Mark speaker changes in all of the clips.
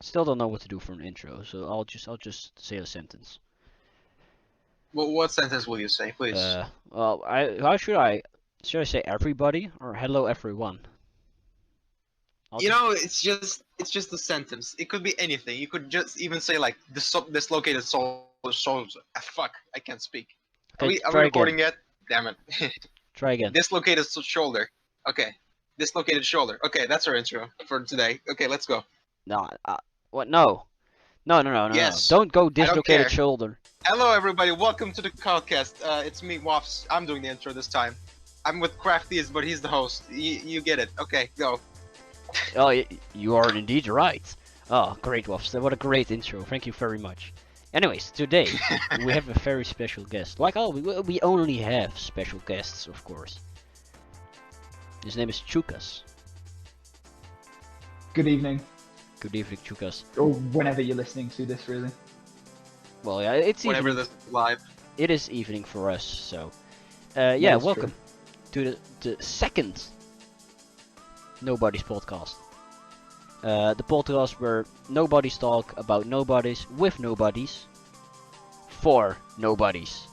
Speaker 1: Still don't know what to do for an intro, so I'll just say a sentence.
Speaker 2: Well, what sentence will you say, please?
Speaker 1: Well, how should I say everybody or hello everyone?
Speaker 2: It's just a sentence. It could be anything. You could just even say like dislocated shoulders. Fuck, I can't speak. Are
Speaker 1: Okay,
Speaker 2: we
Speaker 1: try
Speaker 2: recording
Speaker 1: again.
Speaker 2: yet? Damn it.
Speaker 1: Try again.
Speaker 2: Dislocated shoulder. Okay. Dislocated shoulder. Okay, that's our intro for today. Okay, let's go.
Speaker 1: No, what? No. No.
Speaker 2: Yes.
Speaker 1: Don't go
Speaker 2: care.
Speaker 1: dislocated shoulder.
Speaker 2: Hello, everybody. Welcome to the podcast. It's me, WaFzZ. I'm doing the intro this time. I'm with Craftyz, but he's the host. You get it. Okay, go.
Speaker 1: Oh, you are indeed right. Oh, great, WaFzZ. What a great intro. Thank you very much. Anyways, today we have a very special guest. Like we only have special guests, of course. His name is Choucas.
Speaker 3: Good evening,
Speaker 1: Good evening, Choucas.
Speaker 3: or whenever you're listening to this, really.
Speaker 1: Well, yeah, it's
Speaker 2: Whenever
Speaker 1: evening.
Speaker 2: this is live.
Speaker 1: It is evening for us, so
Speaker 3: That
Speaker 1: yeah,
Speaker 3: is
Speaker 1: welcome to the second Nobodies Podcast. The podcast where nobodies talk about nobodies with nobodies for nobodies.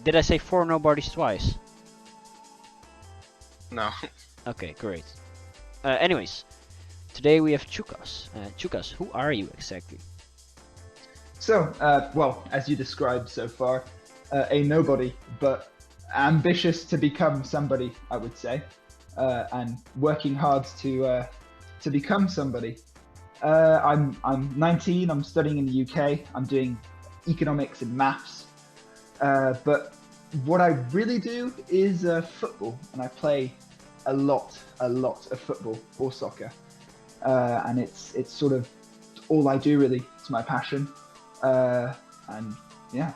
Speaker 1: Did I say for nobodies twice?
Speaker 2: No.
Speaker 1: Okay, great. Anyways, today we have Choucas. Choucas, who are you exactly?
Speaker 3: So, well, as you described so far, a nobody, but ambitious to become somebody, I would say, and working hard to become somebody. I'm 19. I'm studying in the UK. I'm doing economics and maths. But what I really do is football, and I play a lot of football or soccer. And it's sort of all I do, really. It's my passion. And yeah.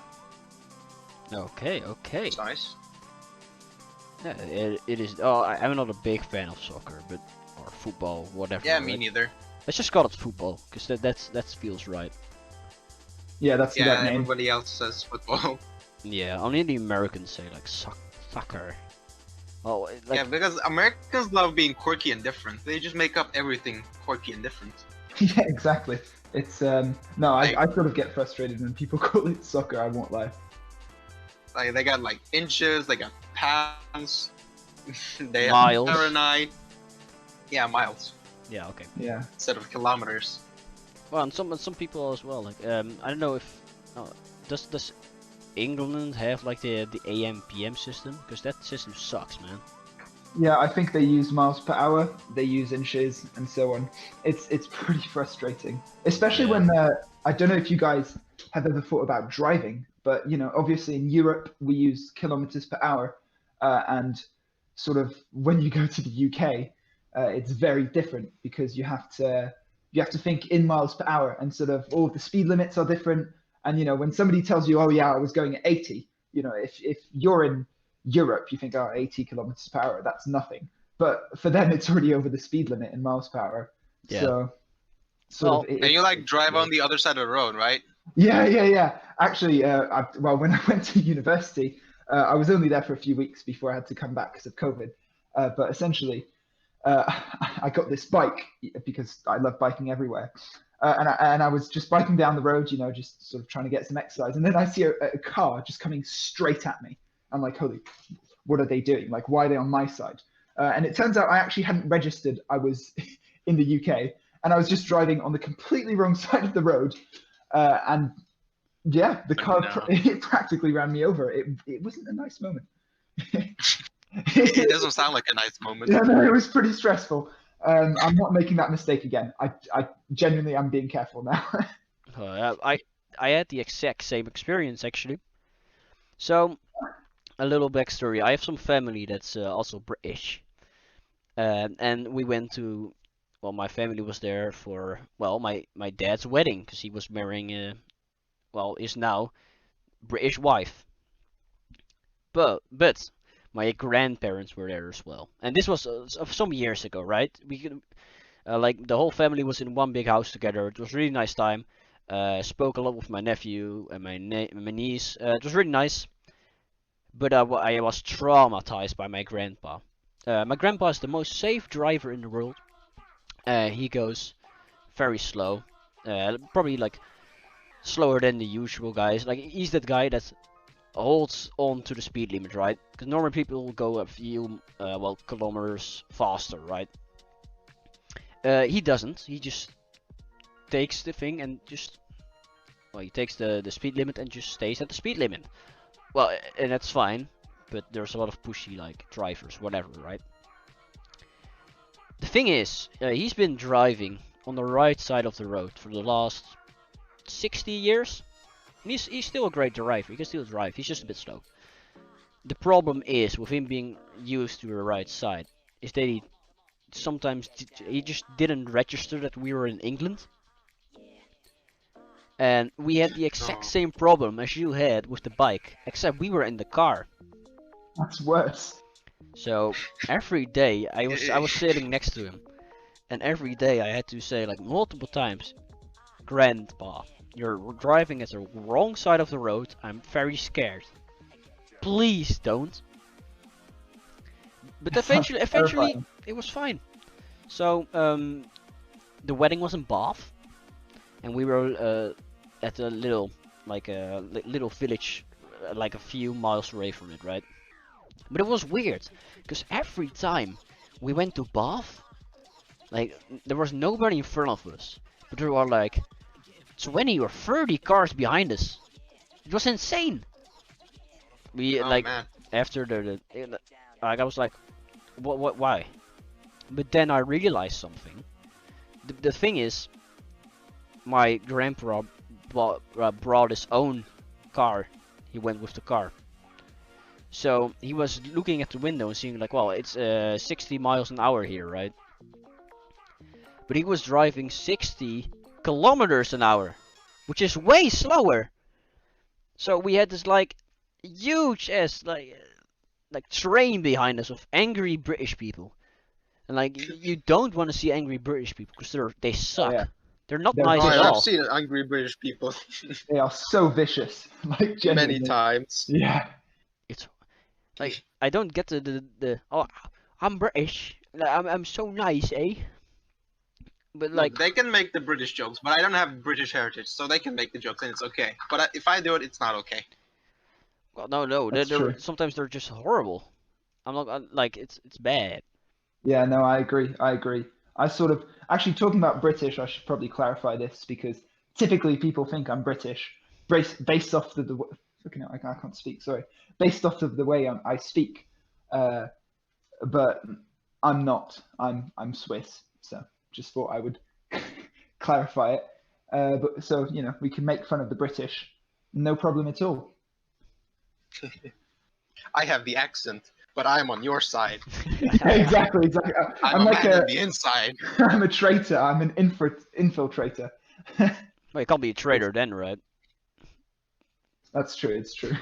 Speaker 1: Okay.
Speaker 2: It's nice.
Speaker 1: Yeah, it is. Oh, I'm not a big fan of soccer, but or football, whatever.
Speaker 2: Yeah,
Speaker 1: right?
Speaker 2: me neither.
Speaker 1: Let's just call it football, because that feels right.
Speaker 3: Yeah, that's the
Speaker 2: Yeah,
Speaker 3: right name.
Speaker 2: everybody else says football.
Speaker 1: Yeah, only the Americans say like soccer. Oh, like
Speaker 2: Yeah, because Americans love being quirky and different. They just make up everything quirky and different.
Speaker 3: Yeah, exactly. It's no, I sort of get frustrated when people call it soccer. I won't lie.
Speaker 2: Like they got like inches, they got pounds, they have
Speaker 1: Miles.
Speaker 2: Fahrenheit. Yeah, miles
Speaker 1: yeah, okay.
Speaker 3: Yeah.
Speaker 2: instead of kilometers.
Speaker 1: Well, and some people as well. Like I don't know if does England have like the AM PM system? Because that system sucks, man.
Speaker 3: Yeah, I think they use miles per hour, they use inches, and so on. It's pretty frustrating, especially
Speaker 1: Yeah.
Speaker 3: when I don't know if you guys have ever thought about driving, but obviously in Europe we use kilometers per hour, and sort of when you go to the UK, it's very different because you have to think in miles per hour, and sort of all the speed limits are different. And when somebody tells you, oh yeah, I was going at 80, if you're in Europe, you think, oh, 80 kilometers per hour, that's nothing. But for them, it's already over the speed limit in miles per hour.
Speaker 1: Yeah.
Speaker 3: So,
Speaker 1: Well,
Speaker 2: And you like drive on the other side of the road, right?
Speaker 3: Yeah. Actually, well, when I went to university, I was only there for a few weeks before I had to come back because of COVID. But essentially, I got this bike because I love biking everywhere. And I was just biking down the road, just sort of trying to get some exercise. And then I see a car just coming straight at me. I'm like, holy, what are they doing? Like, why are they on my side? And it turns out I actually hadn't registered I was in the UK, and I was just driving on the completely wrong side of the road. And yeah, the car it practically ran me over. It wasn't a nice moment.
Speaker 2: It doesn't sound like a nice moment.
Speaker 3: Yeah, no, it was pretty stressful. I'm not making that mistake again. I genuinely am being careful now.
Speaker 1: I had the exact same experience actually. So, a little backstory. I have some family that's also British, and we went to. Well, my family was there for my dad's wedding because he was marrying is now British wife. But my grandparents were there as well, and this was some years ago, right? We could, like the whole family was in one big house together. It was a really nice time. Spoke a lot with my nephew and my niece. It was really nice. But I was traumatized by my grandpa. My grandpa is the most safe driver in the world. He goes very slow. Probably like slower than the usual guys. Like he's that guy that holds on to the speed limit, right? Because normally people will go a few kilometers faster, right? He doesn't. He just takes the thing and just he takes the speed limit and just stays at the speed limit. Well, and that's fine, but there's a lot of pushy like drivers, whatever, right? The thing is, he's been driving on the right side of the road for the last 60 years. And he's still a great driver. He can still drive. He's just a bit slow. The problem is with him being used to the right side is that he just didn't register that we were in England. And we had the exact same problem as you had with the bike, except we were in the car.
Speaker 3: That's worse.
Speaker 1: So every day I was sitting next to him, and every day I had to say like multiple times, "Grandpa, you're driving at the wrong side of the road. I'm very scared. Please don't." But eventually it was fine. So the wedding was in Bath, and we were at a little little village, like a few miles away from it, right? But it was weird, because every time we went to Bath, like there was nobody in front of us, but there were like 20 or 30 cars behind us. It was insane. We after I was like, what, why? But then I realized something. The thing is, my grandpa brought his own car. He went with the car. So he was looking at the window and seeing like, well, it's 60 miles an hour here, right? But he was driving 60 kilometers an hour, which is way slower. So we had this like huge ass like train behind us of angry British people, and like you don't want to see angry British people because they suck.
Speaker 3: Yeah.
Speaker 1: They're not nice at all.
Speaker 2: I've seen angry British people.
Speaker 3: They are so vicious, like genuinely.
Speaker 2: Many times.
Speaker 3: Yeah.
Speaker 1: It's like I don't get the oh, I'm British. I'm so nice, eh? But like
Speaker 2: they can make the British jokes, but I don't have British heritage, so they can make the jokes and it's okay. But if I do it, it's not okay.
Speaker 1: well, no, sometimes they're just horrible. I'm not like it's bad.
Speaker 3: Yeah, no, I agree. I sort of actually talking about British. I should probably clarify this because typically people think I'm British based off the looking at I can't speak. Sorry, based off of the way I speak, but I'm not. I'm Swiss. So just thought I would clarify it. But so we can make fun of the British, no problem at all.
Speaker 2: I have the accent, but I'm on your side.
Speaker 3: Exactly.
Speaker 2: I'm like on the inside.
Speaker 3: I'm a traitor. I'm an infiltrator.
Speaker 1: Well, you can't be a traitor then, right?
Speaker 3: That's true. It's true.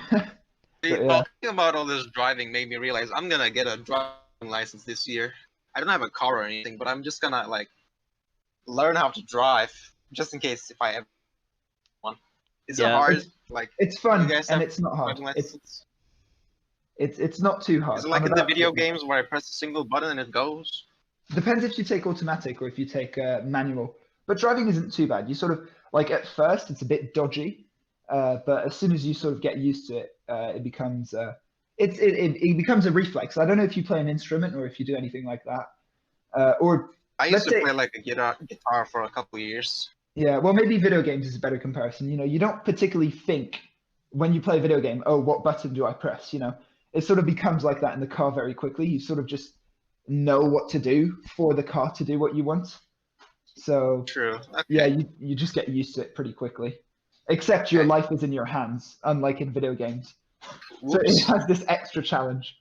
Speaker 2: Talking about all this driving made me realize I'm gonna get a driving license this year. I don't have a car or anything, but I'm just gonna like learn how to drive just in case if I ever one. Is it hard? Like
Speaker 3: it's fun and it's not hard. It's not too hard.
Speaker 2: Is it like in the video games where I press a single button and it goes?
Speaker 3: Depends if you take automatic or if you take manual. But driving isn't too bad. You sort of like at first it's a bit dodgy, but as soon as you sort of get used to it, it becomes it becomes a reflex. I don't know if you play an instrument or if you do anything like that. Or
Speaker 2: I used to play like a guitar for a couple of years.
Speaker 3: Yeah, well, maybe video games is a better comparison. You don't particularly think when you play a video game, oh, what button do I press? It sort of becomes like that in the car very quickly. You sort of just know what to do for the car to do what you want. So
Speaker 2: true. Okay.
Speaker 3: Yeah, you just get used to it pretty quickly. Except your life is in your hands, unlike in video games. Whoops. So it has this extra challenge.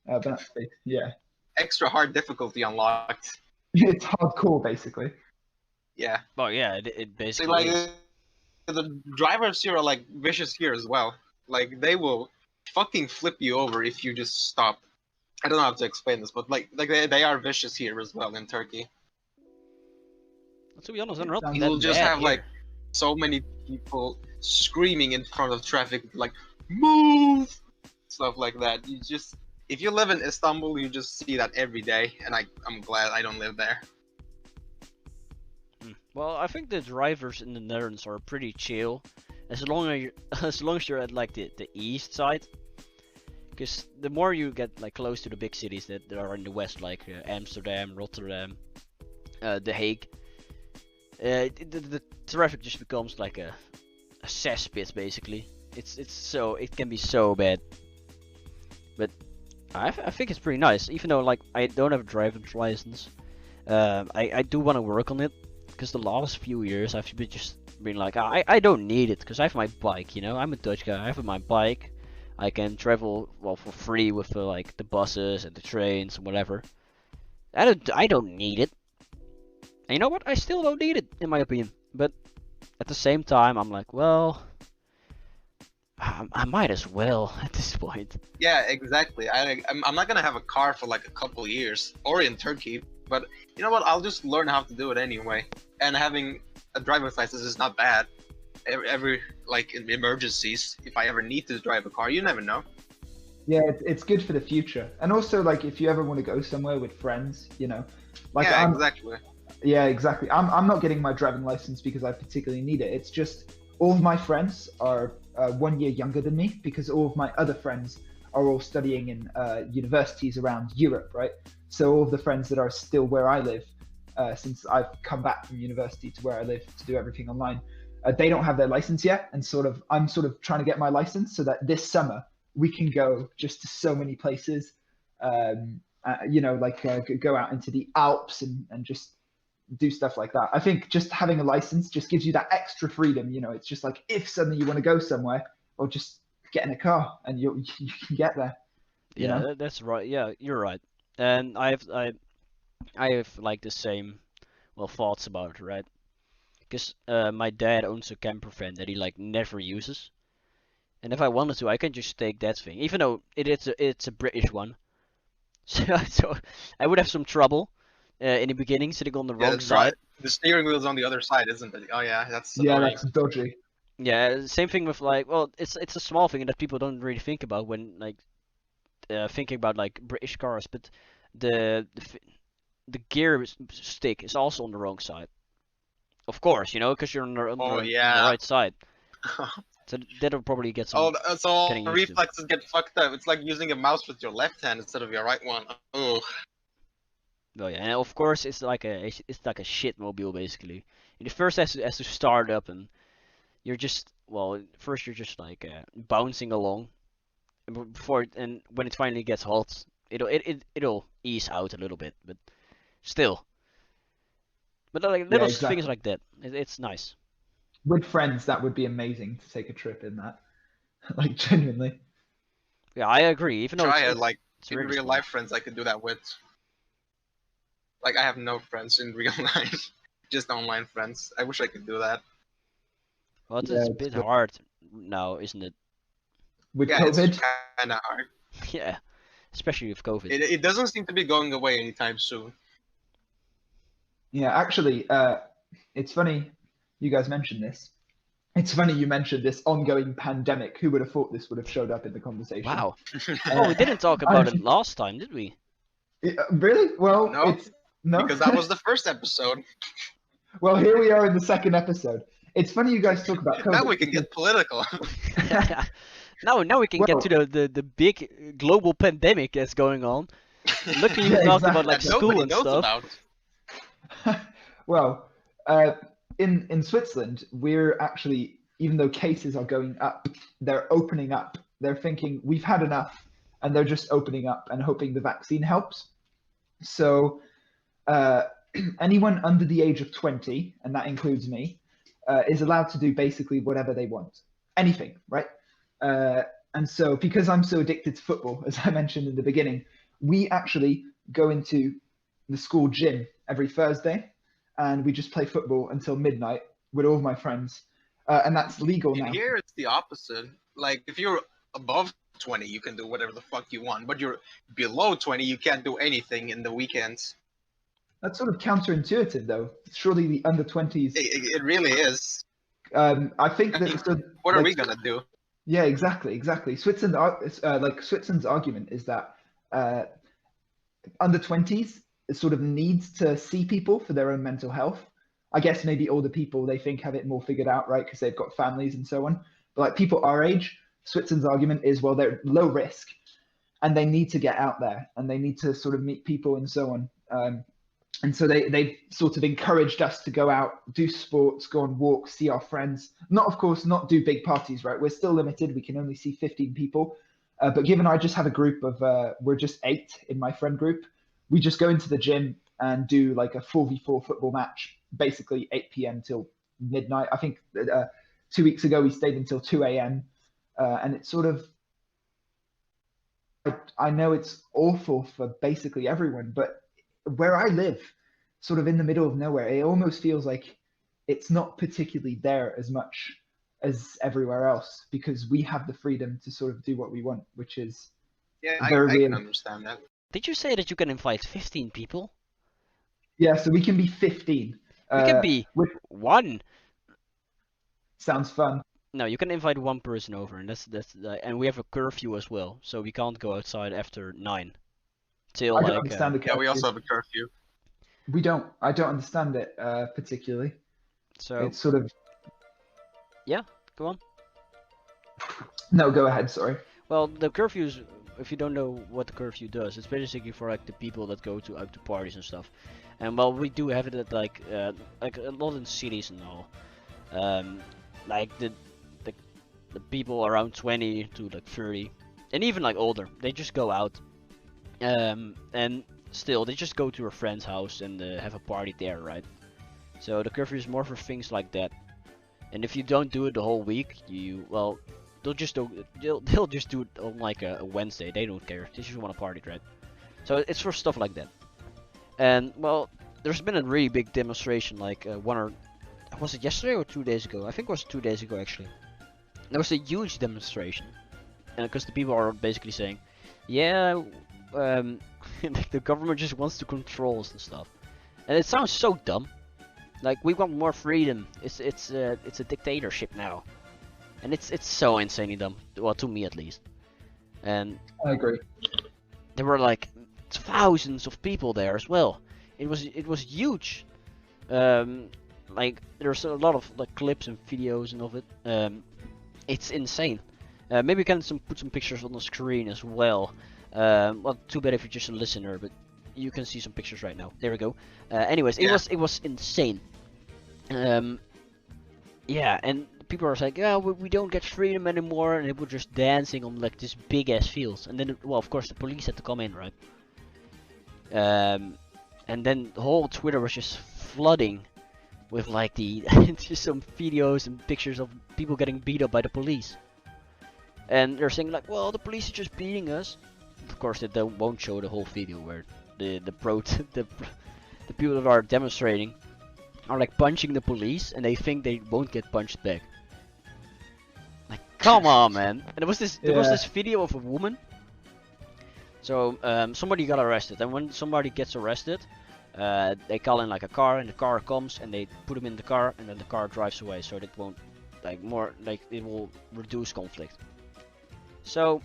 Speaker 3: But yeah.
Speaker 2: Extra hard difficulty unlocked.
Speaker 3: It's hardcore, basically.
Speaker 2: Yeah.
Speaker 1: Oh yeah, it basically.
Speaker 2: See, like the drivers here are like vicious here as well. Like they will fucking flip you over if you just stop. I don't know how to explain this, but like they are vicious here as well in Turkey.
Speaker 1: To be honest, I'm not
Speaker 2: you will just have like so many people screaming in front of traffic, like move, stuff like that. If you live in Istanbul, you just see that every day, and I'm glad I don't live there.
Speaker 1: Well, I think the drivers in the Netherlands are pretty chill, as long as as long as you're at like the east side. Because the more you get like close to the big cities that are in the west, like Amsterdam, Rotterdam, The Hague, the traffic just becomes like a cesspit basically. It can be so bad. But I think it's pretty nice, even though like I don't have a driver's license. I do want to work on it, because the last few years I've been like, I don't need it, because I have my bike, you know, I'm a Dutch guy, I have my bike, I can travel, well, for free with like the buses and the trains and whatever. I don't need it. And you know what, I still don't need it, in my opinion, but at the same time I'm like, well, I might as well at this point.
Speaker 2: Yeah, exactly. I'm not gonna have a car for like a couple years, or in Turkey. But you know what? I'll just learn how to do it anyway. And having a driver's license is not bad. Every like in emergencies, if I ever need to drive a car, you never know.
Speaker 3: Yeah, it's good for the future, and also like if you ever want to go somewhere with friends, you know, like
Speaker 2: Yeah, exactly.
Speaker 3: Yeah, exactly. I'm not getting my driving license because I particularly need it. It's just all of my friends are 1 year younger than me, because all of my other friends are all studying in universities around Europe, right? So all of the friends that are still where I live, since I've come back from university to where I live to do everything online, they don't have their license yet, and I'm sort of trying to get my license so that this summer we can go just to so many places, you know, like go out into the Alps and just do stuff like that. I think just having a license just gives you that extra freedom. You know, it's just like if suddenly you want to go somewhere, or just get in a car and you can get there. You
Speaker 1: Yeah,
Speaker 3: know?
Speaker 1: that's right. Yeah, you're right. And I have like the same, well, thoughts about it, right? Because my dad owns a camper van that he like never uses, and if I wanted to, I can just take that thing, even though it's a British one. So I would have some trouble in the beginning, sitting on the
Speaker 2: Yeah,
Speaker 1: wrong side.
Speaker 2: the steering wheel's on the other side, isn't it? Oh yeah, that's
Speaker 3: Yeah,
Speaker 2: annoying.
Speaker 3: that's dodgy.
Speaker 1: Yeah, same thing with like, well, it's a small thing that people don't really think about when like thinking about like British cars, but the the gear stick is also on the wrong side. Of course, you know, because you're on the
Speaker 2: Yeah.
Speaker 1: right side. So that'll probably get some
Speaker 2: So
Speaker 1: getting used to.
Speaker 2: reflexes get fucked up. It's like using a mouse with your left hand instead of your right one. Oh.
Speaker 1: Oh yeah, and of course it's like a shit mobile basically. And it first has to start up, and you're just, well, first you're just like bouncing along, and and when it finally gets hot, it'll ease out a little bit, but still. But like
Speaker 3: Yeah,
Speaker 1: little
Speaker 3: exactly.
Speaker 1: things like that, it's nice.
Speaker 3: With friends, that would be amazing to take a trip in that. Like genuinely.
Speaker 1: Yeah, I agree. Even though
Speaker 2: I had like
Speaker 1: it's
Speaker 2: in
Speaker 1: really
Speaker 2: real
Speaker 1: small.
Speaker 2: life friends I could do that with. Like I have no friends in real life, just online friends. I wish I could do that.
Speaker 1: Well, it's
Speaker 3: Yeah,
Speaker 1: a
Speaker 3: it's
Speaker 1: bit
Speaker 3: good.
Speaker 1: hard now, isn't it?
Speaker 3: With
Speaker 2: Yeah, it's
Speaker 3: COVID,
Speaker 2: kind of hard.
Speaker 1: Yeah, especially with COVID.
Speaker 2: It doesn't seem to be going away anytime soon.
Speaker 3: yeah, actually, it's funny you guys mentioned this. It's funny you mentioned this ongoing pandemic. Who would have thought this would have showed up in the conversation?
Speaker 1: Wow. Oh, we didn't talk about it last time, did we?
Speaker 3: Really? Well,
Speaker 2: No,
Speaker 3: it's no.
Speaker 2: because that was the first episode.
Speaker 3: Well, here we are in the second episode. It's funny you guys talk about COVID.
Speaker 2: Now we can get political.
Speaker 1: Now we can get to the big global pandemic that's going on. Luckily, we
Speaker 3: Yeah,
Speaker 1: talked about
Speaker 3: exactly.
Speaker 1: like
Speaker 2: that
Speaker 1: school
Speaker 2: nobody
Speaker 1: and
Speaker 2: knows
Speaker 1: stuff.
Speaker 2: about.
Speaker 3: Well, in Switzerland, we're actually, even though cases are going up, they're opening up. They're thinking we've had enough, and they're just opening up and hoping the vaccine helps. So anyone under the age of 20, and that includes me, is allowed to do basically whatever they want, anything, right? And so because I'm so addicted to football, as I mentioned in the beginning, we actually go into the school gym every Thursday, and we just play football until midnight with all of my friends, and that's legal
Speaker 2: In
Speaker 3: now.
Speaker 2: here, it's the opposite. Like, if you're above 20, you can do whatever the fuck you want, but you're below 20, you can't do anything in the weekends.
Speaker 3: That's sort of counterintuitive, though. Surely the under 20s.
Speaker 2: It really is.
Speaker 3: I think that. So,
Speaker 2: What are
Speaker 3: like,
Speaker 2: we gonna do?
Speaker 3: Yeah, exactly. Switzerland's argument is that under 20s sort of needs to see people for their own mental health. I guess maybe older people, they think have it more figured out, right? Because they've got families and so on. But like people our age, Switzerland's argument is, well, they're low risk and they need to get out there and they need to sort of meet people and so on. And so they've sort of encouraged us to go out, do sports, go on walks, see our friends. Not, of course, not do big parties, right? We're still limited. We can only see 15 people. But given I just have a group of, we're just 8 in my friend group, we just go into the gym and do like a 4v4 football match, basically 8 p.m. till midnight. I think 2 weeks ago we stayed until 2 a.m. And it's sort of, I know it's awful for basically everyone, but where I live, sort of in the middle of nowhere, it almost feels like it's not particularly there as much as everywhere else because we have the freedom to sort of do what we want, which is very
Speaker 2: I
Speaker 3: weird.
Speaker 2: can understand that.
Speaker 1: Did you say that you can invite 15 people?
Speaker 3: Yeah, so we can be 15.
Speaker 1: We can be one.
Speaker 3: Sounds fun.
Speaker 1: No, you can invite one person over, and that's and we have a curfew as well, so we can't go outside after 9. Till
Speaker 3: I don't
Speaker 1: like
Speaker 3: understand the curfew.
Speaker 2: Yeah, we also have a curfew.
Speaker 3: We don't. I don't understand it particularly.
Speaker 1: so
Speaker 3: It's sort of.
Speaker 1: go on.
Speaker 3: No, go ahead. Sorry.
Speaker 1: Well, the curfews, if you don't know what the curfew does, it's basically for like the people that go to out to parties and stuff. And well, we do have it at like a lot in cities and all. Like the people around 20 to like 30, and even like older, they just go out. And still, they just go to a friend's house and have a party there, right? So the curfew is more for things like that. And if you don't do it the whole week, they'll just do it on like a Wednesday. They don't care. They just want to party, right? So it's for stuff like that. And well, there's been a really big demonstration, like was it yesterday or 2 days ago? I think it was 2 days ago actually. There was a huge demonstration, and because the people are basically saying, yeah, the government just wants to control us and stuff, and it sounds so dumb. Like, we want more freedom. It's a dictatorship now, and it's so insanely dumb. Well, to me at least. And
Speaker 3: I agree.
Speaker 1: there were like thousands of people there as well. It was huge. Like, there's a lot of like clips and videos and of it. It's insane. Maybe we can put some pictures on the screen as well. Well, too bad if you're just a listener, but you can see some pictures right now. There we go. Anyways, it was insane. Yeah, and people are like, yeah, we don't get freedom anymore, and they were just dancing on like this big ass fields. And then, well, of course, the police had to come in, right? And then the whole Twitter was just flooding with like just some videos and pictures of people getting beat up by the police. And they're saying like, well, the police are just beating us. Of course, they won't show the whole video where the people that are demonstrating are like punching the police, and they think they won't get punched back. Like, come on, man! And there was this video of a woman. So somebody got arrested, and when somebody gets arrested, they call in like a car, and the car comes, and they put him in the car, and then the car drives away, so it won't it will reduce conflict. So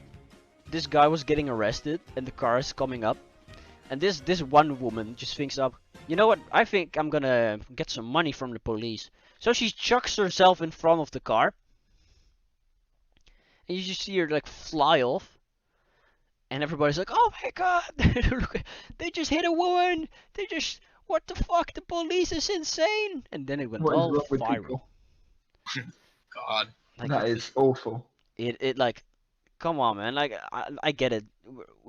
Speaker 1: this guy was getting arrested, and the car is coming up, and this one woman just thinks up, you know what? I think I'm gonna get some money from the police. So she chucks herself in front of the car, and you just see her like fly off. And everybody's like, oh my god, they just hit a woman, what the fuck, the police is insane. And then it went all viral.
Speaker 2: God.
Speaker 1: Like,
Speaker 3: that is awful.
Speaker 1: It like, come on, man, like, I get it,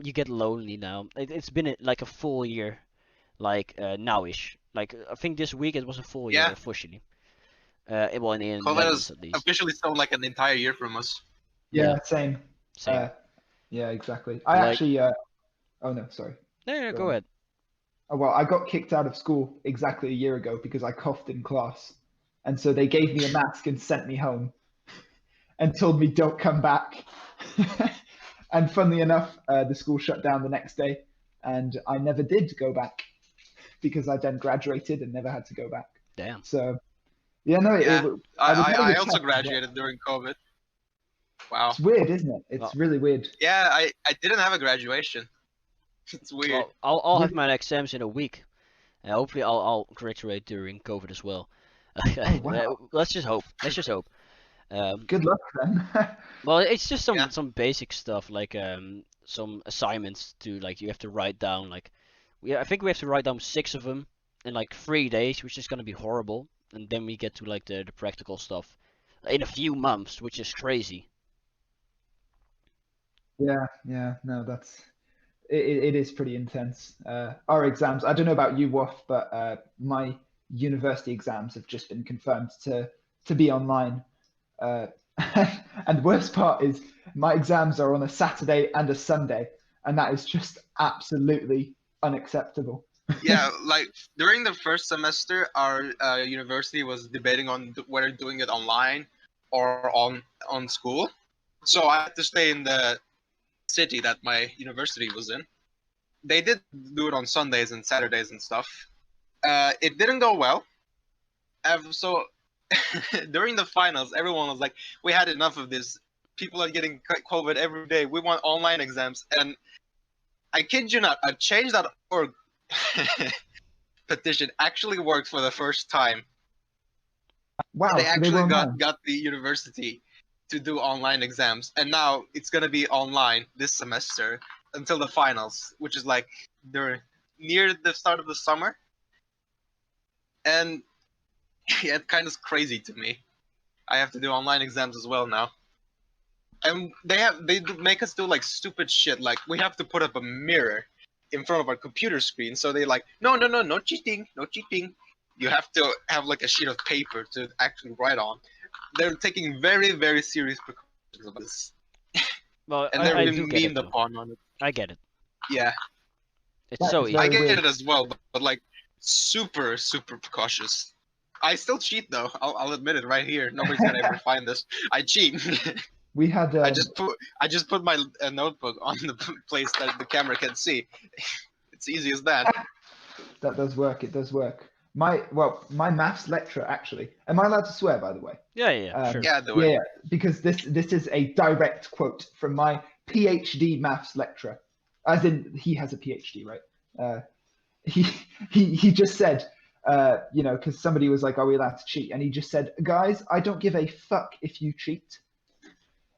Speaker 1: you get lonely now. It's been like a full year, like, now-ish. Like, I think this week it was a full year officially. Well, in the Netherlands at least.
Speaker 2: Officially sound like an entire year from us.
Speaker 3: Yeah, same. Yeah, exactly. I actually, oh no, sorry.
Speaker 1: No, go ahead.
Speaker 3: Oh, well, I got kicked out of school exactly a year ago because I coughed in class. And so they gave me a mask and sent me home and told me don't come back. And funnily enough, the school shut down the next day, and I never did go back because I then graduated and never had to go back.
Speaker 1: Damn.
Speaker 3: So, yeah, no.
Speaker 2: Yeah, I also graduated during COVID. Wow.
Speaker 3: It's weird, isn't it? It's really weird.
Speaker 2: Yeah, I didn't have a graduation. It's weird.
Speaker 1: Well, I'll have my exams in a week, Hopefully, I'll graduate during COVID as well.
Speaker 3: Oh wow.
Speaker 1: Let's just hope. Let's just hope. Um,
Speaker 3: Good luck then.
Speaker 1: well, it's just
Speaker 2: Yeah.
Speaker 1: some basic stuff like some assignments to like you have to write down like I think we have to write down 6 of them in like 3 days, which is gonna be horrible. And then we get to like the practical stuff in a few months, which is crazy.
Speaker 3: Yeah, no, it is pretty intense. Our exams, I don't know about you, Waff, but my university exams have just been confirmed to be online. Uh, and the worst part is my exams are on a Saturday and a Sunday, and that is just absolutely unacceptable.
Speaker 2: Yeah, like during the first semester, our university was debating on whether doing it online or on school. So I had to stay in the city that my university was in. They did do it on Sundays and Saturdays and stuff. It didn't go well. So during the finals, everyone was like, "We had enough of this. People are getting COVID every day. We want online exams." And I kid you not, a change.org petition actually worked for the first time.
Speaker 3: Wow,
Speaker 2: They
Speaker 3: so
Speaker 2: actually
Speaker 3: were online.
Speaker 2: got the university to do online exams, and now it's gonna be online this semester until the finals, which is like they're near the start of the summer. And yeah, it kind of crazy to me. I have to do online exams as well now. And they make us do like stupid shit, like we have to put up a mirror in front of our computer screen. So they like, no cheating, no cheating. You have to have like a sheet of paper to actually write on. They're taking very, very serious precautions about this.
Speaker 1: Well,
Speaker 2: And they're
Speaker 1: I
Speaker 2: being
Speaker 1: do get it,
Speaker 2: memed
Speaker 1: though.
Speaker 2: upon on it.
Speaker 1: I get it.
Speaker 2: Yeah,
Speaker 1: It's
Speaker 3: That
Speaker 1: so
Speaker 3: is
Speaker 1: easy.
Speaker 2: I
Speaker 3: very
Speaker 2: get
Speaker 3: weird.
Speaker 2: it as well, but like super, super precautious. I still cheat though. I'll admit it right here. Nobody's gonna ever find this. I cheat.
Speaker 3: We had
Speaker 2: I just put my notebook on the place that the camera can see. It's easy as that.
Speaker 3: that does work. It does work. My maths lecturer actually. Am I allowed to swear, by the way?
Speaker 1: Yeah, sure.
Speaker 2: Yeah, the way.
Speaker 3: Yeah, because this is a direct quote from my PhD maths lecturer, as in he has a PhD, right? He he just said, because somebody was like, "Are we allowed to cheat?" And he just said, "Guys, I don't give a fuck if you cheat.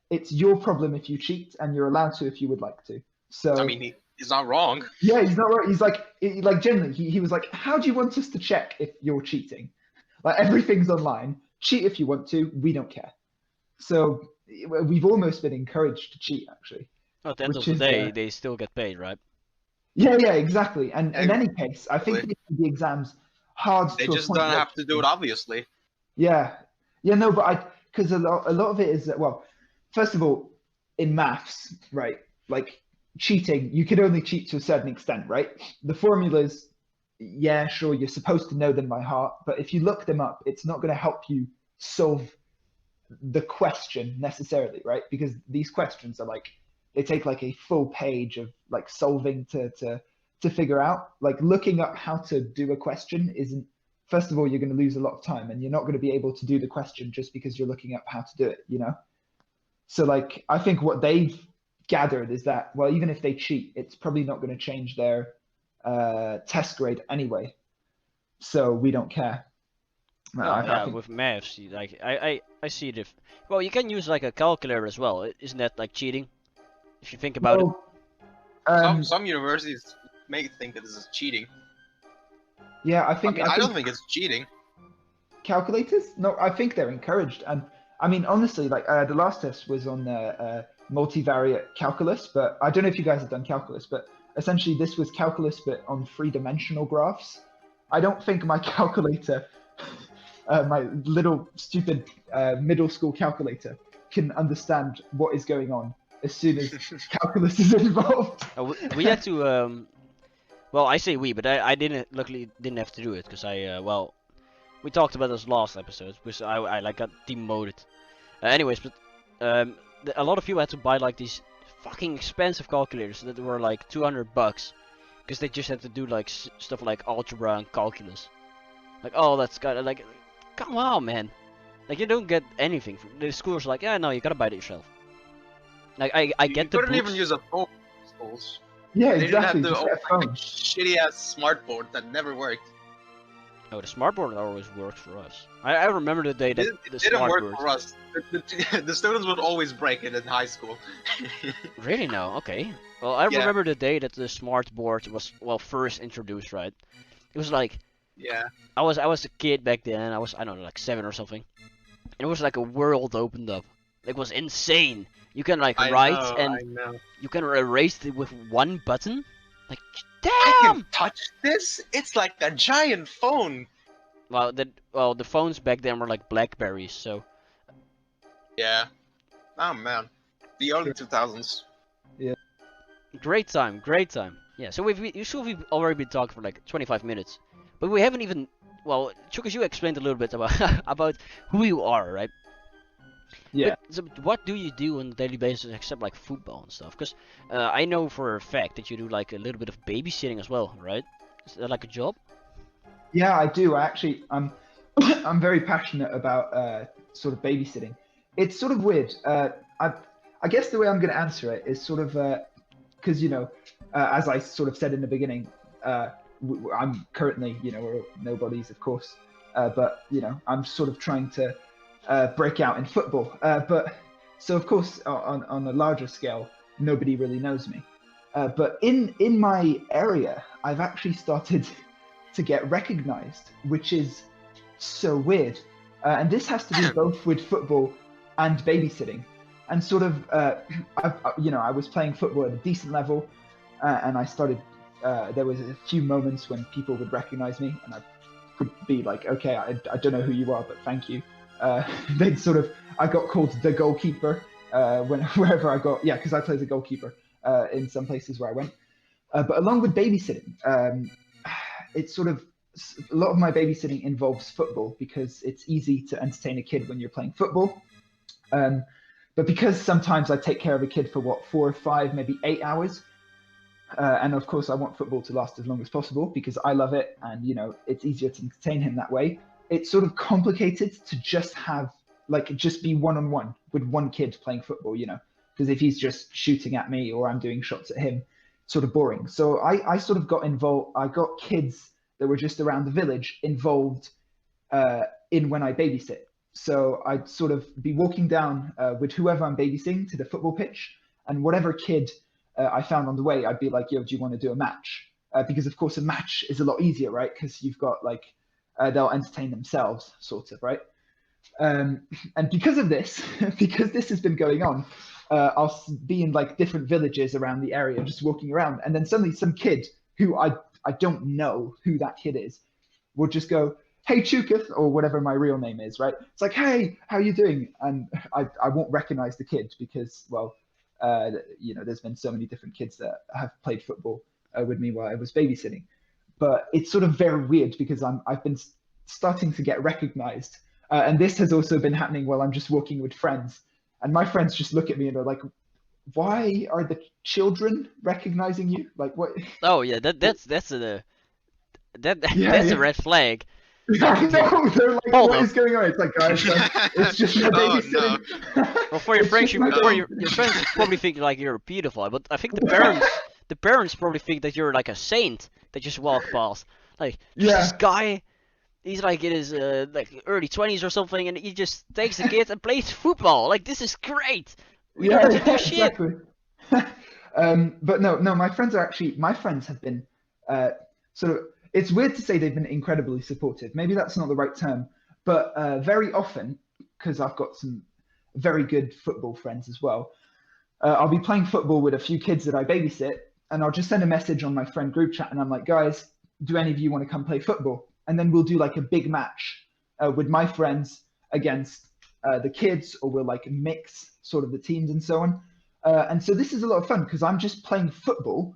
Speaker 3: It's your problem if you cheat, and you're allowed to if you would like to." So
Speaker 2: I mean, he's not wrong.
Speaker 3: yeah, he's not right. He's like generally, he was like, "How do you want us to check if you're cheating? Like everything's online. Cheat if you want to. We don't care." So we've almost been encouraged to cheat, actually.
Speaker 1: At the end of
Speaker 3: Which
Speaker 1: the
Speaker 3: is,
Speaker 1: day, they still get paid, right?
Speaker 3: Yeah, exactly. And in
Speaker 2: Yeah,
Speaker 3: any case, I think
Speaker 2: exactly.
Speaker 3: the exams hard
Speaker 2: They
Speaker 3: to a
Speaker 2: just
Speaker 3: point
Speaker 2: don't
Speaker 3: where-
Speaker 2: have to do it, obviously.
Speaker 3: Yeah, no, but because a lot of it is that, well, first of all, in maths, right? Like cheating, you can only cheat to a certain extent, right? The formulas, yeah, sure, you're supposed to know them by heart, but if you look them up, it's not going to help you solve the question necessarily, right? Because these questions are like they take like a full page of like solving to figure out. Like looking up how to do a question isn't. First of all, you're going to lose a lot of time, and you're not going to be able to do the question just because you're looking up how to do it. So like I think what they've gathered is that, well, even if they cheat, it's probably not going to change their test grade anyway. So we don't care.
Speaker 1: Well,
Speaker 3: I think
Speaker 1: with maths, like I see it. Well, you can use like a calculator as well. Isn't that like cheating? If you think about it.
Speaker 3: well,
Speaker 2: Some universities may think that this is cheating.
Speaker 3: yeah, I
Speaker 2: I
Speaker 3: think
Speaker 2: mean, I don't think it's cheating.
Speaker 3: calculators. No, I think they're encouraged, and I mean honestly, like the last test was on multivariate calculus, but I don't know if you guys have done calculus, but essentially this was calculus but on three-dimensional graphs. I don't think my calculator, my little stupid middle school calculator, can understand what is going on as soon as calculus is involved.
Speaker 1: We had to. Well, I say we, but I luckily didn't have to do it because we talked about this last episode because I like got demoted. Anyways, but a lot of people had to buy like these fucking expensive calculators that were like $200 because they just had to do like stuff like algebra and calculus. Like, oh, that's got like, come on, man. Like you don't get anything from the schools. Like, yeah, no, you gotta buy it yourself. Like I get the
Speaker 2: You couldn't
Speaker 1: books.
Speaker 2: even use a phone in schools.
Speaker 3: Yeah,
Speaker 2: They didn't have
Speaker 3: exactly.
Speaker 2: to
Speaker 3: Just
Speaker 2: open
Speaker 3: get a phone.
Speaker 2: like, shitty ass smart board that never worked.
Speaker 1: No, the smartboard always works for us. I remember the day that
Speaker 2: It
Speaker 1: the
Speaker 2: didn't work
Speaker 1: smartboard.
Speaker 2: for us. The students would always break it in high school.
Speaker 1: Really? No. Okay. Well, I
Speaker 2: Yeah.
Speaker 1: remember the day that the smartboard was first introduced. Right. It was like
Speaker 2: Yeah.
Speaker 1: I was a kid back then. I don't know, like 7 or something. And it was like a world opened up. It was insane. You can like write
Speaker 2: I
Speaker 1: and
Speaker 2: know.
Speaker 1: you can erase it with one button. Like
Speaker 2: I
Speaker 1: damn.
Speaker 2: can touch this. It's like a giant phone.
Speaker 1: Well, the phones back then were like Blackberries, so
Speaker 2: Yeah. Oh man. The early 2000s.
Speaker 1: great time, great time. Yeah, so we've already been talking for like 25 minutes, but we haven't even. Well, Choucas, you explained a little bit about about who you are, right?
Speaker 3: Yeah.
Speaker 1: But, so what do you do on a daily basis except like football and stuff? Because I know for a fact that you do like a little bit of babysitting as well, right? Is that like a job?
Speaker 3: Yeah, I do. I'm very passionate about sort of babysitting. It's sort of weird. I guess the way I'm going to answer it is sort of because as I sort of said in the beginning, I'm currently we're nobodies, of course, but I'm sort of trying to break out in football. But so of course on a larger scale, nobody really knows me. But in my area, I've actually started to get recognized, which is so weird. And this has to do both with football and babysitting. And sort of, I was playing football at a decent level, and I started. There was a few moments when people would recognize me, and I could be like, "Okay, I don't know who you are, but thank you." Then sort of, I got called the goalkeeper wherever I got. Yeah, because I played as a goalkeeper in some places where I went. But along with babysitting, it's sort of a lot of my babysitting involves football because it's easy to entertain a kid when you're playing football. But because sometimes I take care of a kid for 4 or 5, maybe 8 hours, and of course I want football to last as long as possible because I love it, and it's easier to entertain him that way. It's sort of complicated to just be one-on-one with one kid playing football, because if he's just shooting at me or I'm doing shots at him, it's sort of boring. So I sort of got involved. I got kids that were just around the village involved in when I babysit. So I'd sort of be walking down with whoever I'm babysitting to the football pitch, and whatever kid I found on the way, I'd be like, "Yo, do you want to do a match?" Because of course a match is a lot easier, right? Because you've got they'll entertain themselves, sort of, right? And because of this, because this has been going on, I'll be in different villages around the area, just walking around, and then suddenly some kid who I don't know who that kid is will just go, "Hey, Choucas," or whatever my real name is, right? It's like, "Hey, how you doing?" And I won't recognize the kid because, well, there's been so many different kids that have played football with me while I was babysitting. But it's sort of very weird because I've been starting to get recognized. And this has also been happening while I'm just walking with friends. And my friends just look at me and they're like, "Why are the children recognizing you? Like, what?"
Speaker 1: Oh yeah, that's a
Speaker 3: Yeah.
Speaker 1: red flag.
Speaker 3: I know, they're like,
Speaker 1: Hold
Speaker 3: "What
Speaker 1: up.
Speaker 3: is going on?" It's like, guys, it's just my
Speaker 2: Oh,
Speaker 3: babysitting.
Speaker 1: Well, for your
Speaker 3: It's
Speaker 1: friends,
Speaker 3: just my
Speaker 1: your friends probably think like you're a pedophile, but I think the parents probably think that you're like a saint that just walk past. Like just
Speaker 3: Yeah.
Speaker 1: this guy, he's like in his early 20s or something, and he just takes the kid and plays football. Like this is great. We don't have to do shit.
Speaker 3: Exactly. But no, my friends have been sort of. It's weird to say they've been incredibly supportive. Maybe that's not the right term, but very often, because I've got some very good football friends as well, I'll be playing football with a few kids that I babysit, and I'll just send a message on my friend group chat, and I'm like, "Guys, do any of you want to come play football?" And then we'll do like a big match with my friends against the kids, or we'll mix sort of the teams and so on. And so this is a lot of fun because I'm just playing football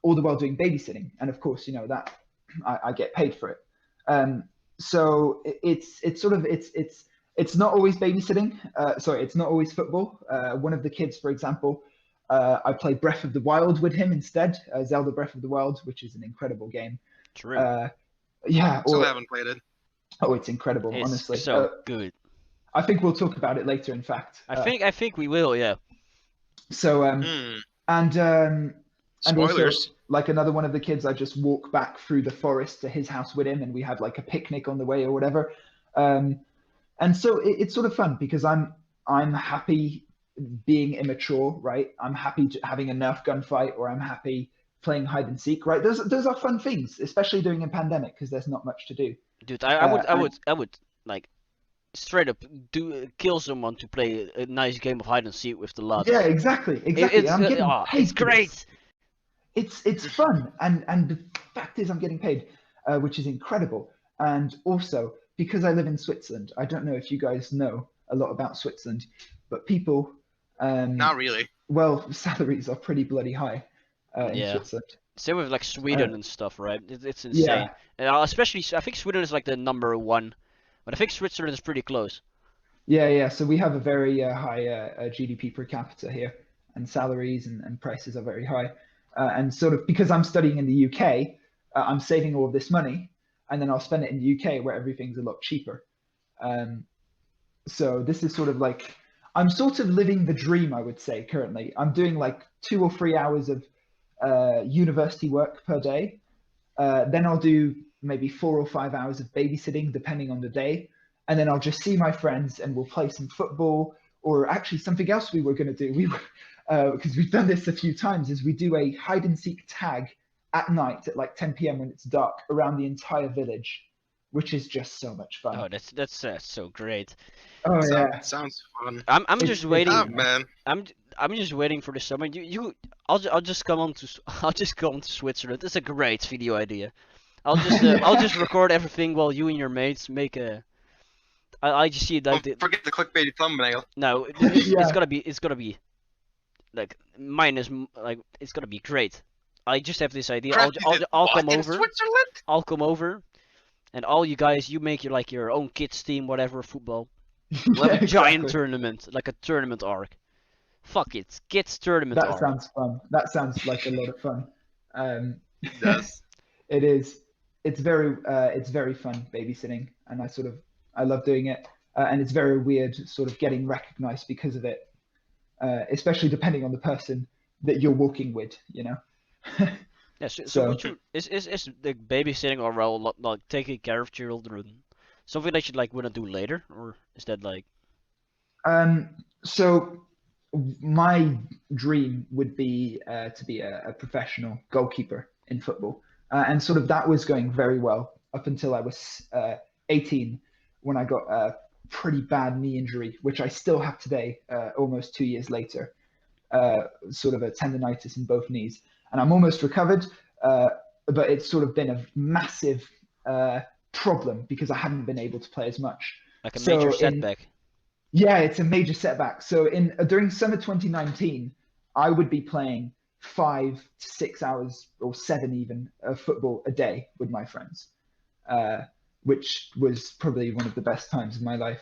Speaker 3: all the while doing babysitting, and of course, that I get paid for it. So it's not always babysitting. Sorry, it's not always football. One of the kids, for example, I played Breath of the Wild with him instead, Zelda Breath of the Wild, which is an incredible game.
Speaker 1: True.
Speaker 3: Yeah.
Speaker 2: Still haven't played it.
Speaker 3: Oh, it's incredible,
Speaker 1: It's
Speaker 3: honestly.
Speaker 1: so good.
Speaker 3: I think we'll talk about it later, in fact.
Speaker 1: I think we will, yeah.
Speaker 3: So, and And also,
Speaker 2: Spoilers.
Speaker 3: like another one of the kids, I just walk back through the forest to his house with him, and we had like a picnic on the way or whatever. And so it's sort of fun because I'm happy being immature, right? I'm happy having a Nerf gunfight, or I'm happy playing hide and seek, right? Those are fun things, especially during a pandemic because there's not much to do.
Speaker 1: Dude, I would like straight up kill someone to play a nice game of hide and seek with the lads.
Speaker 3: Yeah, exactly.
Speaker 1: It's
Speaker 3: I'm getting paid
Speaker 1: it's
Speaker 3: for
Speaker 1: great.
Speaker 3: this. It's fun, and the fact is I'm getting paid, which is incredible. And also because I live in Switzerland, I don't know if you guys know a lot about Switzerland, but people,
Speaker 2: Not really.
Speaker 3: well, salaries are pretty bloody high in
Speaker 1: Yeah.
Speaker 3: Switzerland.
Speaker 1: Same with like Sweden and stuff, right? It's insane.
Speaker 3: Yeah,
Speaker 1: And especially, I think Sweden is like the number one, but I think Switzerland is pretty close.
Speaker 3: yeah. So we have a very high GDP per capita here, and salaries and prices are very high. And sort of because I'm studying in the UK, I'm saving all of this money, and then I'll spend it in the UK where everything's a lot cheaper. So this is sort of like I'm sort of living the dream, I would say. Currently, I'm doing like 2 or 3 hours of university work per day. Then I'll do maybe 4 or 5 hours of babysitting, depending on the day. And then I'll just see my friends and we'll play some football, or actually something else we were going to do. We were, because we've done this a few times, is we do a hide and seek tag at night at like 10 p.m. when it's dark around the entire village, which is just so much fun.
Speaker 1: Oh, that's so great.
Speaker 3: Oh yeah,
Speaker 2: Sounds fun.
Speaker 1: I'm just waiting.
Speaker 2: Ah, man.
Speaker 1: I'm just waiting for the summer. I'll just come on to I'll just go on to Switzerland. It's a great video idea. I'll just I'll just record everything while you and your mates make a. I just see like
Speaker 2: Forget the clickbaity thumbnail.
Speaker 1: no,
Speaker 3: Yeah.
Speaker 1: it's gonna be like like it's gonna be great. I just have this idea. I'll
Speaker 2: What,
Speaker 1: come
Speaker 2: in
Speaker 1: over.
Speaker 2: Switzerland?
Speaker 1: I'll come over, and all you guys, you make your own kids team, whatever, football. We'll have
Speaker 3: Yeah,
Speaker 1: a giant
Speaker 3: exactly.
Speaker 1: tournament, like a tournament arc. Fuck it, kids tournament
Speaker 3: That
Speaker 1: arc.
Speaker 3: sounds fun. That sounds like a lot of fun.
Speaker 2: It does.
Speaker 3: It is. It's very fun babysitting, and I love doing it. And it's very weird, sort of getting recognized because of it, especially depending on the person that you're walking with, you know.
Speaker 1: Yeah, so
Speaker 3: So-
Speaker 1: would you, is the babysitting or well, like taking care of children something that you like wanna do later, or is that like
Speaker 3: So my dream would be to be a professional goalkeeper in football, and sort of that was going very well up until I was 18, when I got a pretty bad knee injury, which I still have today, almost 2 years later. Sort of a tendonitis in both knees, and I'm almost recovered, but it's sort of been a massive problem because I haven't been able to play as much.
Speaker 1: a
Speaker 3: So
Speaker 1: major
Speaker 3: in-
Speaker 1: setback?
Speaker 3: Yeah, it's a major setback. So during summer 2019, I would be playing 5 to 6 hours or 7 even of football a day with my friends, which was probably one of the best times of my life.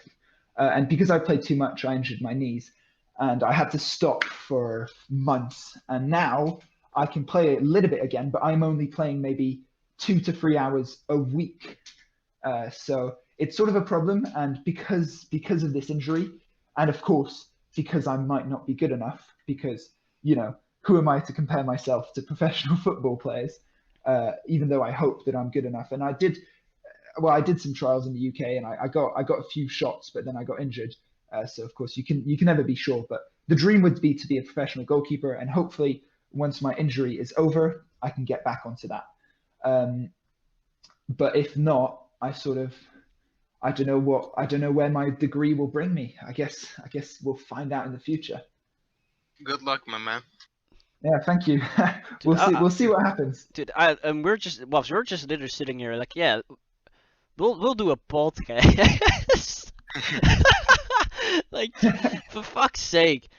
Speaker 3: And because I played too much, I injured my knees, and I had to stop for months. And now I can play a little bit again, but I'm only playing maybe 2 to 3 hours a week. So it's sort of a problem, and because of this injury, and of course because I might not be good enough, because who am I to compare myself to professional football players? Even though I hope that I'm good enough, and I did some trials in the UK, and I got a few shots, but then I got injured. So of course you can never be sure, but the dream would be to be a professional goalkeeper, and hopefully once my injury is over, I can get back onto that. But if not, I don't know where my degree will bring me. I guess we'll find out in the future.
Speaker 2: Good luck, my man.
Speaker 3: Yeah, thank you.
Speaker 1: Dude,
Speaker 3: We'll see what happens.
Speaker 1: Dude, we're just literally sitting here like, yeah, we'll do a podcast. Like, for fuck's sake.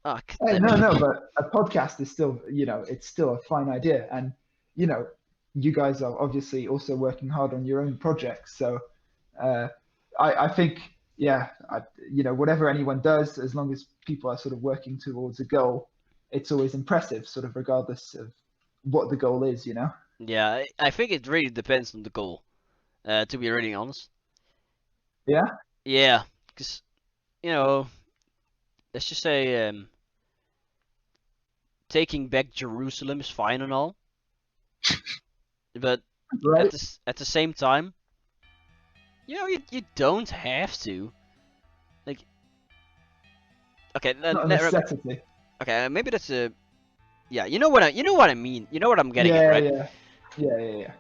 Speaker 1: Oh,
Speaker 3: Hey, no, but a podcast is still, it's still a fine idea, and you guys are obviously also working hard on your own projects. So, I think, yeah, whatever anyone does, as long as people are sort of working towards a goal, it's always impressive, sort of regardless of what the goal is,
Speaker 1: Yeah, I think it really depends on the goal. To be really honest.
Speaker 3: Yeah.
Speaker 1: Yeah, because let's just say taking back Jerusalem is fine and all, but
Speaker 3: Right?
Speaker 1: at the same time, you don't have to. Like, okay,
Speaker 3: Not a necessity.
Speaker 1: okay, maybe that's a, yeah, you know what I mean. You know what I'm getting at,
Speaker 3: Yeah,
Speaker 1: right?
Speaker 3: yeah.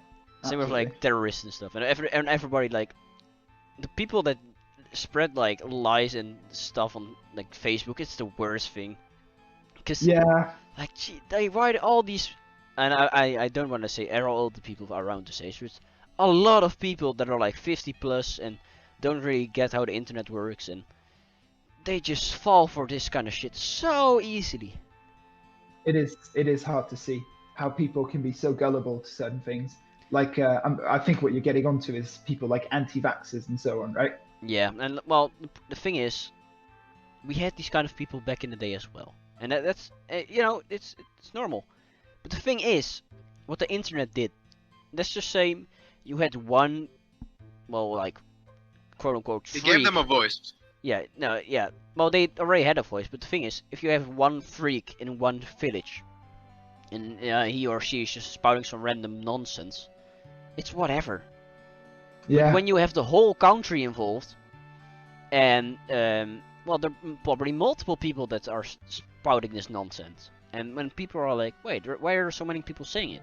Speaker 1: Same with
Speaker 3: Absolutely.
Speaker 1: like terrorists and stuff, and everybody, like the people that spread like lies and stuff on like Facebook. It's the worst thing, cause
Speaker 3: Yeah,
Speaker 1: like they write all these, and I don't want to say all the people around this age, but a lot of people that are like 50 plus and don't really get how the internet works, and they just fall for this kind of shit so easily.
Speaker 3: it is hard to see how people can be so gullible to certain things. Like, I think what you're getting onto is people like anti-vaxxers and so on, right?
Speaker 1: Yeah, and well, the thing is, we had these kind of people back in the day as well, and that's it's normal. But the thing is, what the internet did, let's just say you had one, well, like, quote unquote
Speaker 2: It
Speaker 1: freak.
Speaker 2: gave them a voice.
Speaker 1: Yeah, no, yeah. Well, they already had a voice, but the thing is, if you have one freak in one village, and he or she is just spouting some random nonsense, it's whatever.
Speaker 3: Yeah.
Speaker 1: When you have the whole country involved, and well, there are probably multiple people that are spouting this nonsense, and when people are like, wait, why are so many people saying it?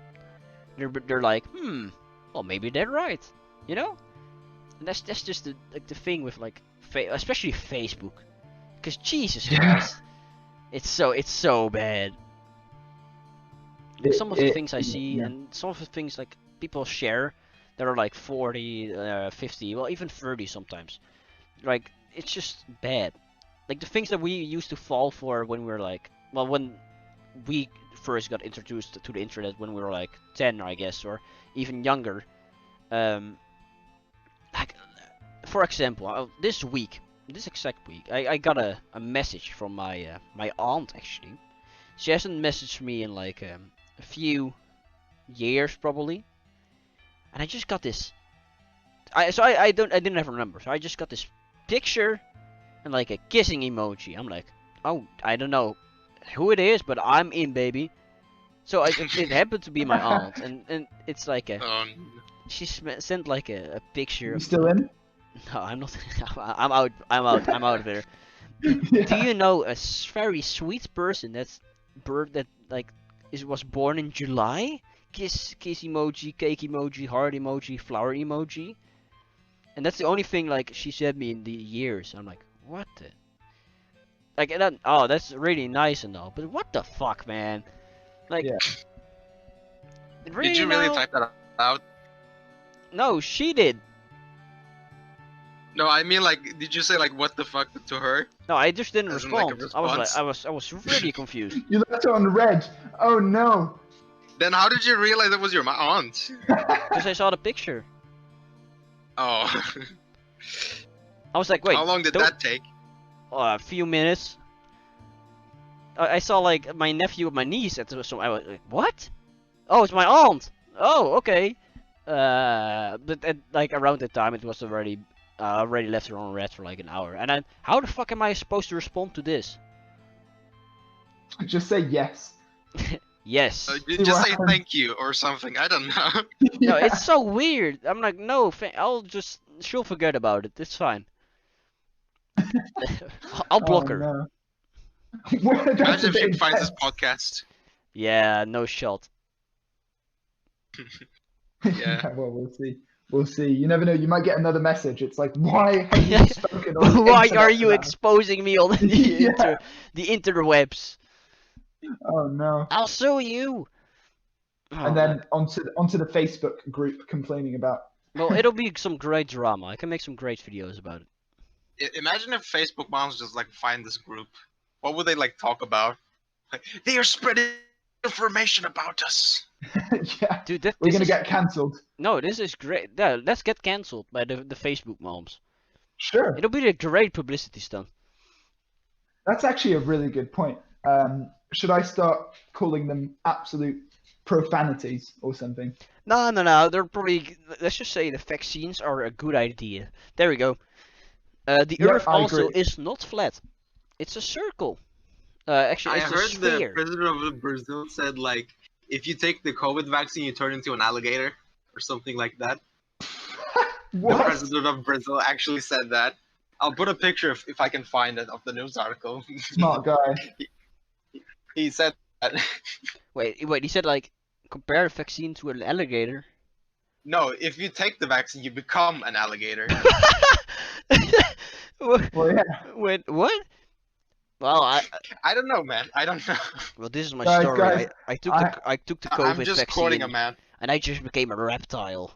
Speaker 1: They're like, well, maybe they're right, you know? And that's just the thing with like especially Facebook, because Jesus Christ, it's so bad. Some of the things I see, and some of the things like people share that are like 40, 50, well, even 30 sometimes. Like, it's just bad. Like the things that we used to fall for when we were like, well, when we first got introduced to the internet when we were like 10, I guess, or even younger. Like, for example, this exact week, I got a message from my my aunt, actually. She hasn't messaged me in like a few years probably, and I just got this. I didn't have her number, so I just got this picture and like a kissing emoji. I'm like, oh, I don't know who it is, but I'm in, baby. So it happened to be my aunt, and it's like a. She sent like a picture.
Speaker 3: You still in?
Speaker 1: No, I'm not. I'm out. I'm out of there.
Speaker 3: Yeah.
Speaker 1: Do you know a very sweet person that like was born in July? Kiss emoji, cake emoji, heart emoji, flower emoji, and that's the only thing like she sent me in the years. I'm like, what the? Like, and then, oh, that's really nice and all, but what the fuck, man? Like,
Speaker 3: Yeah.
Speaker 1: really,
Speaker 2: Did you really type that out?
Speaker 1: No, she did.
Speaker 2: No, I mean, like, did you say like what the fuck to her?
Speaker 1: No, I just didn't
Speaker 2: As in, like, a
Speaker 1: respond. I was really confused.
Speaker 3: You left it on red. Oh no.
Speaker 2: Then how did you realize it was your aunt?
Speaker 1: Because I saw the picture.
Speaker 2: Oh.
Speaker 1: I was like, wait.
Speaker 2: How long did that take?
Speaker 1: A few minutes. I saw like my nephew and my niece at so I was like, what? Oh, it's my aunt. Oh, okay. But at, like around that time, it was already left her on red for like an hour. And then, how the fuck am I supposed to respond to this?
Speaker 3: Just say yes.
Speaker 1: Yes.
Speaker 2: Just say thank you or something. I don't know.
Speaker 1: No, it's so weird. I'm like, no, she'll forget about it. It's fine. I'll block her.
Speaker 3: No.
Speaker 2: Imagine if she finds this podcast.
Speaker 1: Yeah, no shot.
Speaker 2: Yeah.
Speaker 3: Well, we'll see. We'll see. You never know. You might get another message. It's like, why have you spoken on the
Speaker 1: Why
Speaker 3: internet
Speaker 1: are you
Speaker 3: now?
Speaker 1: exposing me on the
Speaker 3: Yeah.
Speaker 1: the interwebs?
Speaker 3: Oh no.
Speaker 1: I'll sue you. Oh,
Speaker 3: And then onto the Facebook group complaining about.
Speaker 1: well, it'll be some great drama. I can make some great videos about it.
Speaker 2: Imagine if Facebook moms just like find this group. What would they like talk about? Like, they are spreading information about us.
Speaker 3: Yeah.
Speaker 1: Dude,
Speaker 3: We're gonna get cancelled.
Speaker 1: No, this is great. Yeah, let's get cancelled by the Facebook moms.
Speaker 3: Sure.
Speaker 1: It'll be a great publicity stunt.
Speaker 3: That's actually a really good point. Should I start calling them absolute profanities or something?
Speaker 1: No. They're probably. Let's just say the vaccines are a good idea. There we go. The
Speaker 3: Yeah,
Speaker 1: Earth
Speaker 3: I
Speaker 1: also
Speaker 3: agree.
Speaker 1: is not flat. It's a circle. Actually,
Speaker 2: I
Speaker 1: it's a
Speaker 2: heard the
Speaker 1: sphere.
Speaker 2: president of Brazil said like, if you take the COVID vaccine, you turn into an alligator or something like that. The
Speaker 3: What?
Speaker 2: president of Brazil actually said that. I'll put a picture if I can find it of the news article.
Speaker 3: Smart guy.
Speaker 2: He said that.
Speaker 1: Wait, he said like compare a vaccine to an alligator.
Speaker 2: No, if you take the vaccine, you become an alligator.
Speaker 1: Wha-
Speaker 3: Well, yeah.
Speaker 1: Wait, what? Well,
Speaker 2: I don't know, man. I don't know.
Speaker 1: well, this is my
Speaker 3: Guys,
Speaker 1: story.
Speaker 3: guys,
Speaker 1: I took
Speaker 3: I-
Speaker 1: the I took the
Speaker 2: I'm
Speaker 1: COVID
Speaker 2: just quoting a
Speaker 1: vaccine,
Speaker 2: man.
Speaker 1: and I just became a reptile.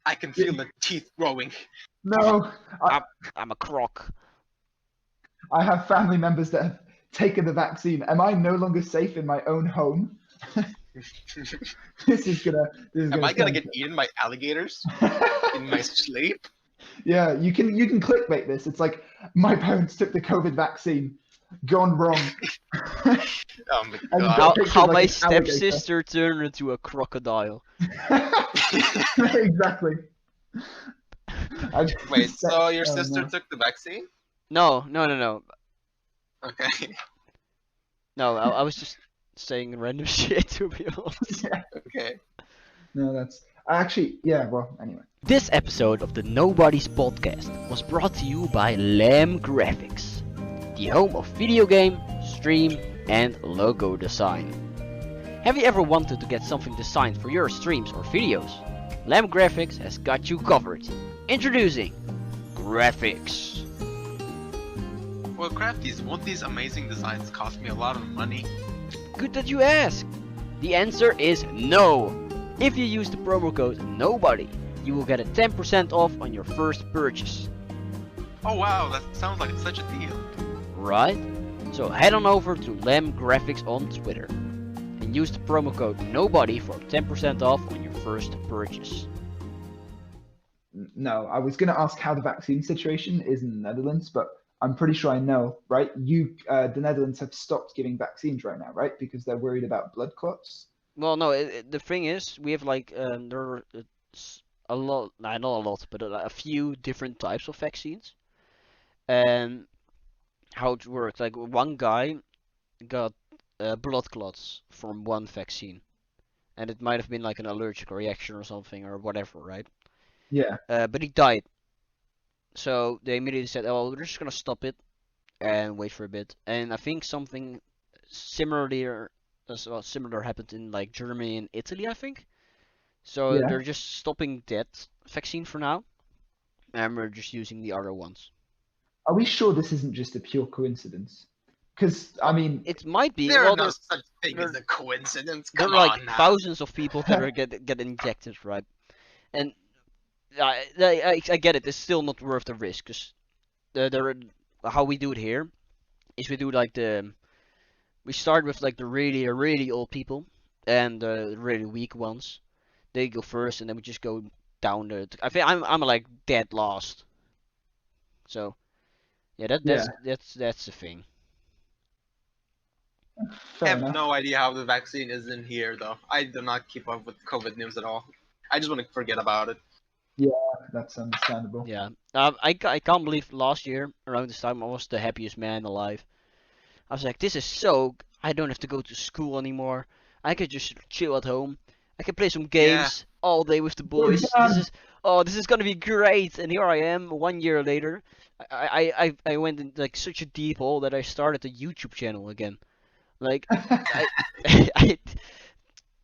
Speaker 2: I can feel the teeth growing.
Speaker 3: No,
Speaker 1: I'm a croc.
Speaker 3: I have family members that have taken the vaccine. Am I no longer safe in my own home? This is gonna.
Speaker 2: Am I gonna get eaten by alligators in my sleep?
Speaker 3: Yeah, you can clickbait this. It's like my parents took the COVID vaccine, gone wrong.
Speaker 2: Oh my
Speaker 3: And you
Speaker 2: god.
Speaker 1: How,
Speaker 3: picture
Speaker 1: how
Speaker 3: like
Speaker 1: my
Speaker 3: an alligator.
Speaker 1: stepsister turned into a crocodile.
Speaker 3: Exactly. I just
Speaker 2: Wait,
Speaker 3: said-
Speaker 2: so your
Speaker 3: oh,
Speaker 2: sister
Speaker 3: no.
Speaker 2: took the vaccine?
Speaker 1: No.
Speaker 2: Okay.
Speaker 1: No, I was just saying random shit, to be honest.
Speaker 3: Yeah.
Speaker 2: Okay.
Speaker 3: No, that's actually yeah. Well, anyway.
Speaker 1: This episode of the Nobodies Podcast was brought to you by Lamb Graphics, the home of video game, stream, and logo design. Have you ever wanted to get something designed for your streams or videos? Lamb Graphics has got you covered. Introducing Graphics.
Speaker 2: Well, Craftyz, won't these amazing designs cost me a lot of money?
Speaker 1: Good that you ask. The answer is no. If you use the promo code NOBODY, you will get a 10% off on your first purchase.
Speaker 2: Oh wow, that sounds like such a deal.
Speaker 1: Right? So head on over to Lamb Graphics on Twitter and use the promo code NOBODY for 10% off on your first purchase.
Speaker 3: No, I was gonna ask how the vaccine situation is in the Netherlands, but I'm pretty sure I know, right? The Netherlands have stopped giving vaccines right now, right? Because they're worried about blood clots.
Speaker 1: Well, no, the thing is, we have like there are a lot, nah, not a lot, but a few different types of vaccines. And how it works, like one guy got blood clots from one vaccine, and it might have been like an allergic reaction or something or whatever, right?
Speaker 3: Yeah.
Speaker 1: But he died. So they immediately said, "Oh, we're just gonna stop it and wait for a bit." And I think something similar happened in like Germany and Italy, I think. So
Speaker 3: Yeah.
Speaker 1: they're just stopping that vaccine for now, and we're just using the other ones.
Speaker 3: Are we sure this isn't just a pure coincidence? Because I mean,
Speaker 1: It might be.
Speaker 2: There
Speaker 1: Well,
Speaker 2: are no
Speaker 1: there
Speaker 2: such thing as a coincidence.
Speaker 1: there
Speaker 2: Come
Speaker 1: are like
Speaker 2: on now.
Speaker 1: thousands of people that are get injected, right? And I get it. It's still not worth the risk, because how we do it here is we do like we start with like the really old people and the really weak ones. They go first, and then we just go down I think I'm like dead last. So yeah, that's the thing.
Speaker 2: I
Speaker 3: fair
Speaker 2: have
Speaker 3: enough.
Speaker 2: no idea how the vaccine is in here, though. I do not keep up with COVID news at all. I just want to forget about it.
Speaker 3: That's understandable.
Speaker 1: Yeah. I can't believe last year around this time I was the happiest man alive. I was like, this is so. I don't have to go to school anymore. I could just chill at home. I can play some games all day with the boys. This is gonna be great. And here I am, 1 year later. I went in like such a deep hole that I started a YouTube channel again. Like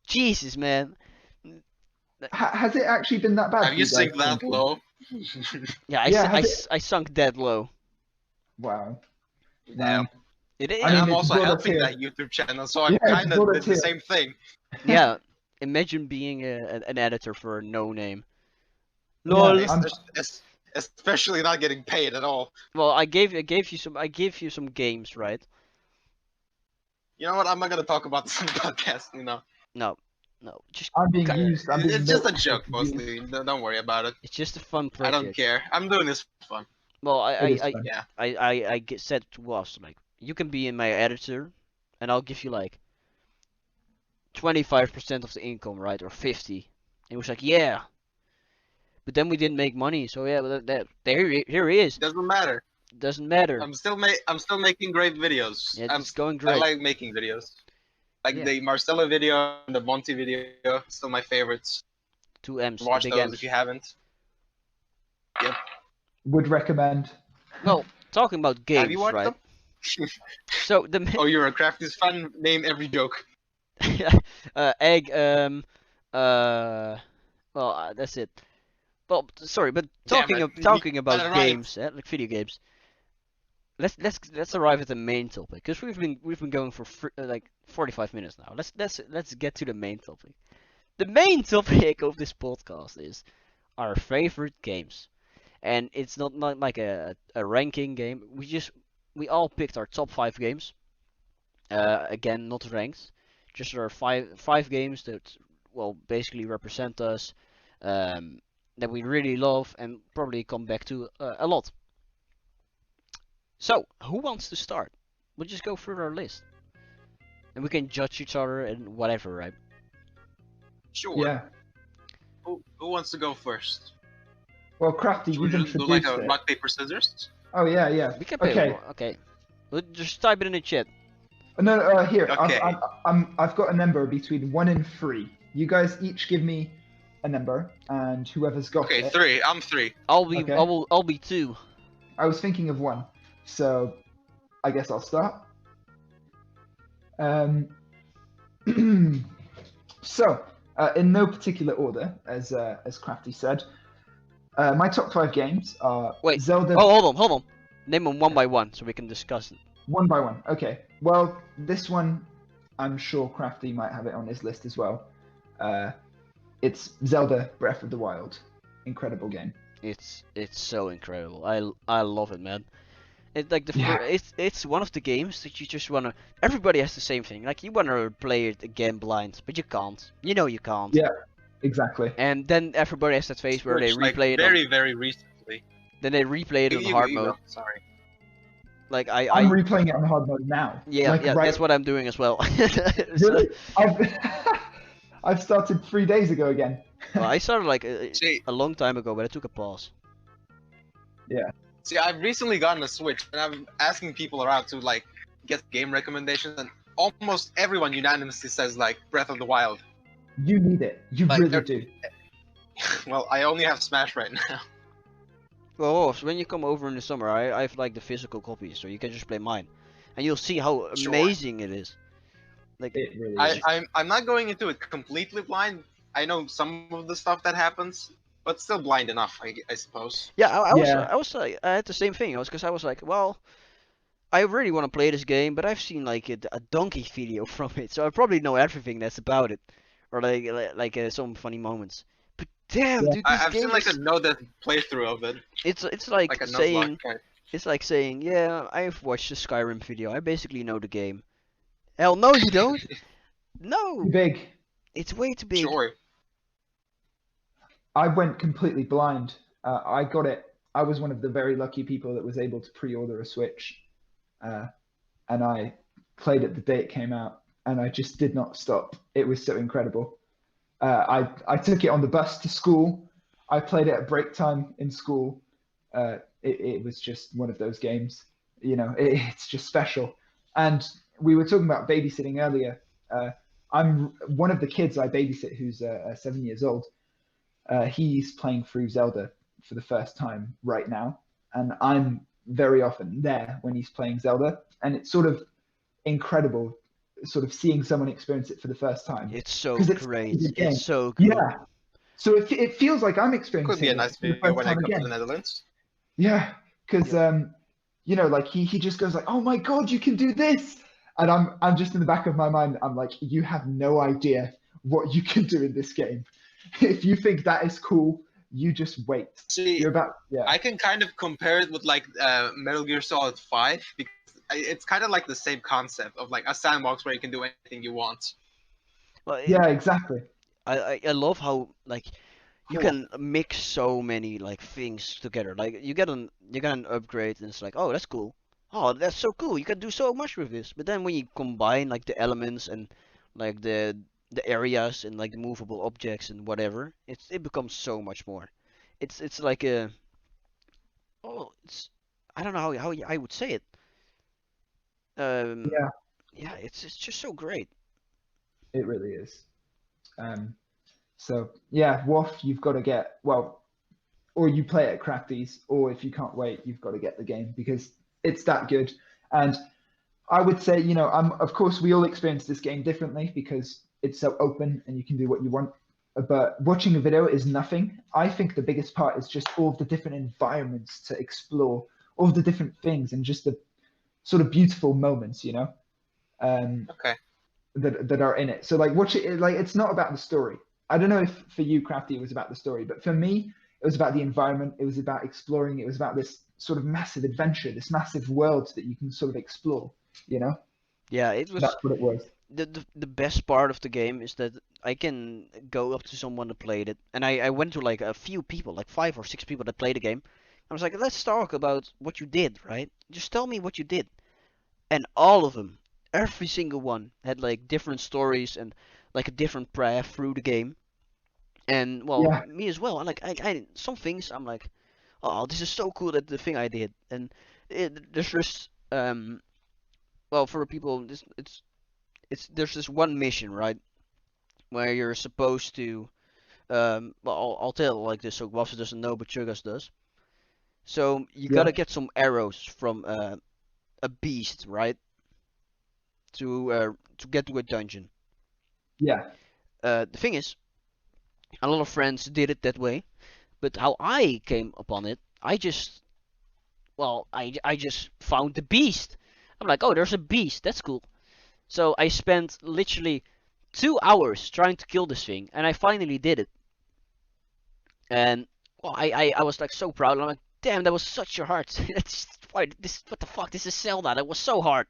Speaker 1: Jesus, man.
Speaker 3: Has it actually been that bad?
Speaker 2: Have
Speaker 3: for
Speaker 2: you
Speaker 3: guys
Speaker 2: sunk that
Speaker 3: thinking?
Speaker 2: low?
Speaker 1: Yeah, I sunk dead low.
Speaker 3: Wow.
Speaker 2: Damn.
Speaker 1: It,
Speaker 3: I
Speaker 2: And
Speaker 3: mean,
Speaker 2: I'm
Speaker 3: it's
Speaker 2: also
Speaker 3: brought
Speaker 2: helping
Speaker 3: us
Speaker 2: that YouTube channel, so I'm
Speaker 3: Yeah, it's
Speaker 2: kind of
Speaker 3: brought
Speaker 2: did
Speaker 3: us
Speaker 2: the
Speaker 3: here.
Speaker 2: same thing.
Speaker 1: yeah. Imagine being an editor for a no name.
Speaker 3: Yeah,
Speaker 1: Lol.
Speaker 3: I'm-
Speaker 2: Especially not getting paid at all.
Speaker 1: Well, I gave you some games, right?
Speaker 2: You know what? I'm not gonna talk about this on the podcast. You know,
Speaker 1: No, just
Speaker 3: I'm being
Speaker 1: Cut.
Speaker 3: used. I'm being
Speaker 2: it's just a
Speaker 3: milked
Speaker 2: joke
Speaker 3: for views.
Speaker 2: mostly. Don't worry about it.
Speaker 1: it's just a fun
Speaker 2: I
Speaker 1: project.
Speaker 2: don't care. I'm doing this for fun.
Speaker 1: Well,
Speaker 3: It is fun.
Speaker 2: Yeah.
Speaker 1: said to us like, you can be in my editor, and I'll give you like 25% of the income, right, or 50. And he was like, yeah. But then we didn't make money, so yeah, but here he is.
Speaker 2: Doesn't matter.
Speaker 1: Doesn't matter.
Speaker 2: I'm still making great videos.
Speaker 1: Yeah, it's going
Speaker 2: I
Speaker 1: great.
Speaker 2: like making videos. Like
Speaker 1: Yeah.
Speaker 2: the Marcelo video and the Monty video, still my favorites.
Speaker 1: 2 M's, the
Speaker 2: Watch
Speaker 1: big
Speaker 2: those
Speaker 1: M's.
Speaker 2: if you haven't. Yep.
Speaker 3: Would recommend.
Speaker 1: Well, talking about games,
Speaker 2: Have you watched
Speaker 1: right?
Speaker 2: them?
Speaker 1: So the
Speaker 2: Oh, you're a Craftyz fan. Name every joke.
Speaker 1: egg. That's it. Well, sorry, but
Speaker 2: Damn it.
Speaker 1: talking
Speaker 2: You
Speaker 1: about
Speaker 2: got it right.
Speaker 1: games, like video games. Let's arrive at the main topic, because we've been going for like 45 minutes now. Let's get to the main topic. The main topic of this podcast is our favorite games, and it's not like a ranking game. We all picked our top 5 games. Again, not ranked. Just our five games that basically represent us, that we really love and probably come back to a lot. So, who wants to start? We'll just go through our list, and we can judge each other and whatever, right?
Speaker 2: Sure.
Speaker 3: Yeah.
Speaker 2: Who wants to go first?
Speaker 3: Well, Crafty,
Speaker 2: Should we
Speaker 3: you've
Speaker 2: just do like
Speaker 3: introduced
Speaker 2: a
Speaker 3: it.
Speaker 2: rock paper scissors?
Speaker 3: Oh yeah.
Speaker 1: We can play.
Speaker 3: Okay.
Speaker 1: Okay. We'll just type it in the chat.
Speaker 3: No, here.
Speaker 2: Okay.
Speaker 3: I've got a number between 1 and 3. You guys each give me a number, and whoever's got
Speaker 2: Okay,
Speaker 3: it.
Speaker 2: 3. I'm 3.
Speaker 3: Okay.
Speaker 1: I'll be 2.
Speaker 3: I was thinking of 1, so I guess I'll start. So, in no particular order, as Crafty said, my top 5 games are
Speaker 1: Wait.
Speaker 3: Zelda.
Speaker 1: Oh, hold on. Name them one by one so we can discuss it.
Speaker 3: One by one. Okay. Well, this one, I'm sure Crafty might have it on his list as well. It's Zelda Breath of the Wild. Incredible game.
Speaker 1: It's so incredible. I love it, man. It's like
Speaker 3: Yeah.
Speaker 1: it's one of the games that you just wanna. Everybody has the same thing. Like you wanna play it again blind, but you can't. You know you can't.
Speaker 3: Yeah. Exactly.
Speaker 1: And then everybody has that phase where they
Speaker 2: Like,
Speaker 1: replay it.
Speaker 2: very recently.
Speaker 1: Then they replay it on hard mode.
Speaker 2: Go. Sorry.
Speaker 1: Like
Speaker 3: I'm replaying it on hard mode now.
Speaker 1: yeah,
Speaker 3: Like,
Speaker 1: yeah,
Speaker 3: right-
Speaker 1: that's what I'm doing as well.
Speaker 3: Really? I've started 3 days ago again.
Speaker 1: Well, I started like
Speaker 2: See,
Speaker 1: a long time ago, but I took a pause.
Speaker 2: see, I've recently gotten a Switch, and I'm asking people around to like get game recommendations, and almost everyone unanimously says like Breath of the Wild.
Speaker 3: You need it. You
Speaker 2: Like,
Speaker 3: really
Speaker 2: they're-
Speaker 3: do.
Speaker 2: Well, I only have Smash right now.
Speaker 1: Well, so when you come over in the summer, I have like the physical copies, so you can just play mine, and you'll see how
Speaker 2: Sure.
Speaker 1: amazing it is. Like
Speaker 3: It really is.
Speaker 2: I'm not going into it completely blind. I know some of the stuff that happens, but still blind enough, I suppose.
Speaker 1: yeah,
Speaker 3: Yeah.
Speaker 1: I was like, I had the same thing. I was like, well, I really want to play this game, but I've seen like a donkey video from it, so I probably know everything that's about it, or like some funny moments. But damn,
Speaker 3: Yeah.
Speaker 1: dude, this
Speaker 2: I've
Speaker 1: game
Speaker 2: seen like a
Speaker 1: is,
Speaker 2: no-death playthrough of it,
Speaker 1: it's
Speaker 2: like a
Speaker 1: saying
Speaker 2: Nuzlocke kind.
Speaker 1: it's like saying, yeah, I've watched the Skyrim video. I basically know the game. Hell no, you don't. No,
Speaker 3: Too big.
Speaker 1: it's way too big.
Speaker 2: Sure.
Speaker 3: I went completely blind. I got it. I was one of the very lucky people that was able to pre-order a Switch, and I played it the day it came out, and I just did not stop. It was so incredible. I took it on the bus to school. I played it at break time in school. It was just one of those games. You know, it's just special. And we were talking about babysitting earlier. I'm one of the kids I babysit who's 7 years old. He's playing through Zelda for the first time right now, and I'm very often there when he's playing Zelda, and it's sort of incredible, sort of seeing someone experience it for the first time.
Speaker 1: It's so
Speaker 3: 'Cause it's
Speaker 1: great.
Speaker 3: a good game.
Speaker 1: It's so good.
Speaker 3: Yeah. So it feels like I'm experiencing
Speaker 2: Could be a
Speaker 3: it
Speaker 2: nice
Speaker 3: for the
Speaker 2: video
Speaker 3: first
Speaker 2: when I
Speaker 3: time
Speaker 2: come to
Speaker 3: again.
Speaker 2: the Netherlands.
Speaker 3: Yeah, because you know, like he just goes like, "Oh my God, you can do this," and I'm just in the back of my mind, I'm like, "You have no idea what you can do in this game. If you think that is cool, you just wait.
Speaker 2: See,
Speaker 3: You're about yeah."
Speaker 2: I can kind of compare it with like Metal Gear Solid 5 because it's kind of like the same concept of like a sandbox where you can do anything you want.
Speaker 1: Well,
Speaker 3: Yeah, exactly.
Speaker 1: I love how like you
Speaker 2: Cool.
Speaker 1: can mix so many like things together. Like you get an upgrade and it's like, oh, that's cool. Oh, that's so cool. You can do so much with this. But then when you combine like the elements and like the areas and like the movable objects and whatever, it becomes so much more. It's like a oh, I don't know how I would say it. Um,
Speaker 3: Yeah,
Speaker 1: yeah, it's just so great.
Speaker 3: it really is. Um, so yeah, WoF, you've got to get well, or you play it at Craftyz, or if you can't wait, you've got to get the game because it's that good. And I would say, of course, we all experience this game differently because it's so open and you can do what you want. But watching a video is nothing. I think the biggest part is just all of the different environments to explore, all of the different things, and just the sort of beautiful moments,
Speaker 2: Okay.
Speaker 3: that are in it. So like, watch it. Like, it's not about the story. I don't know if for you, Crafty, it was about the story, but for me, it was about the environment. It was about exploring. It was about this sort of massive adventure, this massive world that you can sort of explore. You know,
Speaker 1: Yeah, it was
Speaker 3: that's what it was.
Speaker 1: the best part of the game is that I can go up to someone that played it, and I went to like a few people, like 5 or 6 people that played the game. I was like, let's talk about what you did, right? Just tell me what you did. And all of them, every single one, had like different stories and like a different path through the game. And well,
Speaker 3: Yeah,
Speaker 1: me as well. I some things I'm like, oh, this is so cool that the thing I did. And there's just well, for people, it's there's this one mission, right, where you're supposed to well, I'll tell it like this so WaFzZ doesn't know, but Choucas does. So you
Speaker 3: yeah,
Speaker 1: gotta get some arrows from a beast, right, to get to a dungeon.
Speaker 3: yeah,
Speaker 1: The thing is, a lot of friends did it that way, but how I came upon it, I just well, I just found the beast. I'm like, oh, there's a beast. That's cool. So I spent literally 2 hours trying to kill this thing, and I finally did it. And well, I was like so proud. I'm like, damn, that was such a hard. That's why this. What the fuck? This is Zelda. That was so hard.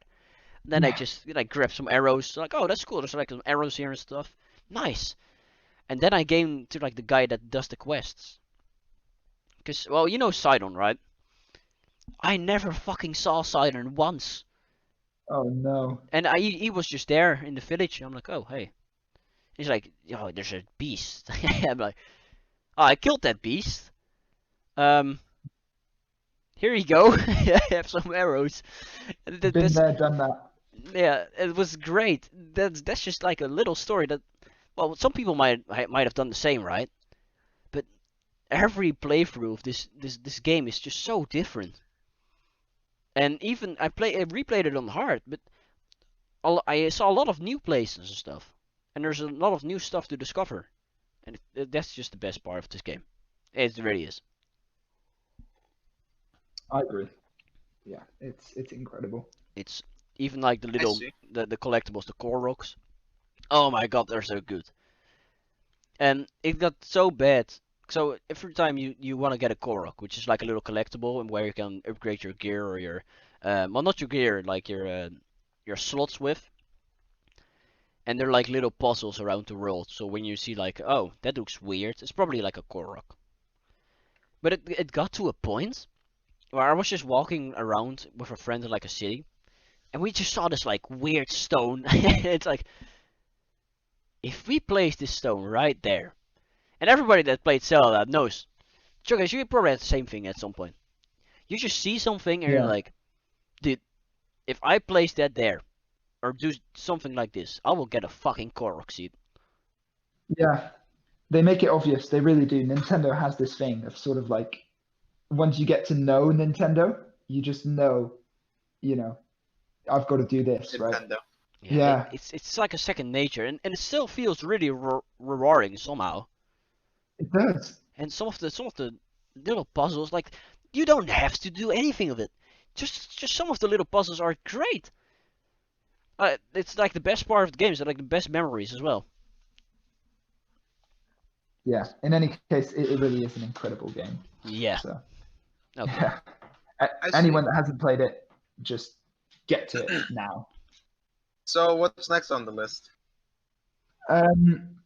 Speaker 1: And then I
Speaker 3: yeah,
Speaker 1: just grabbed some arrows. Like, oh, that's cool. There's like some arrows here and stuff. Nice. And then I came to like the guy that does the quests. Cause well, you know Sidon, right? I never fucking saw Sidon once.
Speaker 3: Oh no.
Speaker 1: And he was just there in the village. I'm like, oh hey. He's like, oh, there's a beast. I'm like, oh, I killed that beast. Um, here you go. I have some arrows.
Speaker 3: Been there, done that.
Speaker 1: Yeah, it was great. That's just like a little story that, well, some people might have done the same, right? But every playthrough of this game is just so different. And even I replayed it on hard, but I saw a lot of new places and stuff, and there's a lot of new stuff to discover, and that's just the best part of this game. It really is.
Speaker 3: I agree. Yeah, it's incredible.
Speaker 1: It's even like the
Speaker 2: I
Speaker 1: little
Speaker 2: see.
Speaker 1: the collectibles, the core rocks. Oh my god, they're so good. And it got so bad. So every time you want to get a Korok, which is like a little collectible and where you can upgrade your gear or your, well, not your gear, like your slots with, and they're like little puzzles around the world. So when you see like, oh, that looks weird, it's probably like a Korok. But it got to a point where I was just walking around with a friend in like a city, and we just saw this like weird stone. It's like, if we place this stone right there, and everybody that played Zelda knows. Choucas, you probably had the same thing at some point. You just see something and you're
Speaker 3: Yeah,
Speaker 1: like, dude, if I place that there, or do something like this, I will get a fucking Korok seed.
Speaker 3: yeah. They make it obvious. They really do. Nintendo has this thing of sort of like once you get to know Nintendo, you just know, you know, I've got to do this, right?
Speaker 2: Nintendo.
Speaker 1: Yeah,
Speaker 3: Yeah,
Speaker 1: it's like a second nature, and it still feels really rewarding somehow.
Speaker 3: it does.
Speaker 1: And some of the little puzzles, like you don't have to do anything of it. Just some of the little puzzles are great. It's like the best part of the game. It's like the best memories as well.
Speaker 3: Yeah. In any case, it really is an incredible game.
Speaker 1: Yeah.
Speaker 3: So
Speaker 1: Okay.
Speaker 3: yeah,
Speaker 2: I see.
Speaker 3: anyone that hasn't played it, just get to it now.
Speaker 2: So what's next on the list?
Speaker 3: Um,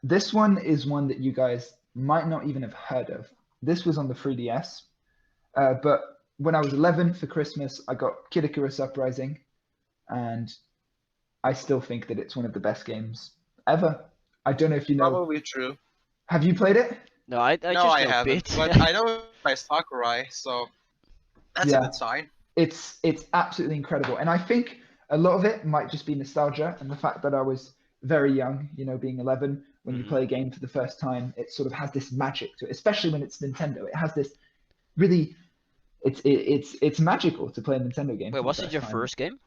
Speaker 3: this one is one that you guys might not even have heard of. This was on the 3DS, but when I was 11 for Christmas, I got Kid Icarus Uprising, and I still think that it's one of the best games ever. I don't know if you know.
Speaker 2: Probably true.
Speaker 3: Have you played it?
Speaker 1: No, I
Speaker 2: No,
Speaker 1: just
Speaker 2: I
Speaker 1: know
Speaker 2: haven't.
Speaker 1: bit.
Speaker 2: But I know by Sakurai, so That's a good sign.
Speaker 3: It's absolutely incredible, and I think a lot of it might just be nostalgia and the fact that I was very young, being 11 when you play a game for the first time. It sort of has this magic to it, especially when it's Nintendo. It has this really, it's magical to play a Nintendo game.
Speaker 1: Wait, was it your first game?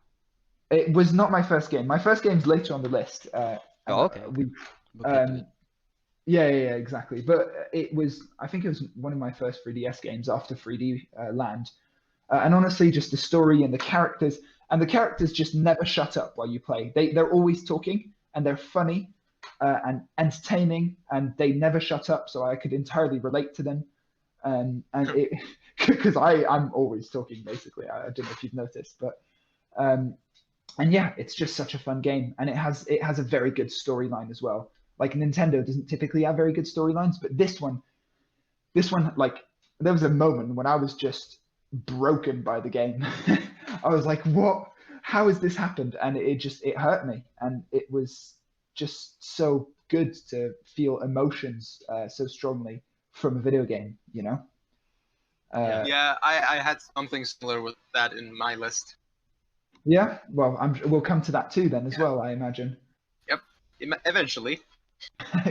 Speaker 3: It was not my first game. My first game's later on the list.
Speaker 1: Okay.
Speaker 3: Yeah, exactly. But I think it was one of my first 3DS games after 3D Land. And honestly, just the story and the characters just never shut up while you play. They're always talking, and they're funny and entertaining, and they never shut up. So I could entirely relate to them. And it, because I'm always talking basically. I don't know if you've noticed, but and yeah, it's just such a fun game, and it has a very good storyline as well. Like Nintendo doesn't typically have very good storylines, but this one, like there was a moment when I was just broken by the game. I was like, what? How has this happened? And it hurt me, and it was just so good to feel emotions so strongly from a video game,
Speaker 2: Yeah, I had something similar with that in my list.
Speaker 3: Yeah, well, we'll come to that too then as well, I imagine.
Speaker 2: Yep, eventually.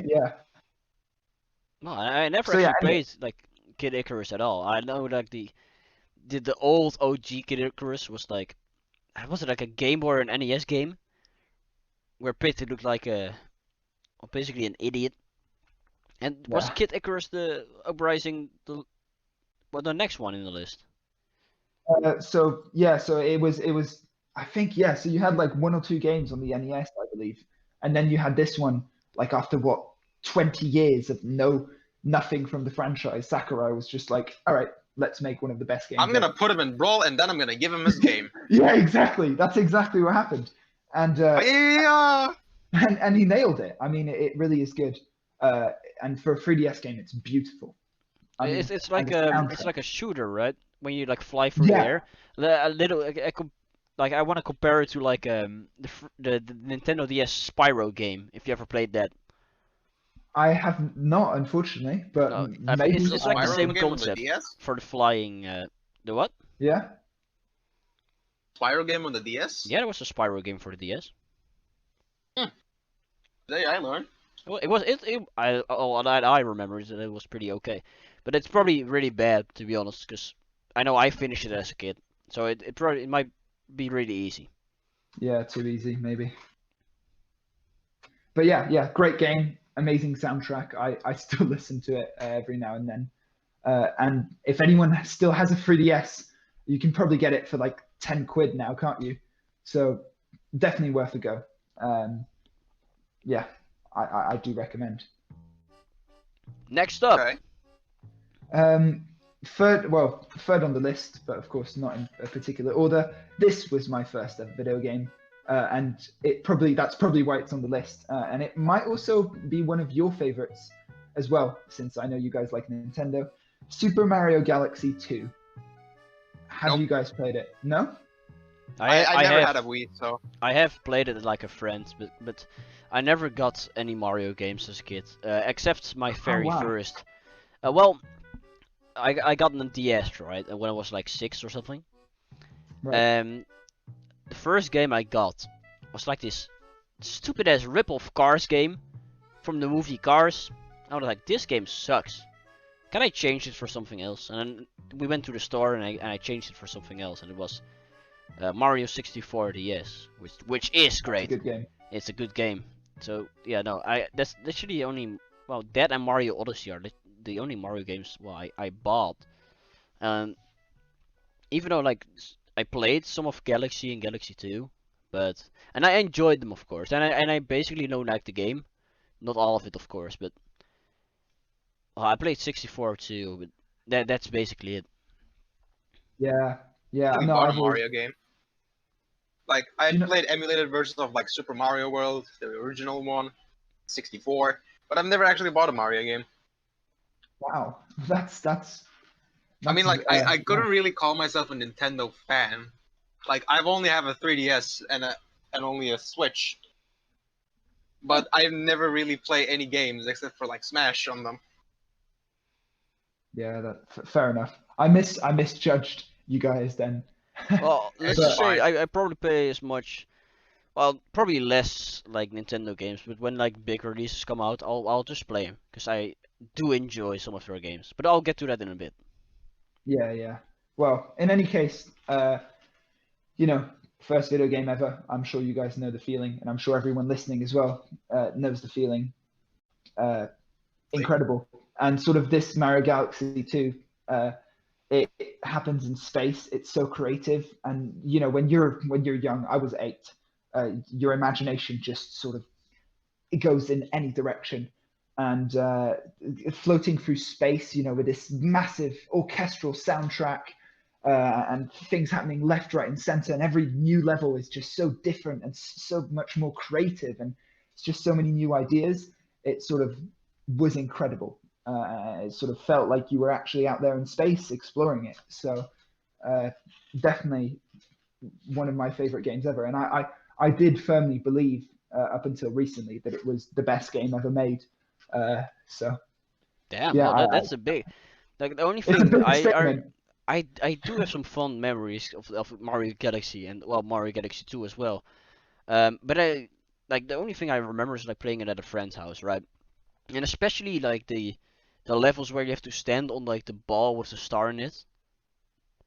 Speaker 3: Yeah.
Speaker 1: No, I never actually played like Kid Icarus at all. I know like the old OG Kid Icarus was it like a Game Boy or an NES game where Pity looked like basically an idiot. And was Kid Icarus the Uprising the next one in the list?
Speaker 3: So it was I think so you had like 1 or 2 games on the NES, I believe, and then you had this one like after 20 years of nothing from the franchise. Sakurai was just like, all right, let's make one of the best games.
Speaker 2: I'm gonna put him in Brawl, and then I'm gonna give him his game.
Speaker 3: Yeah, exactly. That's exactly what happened, and and he nailed it. I mean, it really is good. And for a 3DS game, it's beautiful. I mean,
Speaker 1: it's like a shooter, right? When you like fly through the air. A little like I want to compare it to like the Nintendo DS Spyro game. If you ever played that.
Speaker 3: I have not, unfortunately, but
Speaker 1: maybe it's like the same
Speaker 2: game
Speaker 1: concept
Speaker 2: on the DS?
Speaker 1: for the flying. The what?
Speaker 3: Yeah.
Speaker 2: Spyro game on the DS?
Speaker 1: Yeah, there was a Spyro game for the DS.
Speaker 2: Today I learned.
Speaker 1: Well, I remember is that it was pretty okay, but it's probably really bad to be honest, because I know I finished it as a kid, so it might be really easy.
Speaker 3: Yeah, too easy maybe. But yeah, great game, amazing soundtrack. I still listen to it every now and then. And if anyone still has a 3DS, you can probably get it for like 10 quid now, can't you? So definitely worth a go. Yeah, I do recommend.
Speaker 1: Next up.
Speaker 2: Okay.
Speaker 3: Third on the list, but of course not in a particular order. This was my first ever video game, and that's probably why it's on the list. And it might also be one of your favorites as well, since I know you guys like Nintendo. Super Mario Galaxy 2. Have you guys played it? No?
Speaker 2: I never had a Wii, so
Speaker 1: I have played it like a friend, but I never got any Mario games as a kid, except my very first. Well, I got on DS, right, when I was like 6 or something.
Speaker 3: Right.
Speaker 1: The first game I got was like this stupid ass rip-off Cars game from the movie Cars. I was like, this game sucks. Can I change it for something else? And then we went to the store and I changed it for something else, and it was Mario 64 DS, which is great.
Speaker 3: It's a good game.
Speaker 1: It's a good game. So yeah, no, that's literally the only, well, that and Mario Odyssey are the only Mario games I bought. Even though like I played some of Galaxy and Galaxy 2, and I enjoyed them of course, and I basically know like the game, not all of it of course, but I played 64 too, but that's basically it.
Speaker 3: Yeah.
Speaker 2: I bought a Mario game. Like I played emulated versions of like Super Mario World, the original one, 64, but I've never actually bought a Mario game.
Speaker 3: Wow, that's
Speaker 2: I mean, like I couldn't really call myself a Nintendo fan. Like I've only have a 3DS and only a Switch, but I've never really played any games except for like Smash on them.
Speaker 3: Yeah, fair enough. I misjudged you guys then.
Speaker 1: Well, let's
Speaker 2: But-
Speaker 1: just say I probably play as much. Well, probably less like Nintendo games, but when like big releases come out, I'll just play them because I do enjoy some of their games. But I'll get to that in a bit.
Speaker 3: Yeah. Well, in any case, you know, first video game ever. I'm sure you guys know the feeling, and I'm sure everyone listening as well knows the feeling. Incredible. And sort of this Mario Galaxy 2, it happens in space. It's so creative, and you know, when you're young, I was 8. Your imagination just sort of it goes in any direction, and floating through space, you know, with this massive orchestral soundtrack. And things happening left, right, and center, and every new level is just so different and so much more creative, and it's just so many new ideas. It sort of was incredible. It sort of felt like you were actually out there in space exploring it. So definitely one of my favorite games ever, and I did firmly believe up until recently that it was the best game ever made. So
Speaker 1: Damn,
Speaker 3: yeah,
Speaker 1: well, that's a big. Like the only
Speaker 3: it's a
Speaker 1: thing
Speaker 3: big statement.
Speaker 1: I do have some fond memories of Mario Galaxy and well Mario Galaxy 2 as well. But I like the only thing I remember is like playing it at a friend's house, right? And especially like the levels where you have to stand on like the ball with the star in it.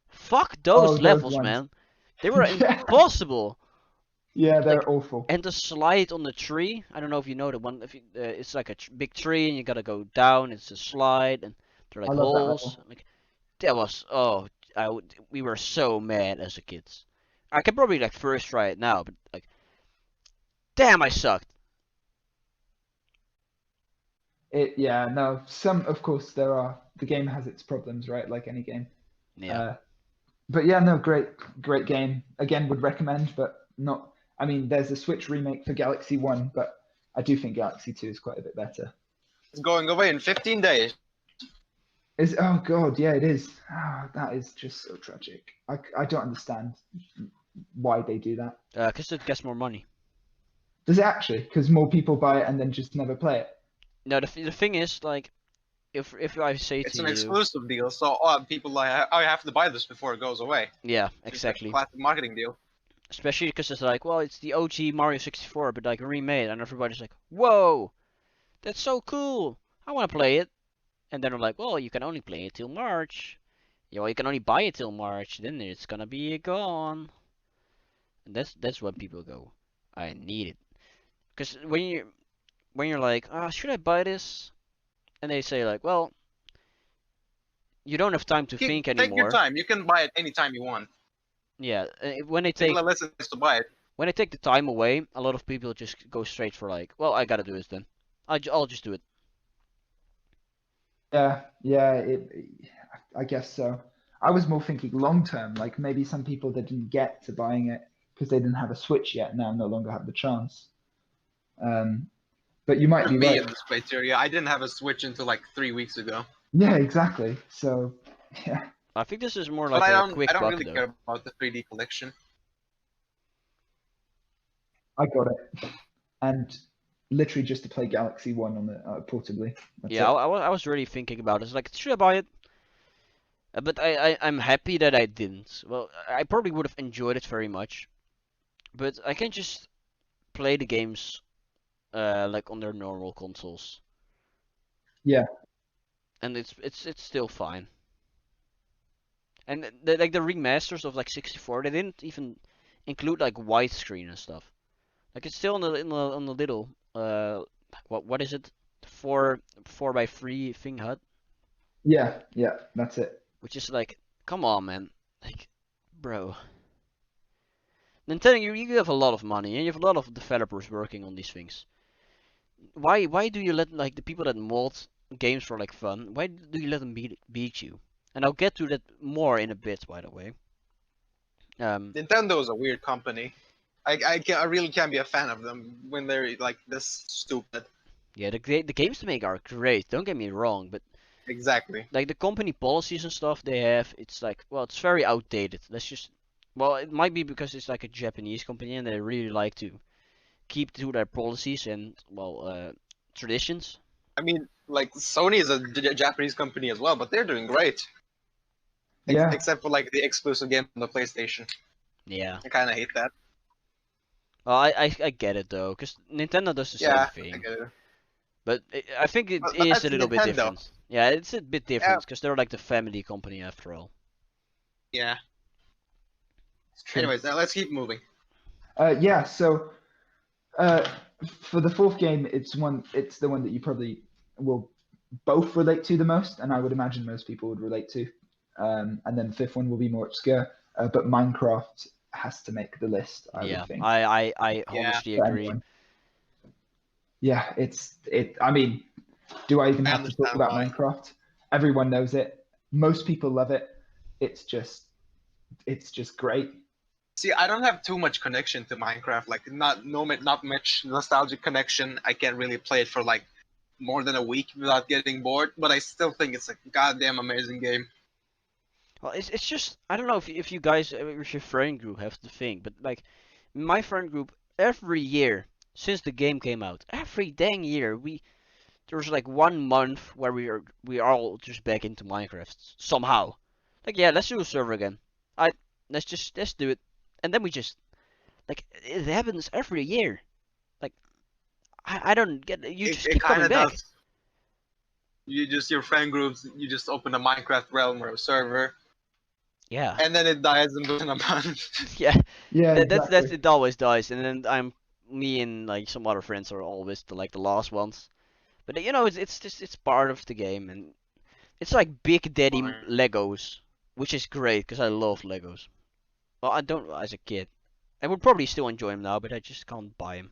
Speaker 1: Fuck those
Speaker 3: Those
Speaker 1: levels,
Speaker 3: ones.
Speaker 1: man. They were
Speaker 3: Yeah.
Speaker 1: impossible.
Speaker 3: Yeah, they're
Speaker 1: Like,
Speaker 3: awful.
Speaker 1: And the slide on the tree. I don't know if you know the one. If you, it's like a big tree and you gotta go down. It's a slide and there are
Speaker 3: I
Speaker 1: like
Speaker 3: love that
Speaker 1: holes.
Speaker 3: level.
Speaker 1: Like that was we were so mad as a kids. I can probably like first try it now, but like, damn, I sucked.
Speaker 3: Yeah, no, some, of course, the game has its problems, right? Like any game.
Speaker 1: Yeah.
Speaker 3: But yeah, no, great game. Again, would recommend, but not, I mean, there's a Switch remake for Galaxy 1, but I do think Galaxy 2 is quite a bit better.
Speaker 2: It's going away in 15 days.
Speaker 3: Oh God, yeah, it is. Oh, that is just so tragic. I don't understand why they do that.
Speaker 1: 'Cause it gets more money.
Speaker 3: Does it actually? Because more people buy it and then just never play it.
Speaker 1: No, the thing is like, if I say
Speaker 2: It's
Speaker 1: to
Speaker 2: an
Speaker 1: you,
Speaker 2: exclusive deal, so people like, I have to buy this before it goes away.
Speaker 1: yeah,
Speaker 2: It's just a
Speaker 1: exactly.
Speaker 2: classic marketing deal.
Speaker 1: Especially because it's like, well, it's the OG Mario 64, but like remade, and everybody's like, whoa, that's so cool. I want to play it. And then they're like, well, you can only play it till March. Yeah, well, you can only buy it till March. Then it's gonna be gone. And that's when people go, I need it. Because when you're like, ah, should I buy this? And they say like, well, you don't have time to think
Speaker 2: Take your
Speaker 1: anymore.
Speaker 2: time. You can buy it anytime you want.
Speaker 1: Yeah, when they take
Speaker 2: People are listening to buy it.
Speaker 1: when they take the time away, a lot of people just go straight for like, well, I gotta do this then. I'll just do it.
Speaker 3: Yeah, I guess so. I was more thinking long term, like maybe some people that didn't get to buying it because they didn't have a Switch yet now no longer have the chance. But you might be
Speaker 2: Me
Speaker 3: right.
Speaker 2: in this criteria. I didn't have a Switch until like 3 weeks ago.
Speaker 3: Yeah, exactly. So, yeah,
Speaker 1: I think this is more
Speaker 2: But
Speaker 1: like
Speaker 2: I
Speaker 1: a
Speaker 2: don't.
Speaker 1: quick
Speaker 2: I don't
Speaker 1: buck
Speaker 2: really
Speaker 1: though.
Speaker 2: care about the 3D collection.
Speaker 3: I got it. And literally just to play Galaxy 1 on the portably. That's
Speaker 1: Yeah,
Speaker 3: it.
Speaker 1: I was really thinking about it. It's like, should I buy it? But I'm happy that I didn't. Well, I probably would have enjoyed it very much. But I can just play the games like on their normal consoles.
Speaker 3: Yeah.
Speaker 1: And it's still fine. And like the remasters of like 64, they didn't even include like widescreen and stuff. Like it's still on the little what is it? 4x3 thing HUD,
Speaker 3: Yeah, that's it.
Speaker 1: which is like, come on, man, like, bro. Nintendo, you have a lot of money and you have a lot of developers working on these things. Why do you let like the people that mod games for like fun? Why do you let them beat you? And I'll get to that more in a bit, by the way.
Speaker 2: Nintendo is a weird company. I really can't be a fan of them when they're like this stupid.
Speaker 1: Yeah, the games they make are great. Don't get me wrong, but
Speaker 2: Exactly.
Speaker 1: like the company policies and stuff they have, it's like, well, it's very outdated. Let's just, well, it might be because it's like a Japanese company and they really like to keep to their policies and well traditions.
Speaker 2: I mean, like Sony is a Japanese company as well, but they're doing great.
Speaker 3: Yeah.
Speaker 2: Except for like the exclusive game on the PlayStation.
Speaker 1: Yeah.
Speaker 2: I kind of hate that.
Speaker 1: Well, I get it though, because Nintendo does the same
Speaker 2: Yeah, I
Speaker 1: thing.
Speaker 2: get it.
Speaker 1: But I think it
Speaker 2: But
Speaker 1: is
Speaker 2: that's
Speaker 1: a little bit
Speaker 2: Nintendo.
Speaker 1: different. Yeah, it's a bit different because they're like the family company after all.
Speaker 2: Yeah.
Speaker 3: It's true.
Speaker 2: Anyways, now let's keep moving.
Speaker 3: Yeah. So, for the fourth game, it's the one that you probably will both relate to the most, and I would imagine most people would relate to. And then the fifth one will be more obscure, but Minecraft has to make the list, I would think.
Speaker 1: I
Speaker 2: Yeah.
Speaker 1: honestly
Speaker 3: For
Speaker 1: agree.
Speaker 3: anyone. Yeah, I mean, do I even
Speaker 2: I
Speaker 3: have to talk
Speaker 2: understand
Speaker 3: about
Speaker 2: why.
Speaker 3: Minecraft? Everyone knows it. Most people love it. It's just great.
Speaker 2: See, I don't have too much connection to Minecraft. Like, not much nostalgic connection. I can't really play it for like more than a week without getting bored. But I still think it's a goddamn amazing game.
Speaker 1: Well, it's just I don't know if you guys if your friend group have the thing, but like my friend group every year since the game came out, every dang year there was like 1 month where we are all just back into Minecraft somehow. Like yeah, let's do a server again. Let's do it, and then we just like it happens every year. Like I don't get you just keep coming
Speaker 2: kinda
Speaker 1: back.
Speaker 2: does. Your friend groups, you just open a Minecraft realm or a server,
Speaker 1: Yeah.
Speaker 2: and then it dies within a month.
Speaker 1: Yeah.
Speaker 3: Yeah,
Speaker 1: That's it always dies, and then me and like some other friends are always the last ones. But you know, it's just it's part of the game, and it's like Big Daddy
Speaker 2: Fine.
Speaker 1: Legos, which is great because I love Legos. Well, I don't as a kid. I would probably still enjoy them now, but I just can't buy them.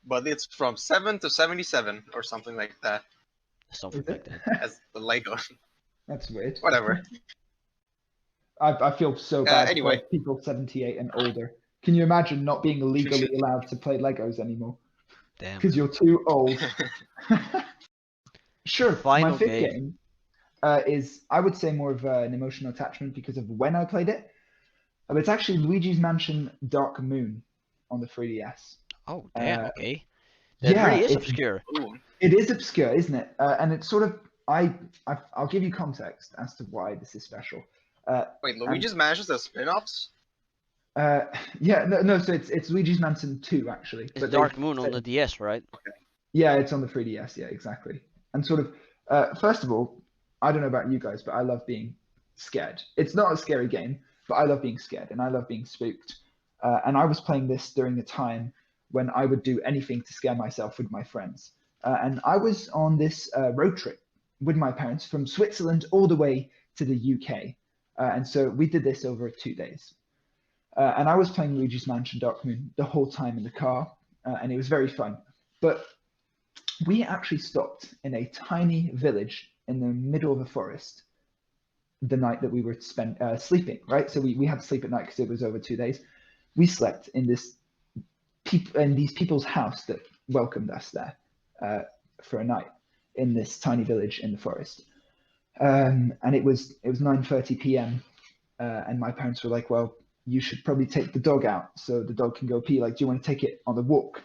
Speaker 2: But it's from 7 to 77 or something like that
Speaker 1: Something
Speaker 3: Is
Speaker 1: like
Speaker 3: it?
Speaker 1: that.
Speaker 2: as the Lego.
Speaker 3: That's weird.
Speaker 2: Whatever.
Speaker 3: I feel so bad
Speaker 2: anyway.
Speaker 3: for people 78 and older. Can you imagine not being legally allowed to play Legos anymore
Speaker 1: Damn.
Speaker 3: because you're too old? Sure.
Speaker 1: Final
Speaker 3: My fifth
Speaker 1: game.
Speaker 3: game is, I would say, more of an emotional attachment because of when I played it. It's actually Luigi's Mansion Dark Moon on the 3DS.
Speaker 1: Oh damn. Okay. That
Speaker 3: yeah,
Speaker 1: really is
Speaker 3: it's-
Speaker 1: obscure.
Speaker 2: Ooh.
Speaker 3: It is obscure, isn't it? And it's sort of I'll give you context as to why this is special.
Speaker 2: Wait, Luigi's Mansion has spin-offs?
Speaker 3: Yeah, no. So it's Luigi's Mansion 2 actually.
Speaker 1: It's
Speaker 3: but
Speaker 1: Dark
Speaker 3: they've
Speaker 1: Moon on
Speaker 3: said-
Speaker 1: the DS, right?
Speaker 3: Yeah, it's on the 3DS. Yeah, exactly. And sort of, first of all, I don't know about you guys, but I love being scared. It's not a scary game, but I love being scared and I love being spooked. And I was playing this during a time when I would do anything to scare myself with my friends. And I was on this road trip with my parents from Switzerland all the way to the UK. And so we did this over 2 days. And I was playing Luigi's Mansion Dark Moon the whole time in the car, and it was very fun. But we actually stopped in a tiny village in the middle of a forest the night that we were sleeping, right? So we had to sleep at night because it was over 2 days. We slept in these people's house that welcomed us there for a night in this tiny village in the forest. And it was 9:30 p.m. And my parents were like, well, you should probably take the dog out so the dog can go pee. Like, do you want to take it on the walk?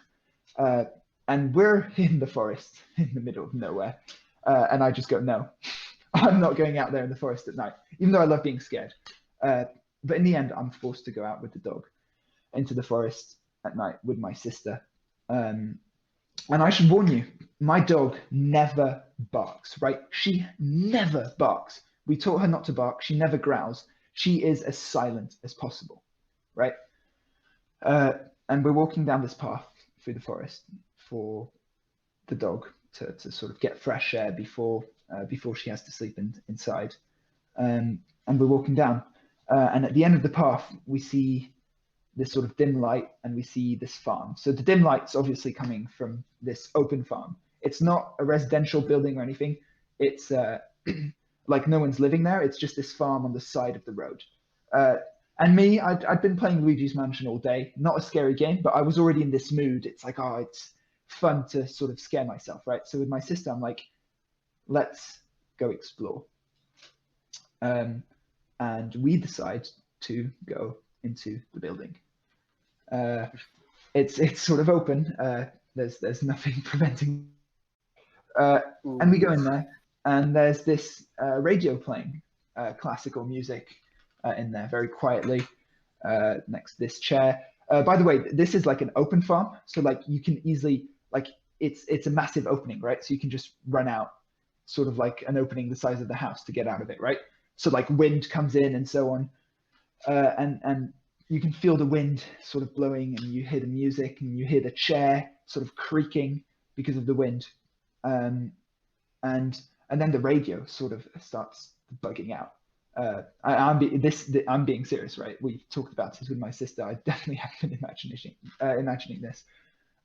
Speaker 3: And we're in the forest in the middle of nowhere. And I just go, no, I'm not going out there in the forest at night, even though I love being scared. But in the end, I'm forced to go out with the dog into the forest at night with my sister. And I should warn you, my dog never barks, right? She never barks. We taught her not to bark. She never growls. She is as silent as possible, right? And we're walking down this path through the forest for the dog to sort of get fresh air before she has to sleep inside. And we're walking down. And at the end of the path, we see this sort of dim light and we see this farm. So the dim light's obviously coming from this open farm. It's not a residential building or anything. It's like no one's living there. It's just this farm on the side of the road. And me, I'd been playing Luigi's Mansion all day. Not a scary game, but I was already in this mood. It's like, oh, it's fun to sort of scare myself, right? So with my sister, I'm like, let's go explore. And we decide to go into the building. It's sort of open. There's nothing preventing. And we go in there, and there's this radio playing classical music in there very quietly next to this chair. By the way, this is like an open farm, so like you can easily like it's a massive opening, right? So you can just run out, sort of like an opening the size of the house to get out of it, right? So like wind comes in and so on, and you can feel the wind sort of blowing, and you hear the music, and you hear the chair sort of creaking because of the wind, and then the radio sort of starts bugging out. I'm being serious, right? We talked about this with my sister. I definitely have been imagining this,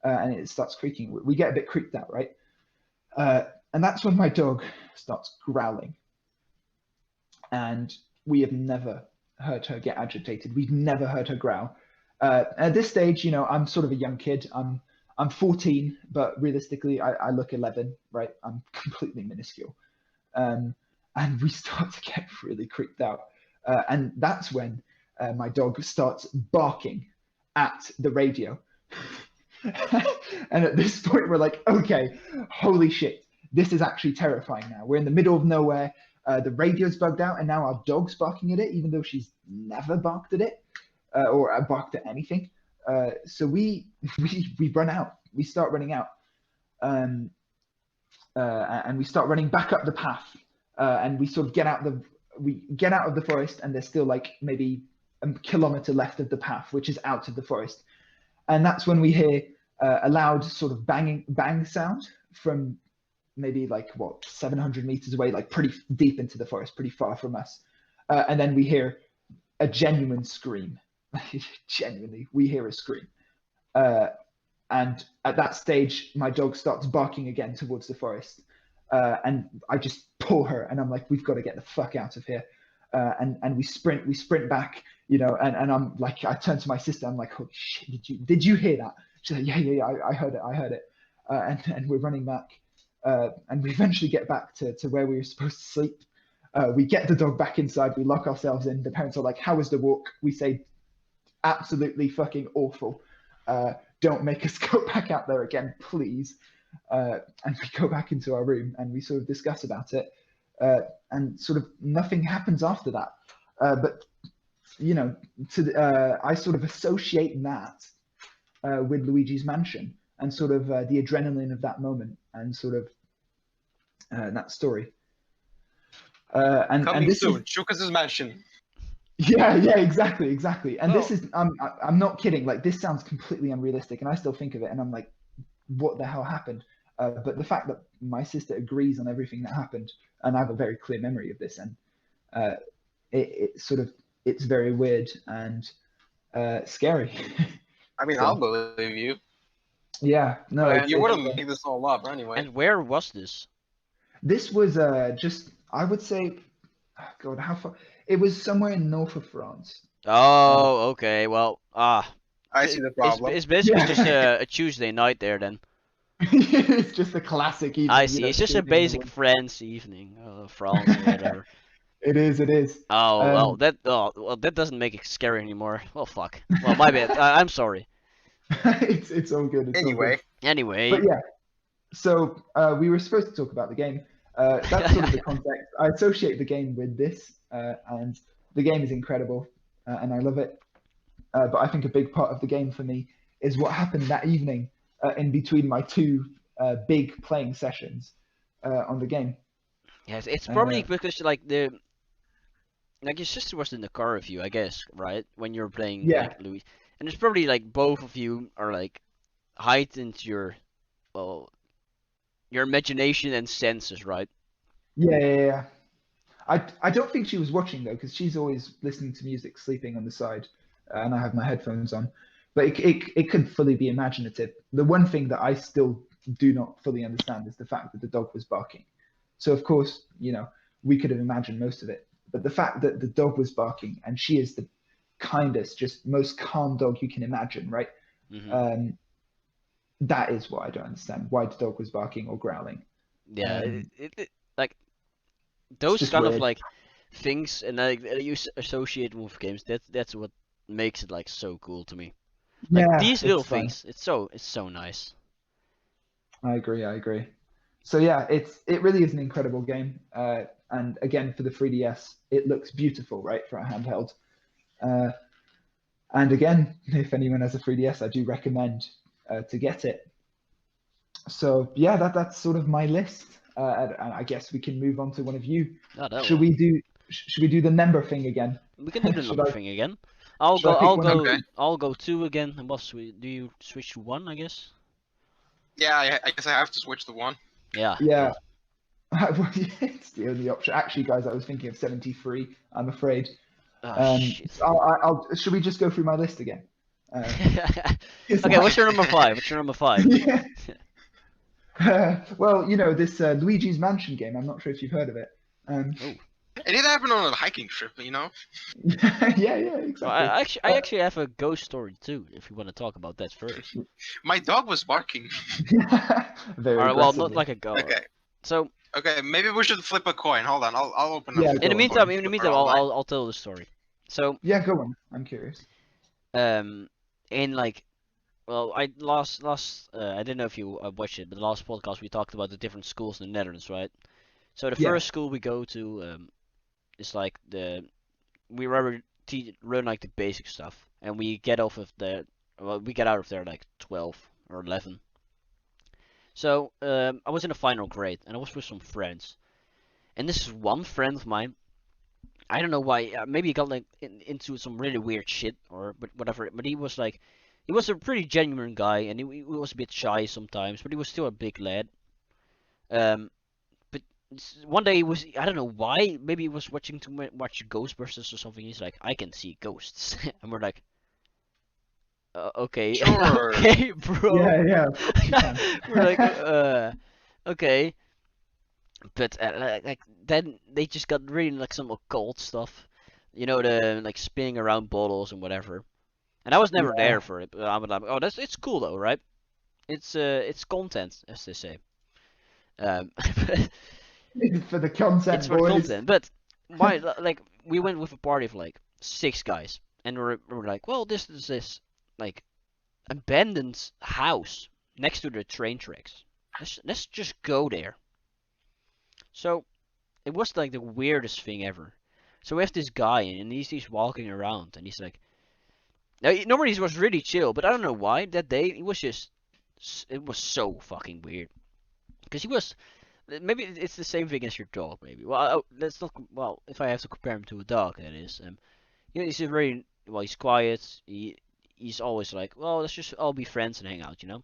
Speaker 3: and it starts creaking. We get a bit creeped out, right? And that's when my dog starts growling. And we have never heard her get agitated. We've never heard her growl. At this stage, you know, I'm sort of a young kid. I'm 14, but realistically, I look 11, right? I'm completely minuscule. And we start to get really creeped out. And that's when my dog starts barking at the radio. And at this point, we're like, okay, holy shit, this is actually terrifying now. We're in the middle of nowhere. The radio's bugged out, and now our dog's barking at it, even though she's never barked at it or barked at anything. So we run out. We start running out. And we start running back up the path. And we sort of get out of the forest, and there's still like maybe a kilometer left of the path, which is out of the forest. And that's when we hear a loud sort of bang sound from maybe like 700 meters away, like pretty deep into the forest, pretty far from us. And then we hear a genuine scream. Genuinely, we hear a scream. And at that stage, my dog starts barking again towards the forest. And I just pull her, and I'm like, we've got to get the fuck out of here. And we sprint back, you know, and I'm like, I turn to my sister, I'm like, holy shit, did you hear that? She's like, yeah, I heard it. And we're running back, and we eventually get back to where we were supposed to sleep. We get the dog back inside, we lock ourselves in. The parents are like, how was the walk? We say, absolutely fucking awful. Don't make us go back out there again, please. And we go back into our room, and we sort of discuss about it, and sort of nothing happens after that. But you know, I sort of associate that with Luigi's Mansion, and sort of the adrenaline of that moment, and sort of that story.
Speaker 2: Coming
Speaker 3: this
Speaker 2: soon,
Speaker 3: is,
Speaker 2: Choucas' Mansion.
Speaker 3: yeah, exactly. And this is, I'm not kidding. Like, this sounds completely unrealistic, and I still think of it, and I'm like, what the hell happened? But the fact that my sister agrees on everything that happened, and I have a very clear memory of this, and it's very weird and scary.
Speaker 2: I mean,
Speaker 3: So,
Speaker 2: I'll believe you.
Speaker 3: yeah, no,
Speaker 2: But you wouldn't make this all up anyway.
Speaker 1: And where was this?
Speaker 3: this was just, I would say, oh God, how far? It was somewhere in north of France.
Speaker 1: Oh, okay. Well,
Speaker 2: I see the problem.
Speaker 1: it's basically
Speaker 3: Yeah.
Speaker 1: just a Tuesday night there then.
Speaker 3: It's just a classic evening.
Speaker 1: I
Speaker 3: you
Speaker 1: see.
Speaker 3: know,
Speaker 1: It's just a
Speaker 3: sitting in the
Speaker 1: basic
Speaker 3: woods.
Speaker 1: France evening, France or whatever.
Speaker 3: It is.
Speaker 1: Oh, well,
Speaker 3: Um,
Speaker 1: that doesn't make it scary anymore. Well, fuck. Well, my bad. I'm sorry.
Speaker 3: it's all good. It's all
Speaker 2: Anyway,
Speaker 3: good.
Speaker 1: Anyway,
Speaker 3: But yeah, so we were supposed to talk about the game. That's sort of the context. I associate the game with this, and the game is incredible, and I love it. But I think a big part of the game for me is what happened that evening in between my two big playing sessions on the game.
Speaker 1: yes, it's probably because like your sister was in the car with you, I guess, right? When you were playing
Speaker 3: Yeah.
Speaker 1: like Louis, and it's probably like both of you are like heightened your imagination and senses, right?
Speaker 3: Yeah. I don't think she was watching though, because she's always listening to music, sleeping on the side, and I have my headphones on. But it could fully be imaginative. The one thing that I still do not fully understand is the fact that the dog was barking. So of course, you know, we could have imagined most of it. But the fact that the dog was barking, and she is the kindest, just most calm dog you can imagine, right?
Speaker 1: Mm-hmm.
Speaker 3: That is what I don't understand. Why the dog was barking or growling.
Speaker 1: Yeah,
Speaker 3: Um,
Speaker 1: like those
Speaker 3: just
Speaker 1: kind of
Speaker 3: weird.
Speaker 1: like things, and like you associate with games. That's what makes it like so cool to me. Like
Speaker 3: Yeah,
Speaker 1: these little
Speaker 3: it's fun.
Speaker 1: things, it's so nice.
Speaker 3: I agree. So yeah, it really is an incredible game. And again, for the 3DS, it looks beautiful, right, for a handheld. And again, if anyone has a 3DS, I do recommend to get it. So yeah, that's sort of my list. And I guess we can move on to one of you. Should we do the number thing again?
Speaker 1: We can do the number thing again.
Speaker 3: Should I pick one?
Speaker 2: Okay.
Speaker 1: I'll go 2 again. And do you switch to 1? I guess.
Speaker 2: Yeah, I guess I have to switch to 1.
Speaker 1: Yeah.
Speaker 3: Yeah. It's the only option. Actually, guys, I was thinking of 73. I'm afraid.
Speaker 1: Oh, shit.
Speaker 3: Should we just go through my list again?
Speaker 1: Okay, what's your number 5? What's your number 5?
Speaker 3: Yeah. Well, you know, this Luigi's Mansion game. I'm not sure if you've heard of it.
Speaker 2: It did happen on a hiking trip, you know.
Speaker 3: Yeah, exactly.
Speaker 1: Well, I actually have a ghost story too. If you want to talk about that first.
Speaker 2: My dog was barking.
Speaker 3: Very
Speaker 1: Alright, well,
Speaker 3: aggressively.
Speaker 1: not like a ghost.
Speaker 2: Okay.
Speaker 1: So
Speaker 2: Okay, maybe we should flip a coin. Hold on, I'll open up.
Speaker 3: Yeah,
Speaker 2: the
Speaker 1: in the
Speaker 3: go on.
Speaker 1: meantime, I'll tell the story. So
Speaker 3: Yeah, go on. I'm curious.
Speaker 1: in like, well, I didn't know if you watched it, but the last podcast we talked about the different schools in the Netherlands, right? So the
Speaker 3: Yeah.
Speaker 1: first school we go to, is like we run like the basic stuff, and we get out of there like 12 or 11. So I was in a final grade, and I was with some friends, and this is one friend of mine. I don't know why. Maybe he got like into some really weird shit, but whatever. But he was a pretty genuine guy, and he was a bit shy sometimes, but he was still a big lad. But one day I don't know why. Maybe he was watching watch Ghostbusters or something. He's like, I can see ghosts, and we're like, okay,
Speaker 2: Sure.
Speaker 1: okay, bro.
Speaker 3: Yeah.
Speaker 1: We're like, okay. But like then they just got really like some occult stuff, you know, the like spinning around bottles and whatever. And I was never
Speaker 3: Yeah.
Speaker 1: there for it. But I'm like, oh, it's cool though, right? It's content, as they say.
Speaker 3: For the content,
Speaker 1: It's for
Speaker 3: boys.
Speaker 1: content. But why? Like we went with a party of like 6 guys, and we're like, well, this is this like abandoned house next to the train tracks. Let's just go there. So it was like the weirdest thing ever. So we have this guy, and he's walking around, and he's like, normally he was really chill, but I don't know why that day it was so fucking weird. Because he was, maybe it's the same thing as your dog, maybe. Well, let's not. Well, if I have to compare him to a dog, that is. You know, he's a very he's quiet. He's always like, well, let's just all be friends and hang out, you know.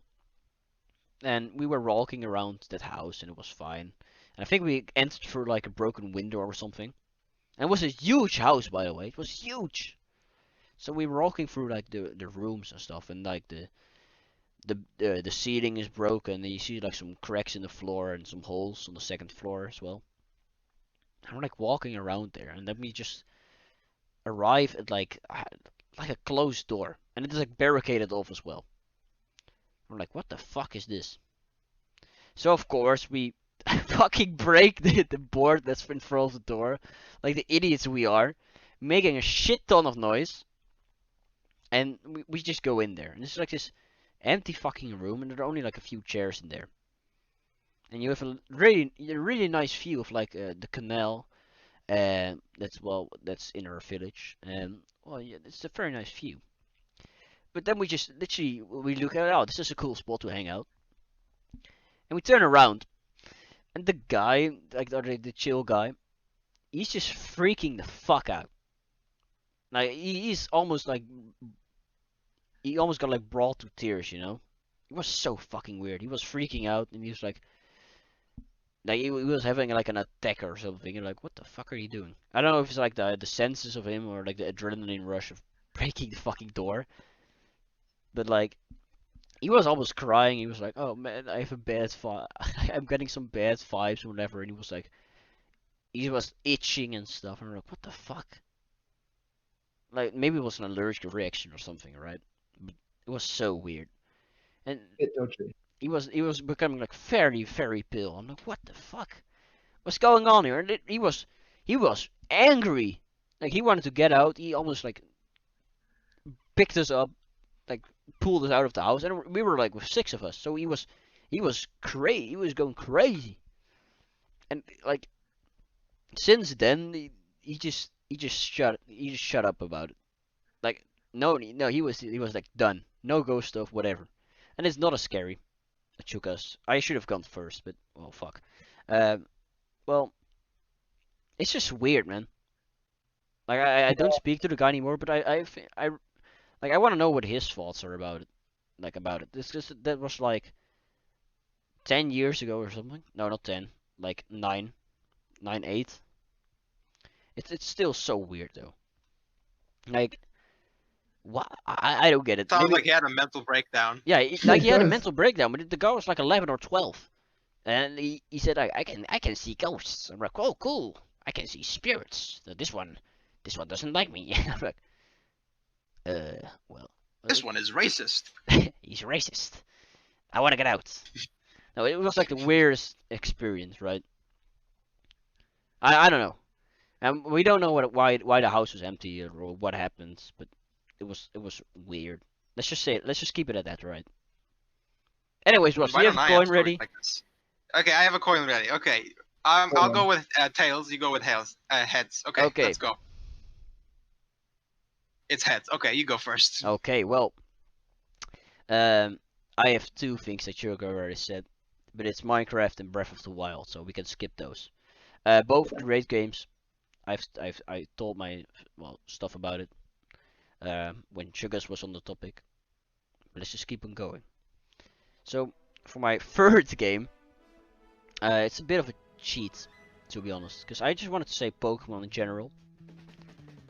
Speaker 1: And we were walking around that house, and it was fine. And I think we entered through like a broken window or something. And it was a huge house, by the way. It was huge. So we were walking through like the rooms and stuff, and like the ceiling is broken, and you see like some cracks in the floor and some holes on the 2nd floor as well. And we're like walking around there, and then we just arrive at like a closed door, and it is like barricaded off as well. We're like, what the fuck is this? So of course we fucking break the board that's in front of the door, like the idiots we are, making a shit ton of noise. And we just go in there, and it's like this empty fucking room, and there are only like a few chairs in there. And you have a really nice view of like the canal, that's in our village, and well, yeah, it's a very nice view. But then we just literally look at it, oh, this is a cool spot to hang out, and we turn around, and the guy, like the chill guy, he's just freaking the fuck out. Like he's almost like. He almost got like brought to tears, you know. It was so fucking weird. He was freaking out, and he was like he was having like an attack or something. You're like, what the fuck are you doing? I don't know if it's like the senses of him or like the adrenaline rush of breaking the fucking door. But like, he was almost crying. He was like, oh man, I have a bad vibe. I'm getting some bad vibes or whatever. And he was like, he was itching and stuff. And I'm like, what the fuck? Like maybe it was an allergic reaction or something, right? But it was so weird. And
Speaker 3: Bit dodgy.
Speaker 1: he was becoming like very, very pale. I'm like, what the fuck? What's going on here? And he was angry. Like he wanted to get out. He almost like picked us up, like pulled us out of the house, and we were like with 6 of us. So he was He was crazy. He was going crazy. And like since then, he just shut up about it. Like no, he was like done. No ghost stuff, whatever. And it's not as scary. Choucas. I should have gone first, but well, fuck. Well, it's just weird, man. Like I don't speak to the guy anymore, but I like I want to know what his thoughts are about it. Like about it. This just that was like 10 years ago or something. No, not 10. Like 9, 8. It's still so weird though. Like what? I don't get it.
Speaker 2: Sounds
Speaker 1: Maybe,
Speaker 2: like he had a mental breakdown.
Speaker 1: yeah, like he had a
Speaker 3: does.
Speaker 1: mental breakdown, but the guy was like 11 or 12, and he said I can see ghosts. I'm like, oh cool, I can see spirits. So this one doesn't like me. I'm like, well,
Speaker 2: This one is racist.
Speaker 1: he's racist. I want to get out. No, it was like the weirdest experience, right? I don't know. And we don't know why the house was empty or what happened, but it was weird. Let's just keep it at that, right? Anyways, Ross, do
Speaker 2: Why
Speaker 1: you
Speaker 2: don't
Speaker 1: have
Speaker 2: I
Speaker 1: a coin
Speaker 2: have stories
Speaker 1: ready?
Speaker 2: like this? Okay, I have a coin ready. Okay, I'll go with tails. You go with heads. Okay,
Speaker 1: Okay.
Speaker 2: let's go. It's heads. Okay, you go first.
Speaker 1: Okay, well, I have two things that Choucas already said, but it's Minecraft and Breath of the Wild, so we can skip those. Both great games. I told my stuff about it when Choucas was on the topic. But let's just keep on going. So for my third game, it's a bit of a cheat, to be honest, because I just wanted to say Pokemon in general,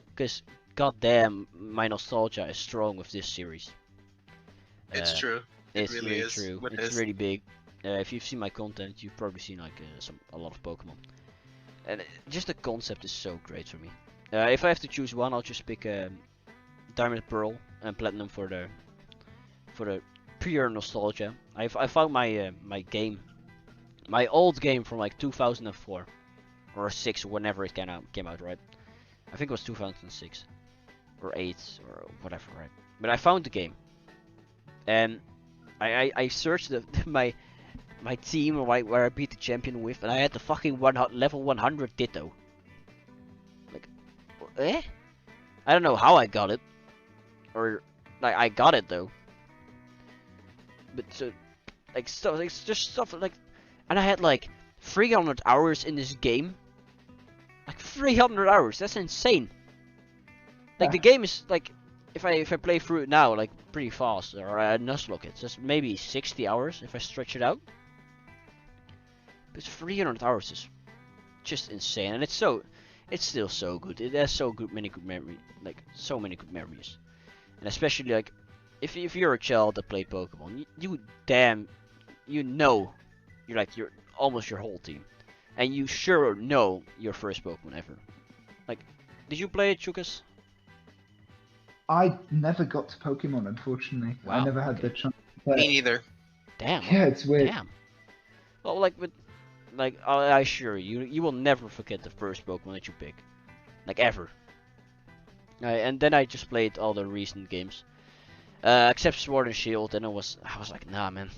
Speaker 1: because goddamn, my nostalgia is strong with this series.
Speaker 2: It's true.
Speaker 1: It's
Speaker 2: really
Speaker 1: really
Speaker 2: is
Speaker 1: true.
Speaker 2: with
Speaker 1: It's
Speaker 2: this.
Speaker 1: really big. If you've seen my content, you've probably seen like a lot of Pokemon, and just the concept is so great for me. If I have to choose one, I'll just pick Diamond, Pearl, and Platinum for the pure nostalgia. I found my my old game from like 2004 or 6, whenever it came out, right? I think it was 2006 or 8 or whatever, right? But I found the game, and I searched my team where I beat the champion with, and I had the fucking level 100 Ditto. Like, I don't know how I got it, or like I got it though. But so, like stuff, it's just stuff like, and I had like 300 hours in this game. Like 300 hours, that's insane. Like the game is like, if I play through it now, like pretty fast, or I nuzlocke it, that's maybe 60 hours if I stretch it out. But 300 hours is just insane, and it's still so good. It has many good memories, like so many good memories, and especially like if you're a child that played Pokemon, you know you're almost your whole team, and you sure know your first Pokemon ever. Like, did you play it, Choucas?
Speaker 3: I never got to Pokemon, unfortunately.
Speaker 1: Wow,
Speaker 3: I never had
Speaker 1: okay.
Speaker 3: the chance to play
Speaker 2: Me
Speaker 3: it.
Speaker 2: neither.
Speaker 1: Damn.
Speaker 3: Yeah, it's weird.
Speaker 1: Damn. Well, like I assure you will never forget the first Pokemon that you pick, like ever. And then I just played all the recent games, except Sword and Shield, and I was like, nah, man.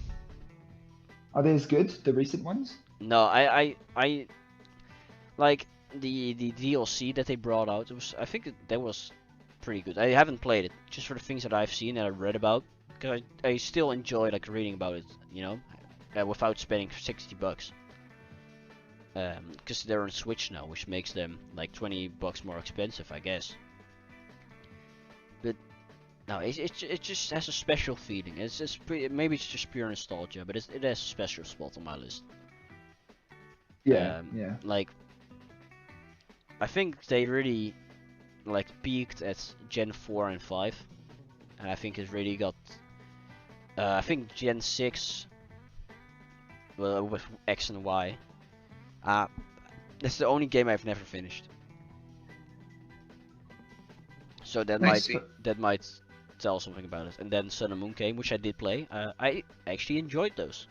Speaker 3: Are they as good, the recent ones?
Speaker 1: No, I like the DLC that they brought out. I think that was pretty good. I haven't played it, just for the things that I've seen and I read about, because I still enjoy like reading about it, you know, without spending $60. Because they're on Switch now, which makes them like $20 more expensive, I guess. But no, it just has a special feeling. It's just maybe it's just pure nostalgia, but it has a special spot on my list.
Speaker 3: Yeah, yeah.
Speaker 1: Like, I think they really like peaked at Gen 4 and 5, and I think it really got. I think Gen 6, well, with X and Y. That's the only game I've never finished. So that
Speaker 2: I
Speaker 1: might
Speaker 2: see.
Speaker 1: tell something about it. And then Sun and Moon came, which I did play. I actually enjoyed those.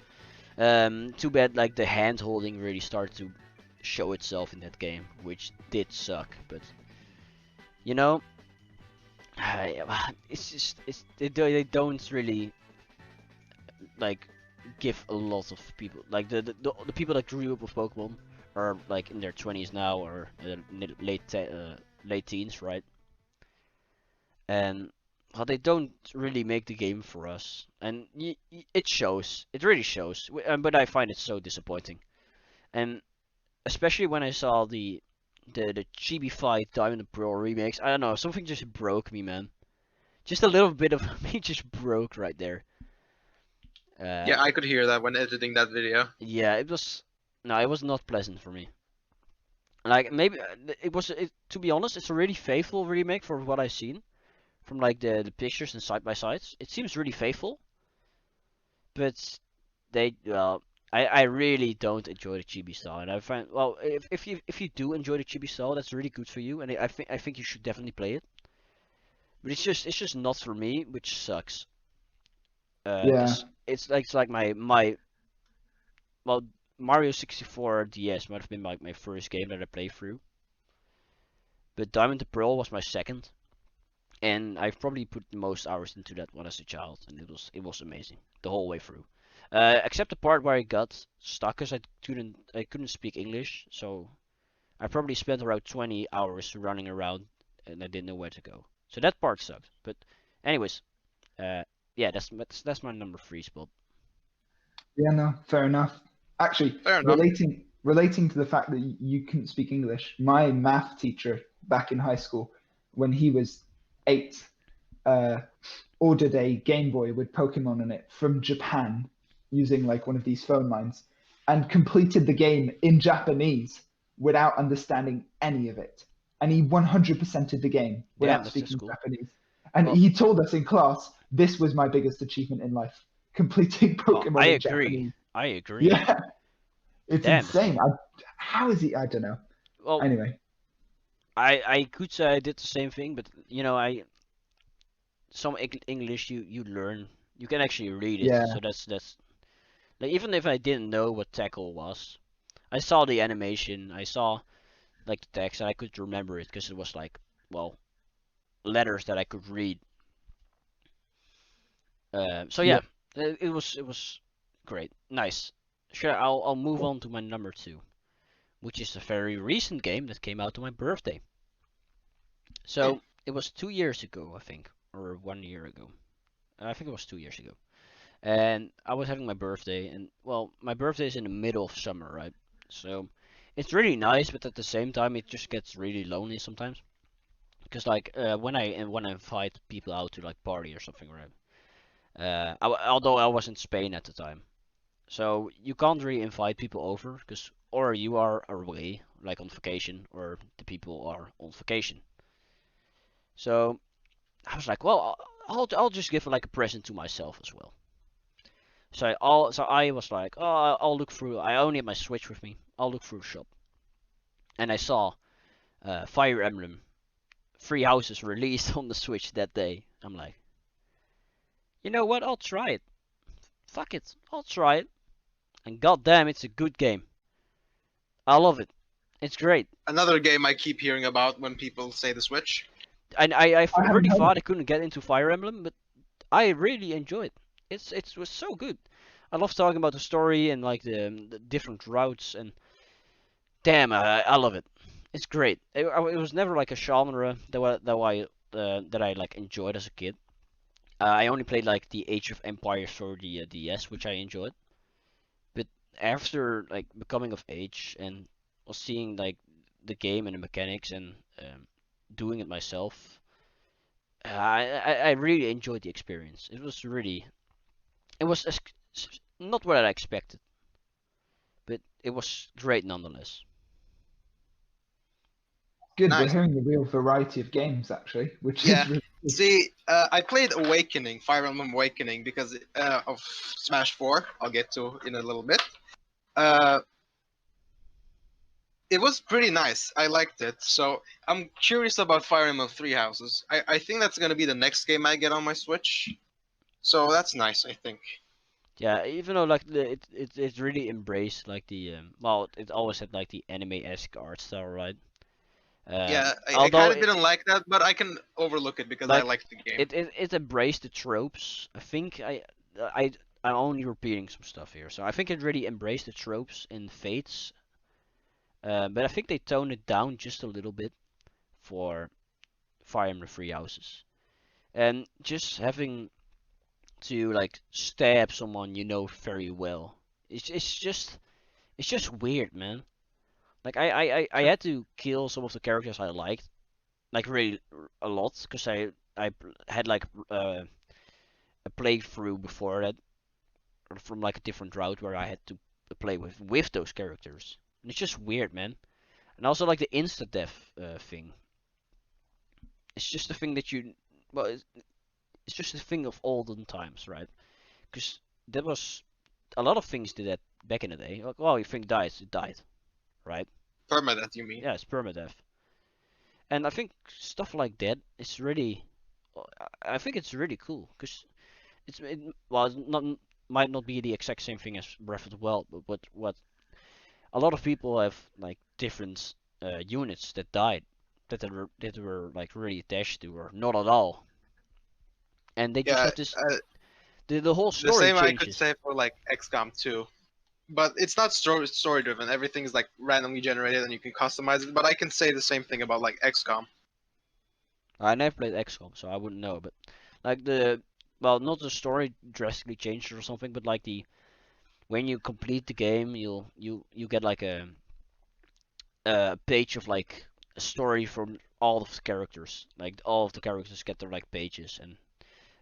Speaker 1: Too bad like the hand holding really started to show itself in that game, which did suck. But you know, it's just they don't really like give a lot of people, like the people that grew up with Pokemon, are like in their 20s now, or late teens, right? And well, they don't really make the game for us, and it shows. It really shows. But I find it so disappointing, and especially when I saw the Chibi Fight Diamond and Pearl remakes. I don't know, something just broke me, man. Just a little bit of me just broke right there.
Speaker 2: Yeah, I could hear that when editing that video.
Speaker 1: Yeah, it was. No, it was not pleasant for me. Like maybe to be honest, it's a really faithful remake for what I've seen from like the pictures and side by sides. It seems really faithful, but I really don't enjoy the chibi style, and I find, well, if you do enjoy the chibi style, that's really good for you, and I think you should definitely play it. But it's just not for me, which sucks.
Speaker 3: Yeah.
Speaker 1: 'Cause it's like my well, Mario 64 DS might have been like my first game that I played through, but Diamond and Pearl was my second, and I've probably put the most hours into that one as a child, and it was amazing the whole way through. Except the part where I got stuck because I couldn't speak English, so I probably spent around 20 hours running around and I didn't know where to go. So that part sucked. But anyways, yeah, that's my number 3 spot.
Speaker 3: Yeah, no, fair enough. Actually,
Speaker 2: Fair enough.
Speaker 3: relating to the fact that you couldn't speak English, my math teacher back in high school, when he was 8, ordered a Game Boy with Pokemon in it from Japan using like one of these phone lines, and completed the game in Japanese without understanding any of it. And he 100%ed the game without
Speaker 1: that's
Speaker 3: speaking
Speaker 1: cool.
Speaker 3: Japanese. And
Speaker 1: Well-
Speaker 3: he told us in class, this was my biggest achievement in life, completing
Speaker 1: Well,
Speaker 3: Pokemon
Speaker 1: I
Speaker 3: in
Speaker 1: agree.
Speaker 3: Japanese.
Speaker 1: I agree.
Speaker 3: Yeah, it's
Speaker 1: Damn.
Speaker 3: insane. How is he? I don't know.
Speaker 1: Well,
Speaker 3: Anyway,
Speaker 1: I could say I did the same thing, but some English you learn. You can actually read it.
Speaker 3: Yeah.
Speaker 1: So that's like, even if I didn't know what tackle was, I saw the animation, I saw like the text, and I could remember it because it was like, well, letters that I could read. So yeah, it was great, nice. Sure, I'll move on to my number 2, which is a very recent game that came out on my birthday. So it was 2 years ago, I think, or 1 year ago. I think it was 2 years ago. And I was having my birthday, and well, my birthday is in the middle of summer, right? So it's really nice, but at the same time, it just gets really lonely sometimes. Because like when I invite people out to like party or something, right? Although I was in Spain at the time, so you can't really invite people over, because or you are away, like on vacation, or the people are on vacation. So I was like, well, I'll just give like a present to myself as well. So I was like, oh, I'll look through. I only have my Switch with me. I'll look through the shop, and I saw Fire Emblem Three Houses released on the Switch that day. I'm like, you know what? I'll try it. Fuck it, I'll try it. And goddamn, it's a good game. I love it. It's great.
Speaker 2: Another game I keep hearing about when people say the Switch.
Speaker 1: And I
Speaker 3: haven't
Speaker 1: really
Speaker 3: heard
Speaker 1: thought I couldn't get into Fire Emblem, but I really enjoyed it. It was so good. I love talking about the story and like the different routes, and damn, I love it. It's great. It was never like a genre that I like enjoyed as a kid. I only played like the Age of Empires for the DS, which I enjoyed. But after like becoming of age and was seeing like the game and the mechanics and doing it myself, I really enjoyed the experience. It was not what I expected, but it was great nonetheless.
Speaker 3: good.
Speaker 2: Nice.
Speaker 3: We're hearing the real variety of games, actually, which
Speaker 2: Yeah.
Speaker 3: is really good.
Speaker 2: See, I played Awakening, Fire Emblem Awakening, because of Smash 4. I'll get to in a little bit. It was pretty nice. I liked it. So I'm curious about Fire Emblem Three Houses. I think that's gonna be the next game I get on my Switch. So that's nice, I think.
Speaker 1: Yeah, even though like it really embraced like the well, it always had like the anime-esque art style, right?
Speaker 2: Yeah, I
Speaker 1: although
Speaker 2: kind of
Speaker 1: it-
Speaker 2: didn't like that, but I can overlook it because I
Speaker 1: Like,
Speaker 2: liked the game.
Speaker 1: it embraced the tropes. I think I I'm only repeating some stuff here. So I think it really embraced the tropes in Fates, but I think they toned it down just a little bit for Fire Emblem Three Houses, and just having to like stab someone you know very well. It's just weird, man. Like I had to kill some of the characters I liked, like really a lot, because I had like a playthrough before that from like a different route where I had to play with those characters. And it's just weird, man. And also like the insta death thing. It's just a thing that you well, it's just a thing of olden times, right? Because there was a lot of things did that back in the day. Like, well, your thing dies, it died, right?
Speaker 2: Permadeath, you mean?
Speaker 1: Yeah, it's permadeath. And I think stuff like that is really, I think it's really cool because well, it's not might not be the exact same thing as Breath of the Wild, but what a lot of people have like different units that died that were like really attached to or not at all, and they just
Speaker 2: Yeah,
Speaker 1: have this the whole
Speaker 2: the
Speaker 1: story
Speaker 2: same I could
Speaker 1: changes.
Speaker 2: say for like XCOM 2. But it's not story driven. Everything's like randomly generated and you can customize it. But I can say the same thing about like XCOM.
Speaker 1: I never played XCOM, so I wouldn't know. But like well, not the story drastically changed or something, but like when you complete the game, you get like a page of like a story from all of the characters. Like all of the characters get their like pages and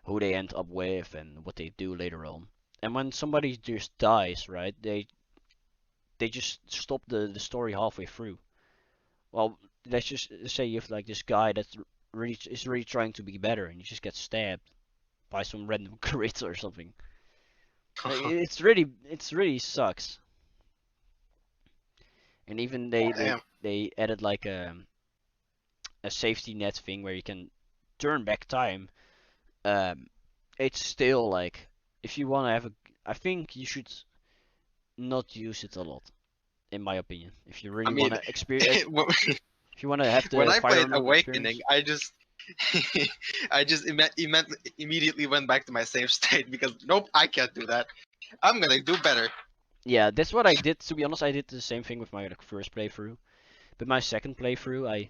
Speaker 1: who they end up with and what they do later on. And when somebody just dies, right? They just stop the story halfway through. Well, let's just say you have like this guy that's really trying to be better, and he just gets stabbed by some random crit or something. Like, it's really sucks. And even
Speaker 2: Damn.
Speaker 1: they added like a safety net thing where you can turn back time. It's still like if you want to have a, I think you should not use it a lot, in my opinion. If you
Speaker 2: I
Speaker 1: really
Speaker 2: mean,
Speaker 1: want to experience, if you want to have
Speaker 2: when
Speaker 1: the
Speaker 2: I
Speaker 1: Fire
Speaker 2: played
Speaker 1: Emblem
Speaker 2: Awakening,
Speaker 1: experience.
Speaker 2: I just immediately went back to my save state because nope, I can't do that. I'm gonna do better.
Speaker 1: Yeah, that's what I did. To be honest, I did the same thing with my like, first playthrough, but my second playthrough,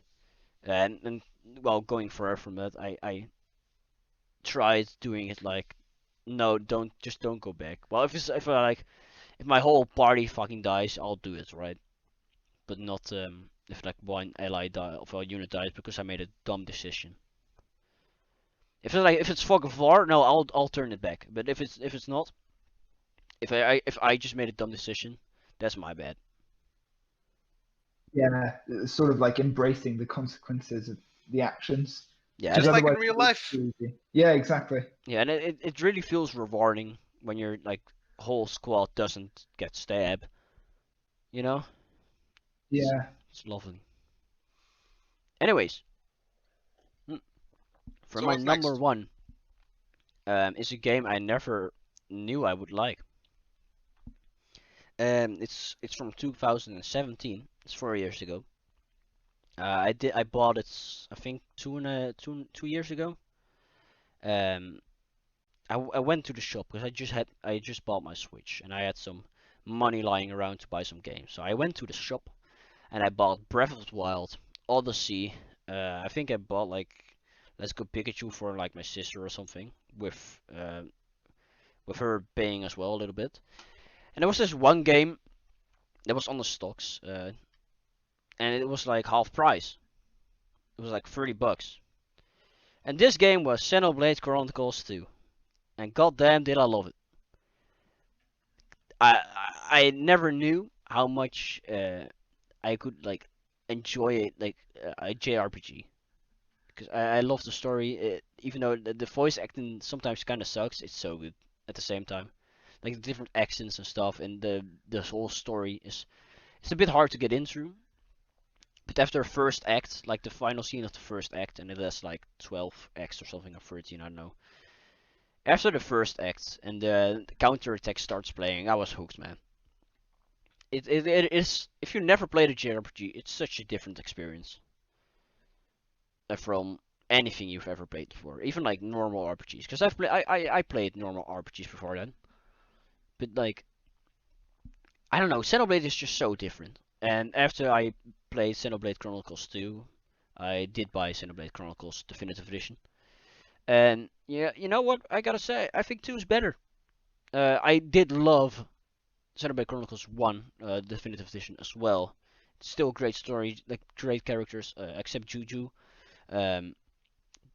Speaker 1: and well, going further from that, I tried doing it like, no, don't go back. Well, if my whole party fucking dies, I'll do it, right? But not if like one ally die of a unit dies because I made a dumb decision. If it's fog of war, no, I'll turn it back. But if it's not, if I just made a dumb decision, that's my bad.
Speaker 3: Yeah, it's sort of like embracing the consequences of the actions.
Speaker 1: Yeah,
Speaker 2: Just
Speaker 3: Because
Speaker 2: like in
Speaker 3: otherwise,
Speaker 2: real life.
Speaker 3: yeah, exactly.
Speaker 1: yeah, and it really feels rewarding when your like whole squad doesn't get stabbed. You know,
Speaker 3: Yeah,
Speaker 1: it's lovely. Anyways, for
Speaker 2: So
Speaker 1: my
Speaker 2: what's
Speaker 1: number
Speaker 2: next?
Speaker 1: one, is a game I never knew I would like. It's from 2017. It's 4 years ago. I bought it I think 2 years ago. Um, I went to the shop because I just bought my Switch and I had some money lying around to buy some games. So I went to the shop and I bought Breath of the Wild, Odyssey. I think I bought like Let's Go Pikachu for like my sister or something with her paying as well a little bit. And there was this one game that was on the stocks, and it was like half price. It was like $30. And this game was Xenoblade Chronicles 2. And goddamn did I love it. I never knew how much I could like enjoy it like a JRPG because I love the story. Even though the voice acting sometimes kind of sucks, it's so good at the same time. Like the different accents and stuff, and the whole story is it's a bit hard to get into. But after first act, like the final scene of the first act, and it has like 12 acts or something or 13, I don't know. After the first act and the counter attack starts playing, I was hooked, man. It is if you never played a JRPG, it's such a different experience from anything you've ever played before, even like normal RPGs. Because I played normal RPGs before then, but like I don't know, Xenoblade is just so different. And after I played Xenoblade Chronicles 2, I did buy Xenoblade Chronicles Definitive Edition. And yeah, you know what? I gotta say, I think 2 is better. I did love Xenoblade Chronicles 1 Definitive Edition as well. It's still a great story, like great characters, except Juju. Um,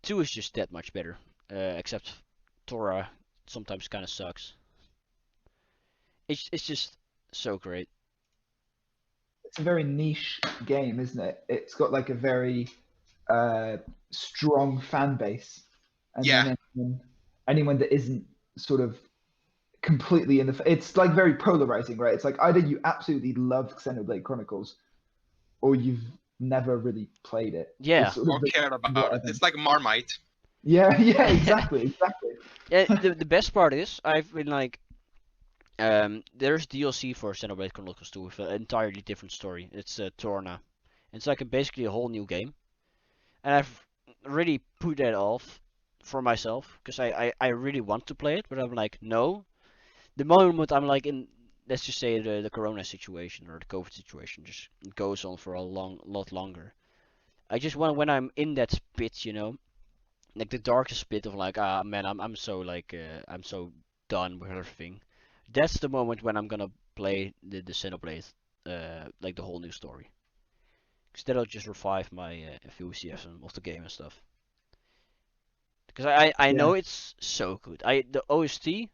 Speaker 1: 2 is just that much better, except Tora sometimes kind of sucks. It's just so great.
Speaker 3: It's a very niche game, isn't it? It's got like a very strong fan base, and
Speaker 2: Yeah.
Speaker 3: then anyone that isn't sort of completely in the, it's like very polarizing, right? It's like either you absolutely love Xenoblade Chronicles, or you've never really played it.
Speaker 1: Yeah.
Speaker 3: It's sort of
Speaker 2: Or cared about it. It's like Marmite.
Speaker 3: yeah, exactly.
Speaker 1: Yeah, the best part is I've been like, there's DLC for Xenoblade Chronicles 2 with an entirely different story. It's Torna. It's like basically a whole new game, and I've really put that off for myself because I really want to play it, but I'm like no. The moment I'm like in, let's just say the Corona situation or the COVID situation just goes on for a lot longer. I just want when I'm in that pit, like the darkest pit of like, ah man, I'm so like I'm so done with everything. That's the moment when I'm gonna play the Xenoblade, like the whole new story. Because that'll just revive my enthusiasm of the game and stuff. Because I know
Speaker 3: Yeah.
Speaker 1: it's so good. The OST.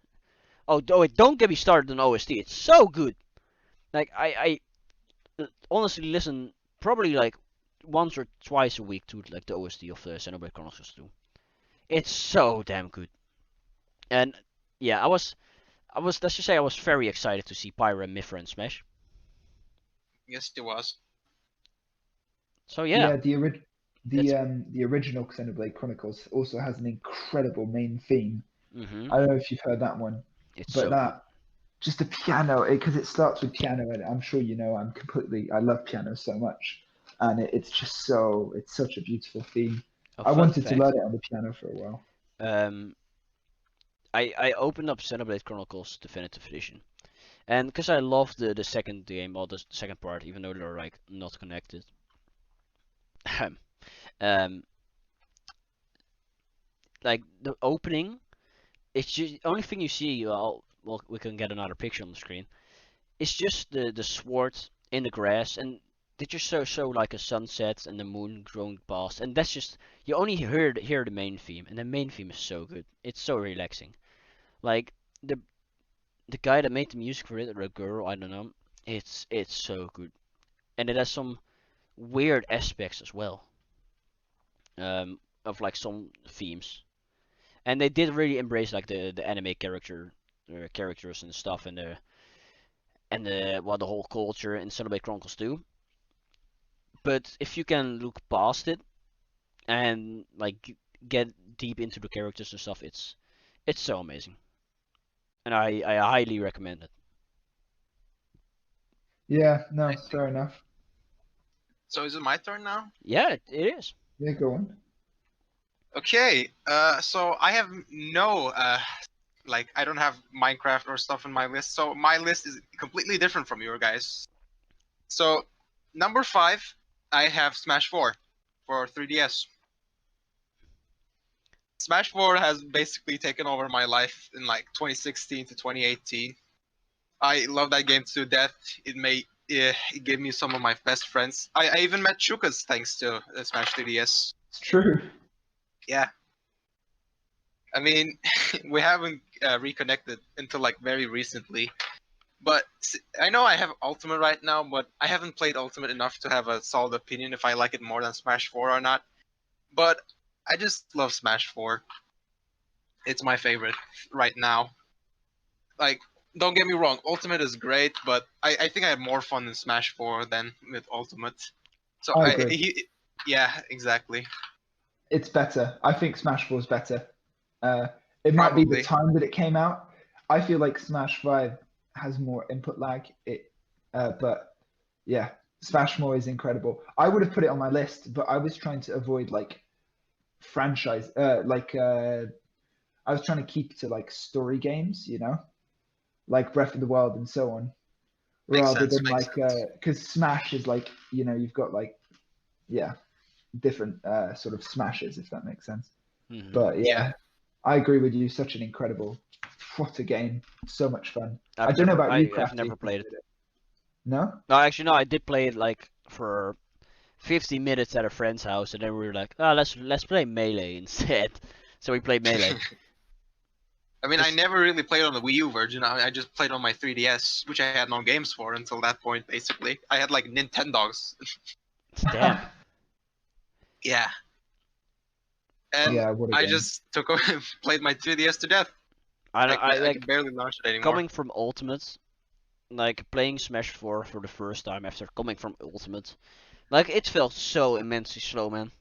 Speaker 1: Oh, wait, don't get me started on OST. It's so good. Like I honestly listen probably like once or twice a week to like the OST of the Xenoblade Chronicles 2. It's so damn good. And yeah, let's just say I was very excited to see Pyra and Mithra in Smash.
Speaker 2: Yes, it was.
Speaker 1: So yeah,
Speaker 3: Yeah,
Speaker 1: that's
Speaker 3: the original Xenoblade Chronicles also has an incredible main theme.
Speaker 1: mhm.
Speaker 3: I don't know if you've heard that one,
Speaker 1: It's
Speaker 3: but
Speaker 1: so good.
Speaker 3: that just the piano, because it starts with piano, and I'm sure you know I love piano so much, and it's just it's such a beautiful theme.
Speaker 1: A
Speaker 3: I
Speaker 1: fun
Speaker 3: wanted to
Speaker 1: fact.
Speaker 3: learn it on the piano for a while.
Speaker 1: Um, I opened up Xenoblade Chronicles Definitive Edition, and because I love the second game or the second part, even though they're like not connected. um, like the opening, it's just the only thing you see. Well, we can get another picture on the screen. It's just the sword in the grass, and they just show like a sunset and the moon going past, and that's just you only hear the main theme, and the main theme is so good. It's so relaxing. Like the the guy that made the music for it, or a girl, I don't know. It's so good, and it has some weird aspects as well. Of like some themes, and they did really embrace like the anime characters and stuff, and the whole culture in Xenoblade Chronicles 2. But if you can look past it and like get deep into the characters and stuff, it's so amazing, and I highly recommend it.
Speaker 3: Yeah,
Speaker 2: I
Speaker 3: no,
Speaker 2: see.
Speaker 3: fair enough.
Speaker 2: So is it my turn now?
Speaker 1: Yeah, it is.
Speaker 3: Yeah, go on.
Speaker 2: Okay. So I have no like I don't have Minecraft or stuff in my list. So my list is completely different from your guys. So number 5, I have Smash 4 for 3DS. Smash 4 has basically taken over my life in like 2016 to 2018. I love that game to death. It gave me some of my best friends. I even met Choucas thanks to Smash 3DS.
Speaker 3: It's true.
Speaker 2: Yeah, I mean, we haven't reconnected until like very recently. But I know I have Ultimate right now, but I haven't played Ultimate enough to have a solid opinion if I like it more than Smash 4 or not. But I just love Smash 4. It's my favorite right now. Like, don't get me wrong, Ultimate is great, but I think I had more fun in Smash 4 than with Ultimate. So
Speaker 3: I agree.
Speaker 2: yeah, exactly.
Speaker 3: It's better. I think Smash 4 is better. Uh, it might be the
Speaker 2: Probably.
Speaker 3: time that it came out. I feel like Smash 5 has more input lag. But yeah, Smash 4 is incredible. I would have put it on my list, but I was trying to avoid like franchise, I was trying to keep to like story games, you know. like Breath of the Wild and so on,
Speaker 2: Makes
Speaker 3: rather
Speaker 2: sense,
Speaker 3: than
Speaker 2: makes
Speaker 3: like
Speaker 2: sense.
Speaker 3: because Smash is like you've got like different sort of smashes, if that makes sense.
Speaker 1: Hmm.
Speaker 3: But
Speaker 2: Yeah.
Speaker 3: yeah, I agree with you. Such an incredible, what a game! So much fun. I
Speaker 1: I've
Speaker 3: don't know
Speaker 1: never,
Speaker 3: about you,
Speaker 1: I've
Speaker 3: Crafty.
Speaker 1: never played it.
Speaker 3: No?
Speaker 1: No, actually, no. I did play it like for 50 minutes at a friend's house, and then we were like, ah, let's play Melee instead. So we played Melee.
Speaker 2: I mean, I
Speaker 1: Just
Speaker 2: never really played on the Wii U version. I just played on my 3DS, which I had no games for until that point, basically. I had like Nintendogs.
Speaker 1: damn.
Speaker 2: Yeah. And
Speaker 3: Yeah, what a
Speaker 2: I
Speaker 3: game.
Speaker 2: just played my 3DS to death. I
Speaker 1: I
Speaker 2: can barely launch it anymore.
Speaker 1: coming from Ultimate, like playing Smash 4 for the first time after coming from Ultimate, like it felt so immensely slow, man.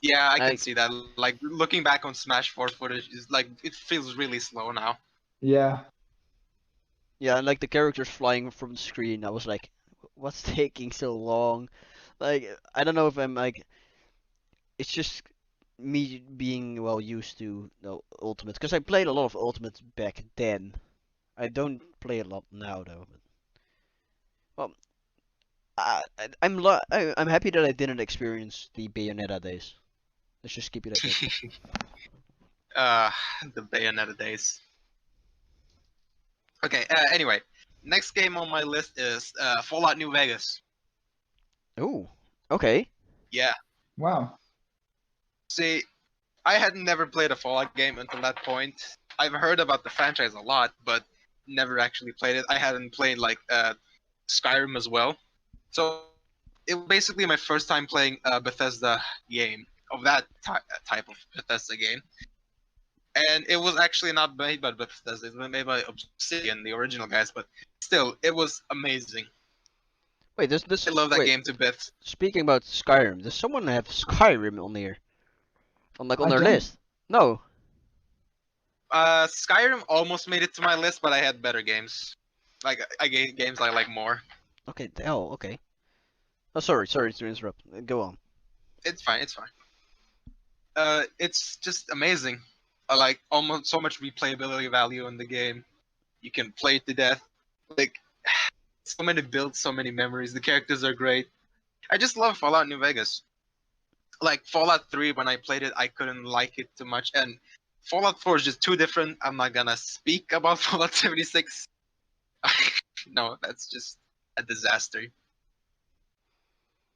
Speaker 2: Yeah, I can
Speaker 1: Like,
Speaker 2: see that. Like looking back on Smash 4 footage is like it feels really slow now.
Speaker 3: Yeah.
Speaker 1: yeah, and like the characters flying from the screen, I was like, what's taking so long? Like, I don't know if I'm like, it's just me being well used to Ultimate, because I played a lot of Ultimate back then. I don't play a lot now though. But, well, I'm happy that I didn't experience the Bayonetta days. Let's just keep it at that.
Speaker 2: Uh, the Bayonetta days. Okay. Anyway, next game on my list is Fallout New Vegas.
Speaker 1: Ooh, okay.
Speaker 2: Yeah.
Speaker 3: Wow.
Speaker 2: See, I had never played a Fallout game until that point. I've heard about the franchise a lot, but never actually played it. I hadn't played like Skyrim as well, so it was basically my first time playing a Bethesda game of that type of Bethesda game. And it was actually not made by Bethesda; it was made by Obsidian, the original guys. But still, it was amazing.
Speaker 1: Wait, this
Speaker 2: I love that
Speaker 1: wait.
Speaker 2: game to bits.
Speaker 1: Speaking about Skyrim, does someone have Skyrim on here? On like on
Speaker 3: I
Speaker 1: their
Speaker 3: don't.
Speaker 1: list? No.
Speaker 2: Skyrim almost made it to my list, but I had better games. Like I gave games I like more.
Speaker 1: Okay, hell, okay. Oh, sorry to interrupt. Go on.
Speaker 2: It's fine. It's fine. It's just amazing. I like almost so much replayability value in the game. You can play it to death. Like so many builds, so many memories. The characters are great. I just love Fallout New Vegas. Like Fallout 3, when I played it, I couldn't like it too much, and Fallout 4 is just too different. I'm not gonna speak about Fallout 76. No, that's just a disaster.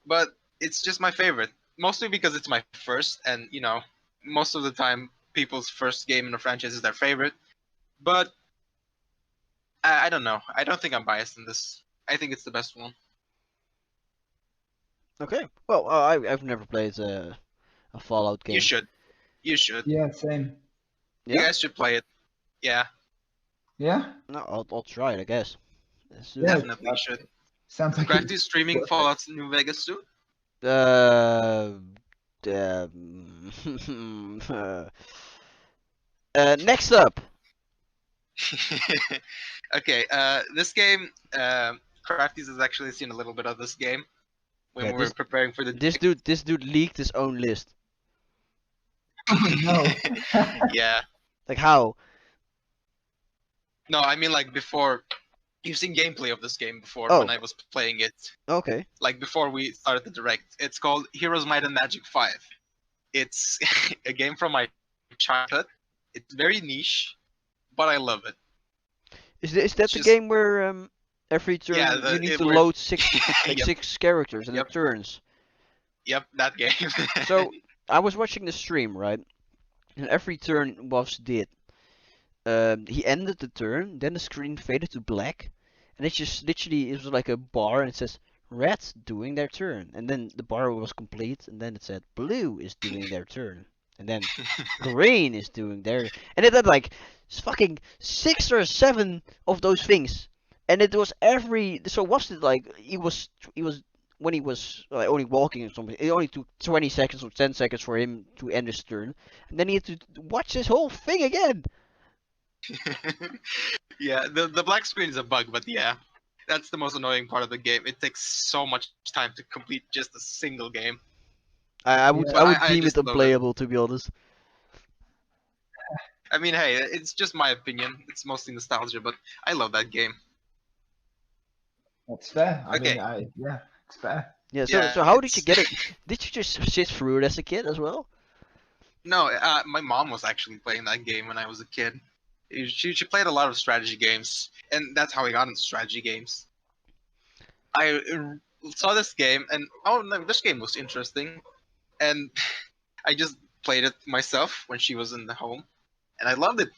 Speaker 2: But it's just my favorite, mostly because it's my first, and most of the time, people's first game in a franchise is their favorite. But I don't know. I don't think I'm biased in this. I think it's the best one.
Speaker 1: Okay. Well, I've never played a Fallout game.
Speaker 2: You should. You should.
Speaker 3: Yeah, same.
Speaker 2: You
Speaker 1: Yeah.
Speaker 2: guys should play it. Yeah,
Speaker 3: Yeah.
Speaker 1: No, I'll try it, I guess. Let's do
Speaker 3: Yeah.
Speaker 2: definitely you should.
Speaker 3: Sounds like
Speaker 2: Craftyz streaming
Speaker 3: worth it.
Speaker 2: Fallout New Vegas too?
Speaker 1: it. Next up.
Speaker 2: Okay, this game, Craftyz has actually seen a little bit of this game when
Speaker 1: Yeah,
Speaker 2: we were preparing for the.
Speaker 1: This dude leaked his own list.
Speaker 3: No.
Speaker 2: Yeah.
Speaker 1: Like how?
Speaker 2: No, I mean like before. You've seen gameplay of this game before
Speaker 1: Oh.
Speaker 2: when I was playing it.
Speaker 1: Okay.
Speaker 2: Like before we started the direct. It's called Heroes Might and Magic 5. It's a game from my childhood. It's very niche, but I love it.
Speaker 1: Is that
Speaker 2: It's
Speaker 1: the
Speaker 2: just-
Speaker 1: game where every turn
Speaker 2: Yeah,
Speaker 1: you need
Speaker 2: it
Speaker 1: to
Speaker 2: where-
Speaker 1: load 60 like
Speaker 2: Yep.
Speaker 1: 6 characters and
Speaker 2: Yep.
Speaker 1: it turns?
Speaker 2: Yep, that game.
Speaker 1: So I was watching the stream, right? And every turn WaFzZ did. He ended the turn, then the screen faded to black, and it just literally it was like a bar, and it says "Red's doing their turn," and then the bar was complete, and then it said "Blue is doing their turn," and then "Green is doing their," and it had like fucking 6 or 7 of those things, and it was every so WaFzZ like he was when he was like, only walking or something, it only took 20 seconds or 10 seconds for him to end his turn, and then he had to watch this whole thing again.
Speaker 2: Yeah, the black screen is a bug, but yeah, that's the most annoying part of the game. It takes so much time to complete just a single game.
Speaker 1: I would
Speaker 3: Yeah.
Speaker 1: I would
Speaker 2: I
Speaker 1: deem
Speaker 2: just
Speaker 1: it
Speaker 2: love it.
Speaker 1: unplayable, to be honest.
Speaker 2: I mean, hey, it's just my opinion. It's mostly nostalgia, but I love that game.
Speaker 3: That's fair. I
Speaker 2: Okay.
Speaker 3: mean, yeah, it's fair.
Speaker 1: Yeah. So
Speaker 2: Yeah,
Speaker 1: how did you
Speaker 2: it's-
Speaker 1: get it? Did you just sit through it as a kid as well?
Speaker 2: No, my mom was actually playing that game when I was a kid. She played a lot of strategy games, and that's how I got into strategy games. I saw this game, and oh no, this game was interesting, and I just played it myself when she was in the home, and I loved it.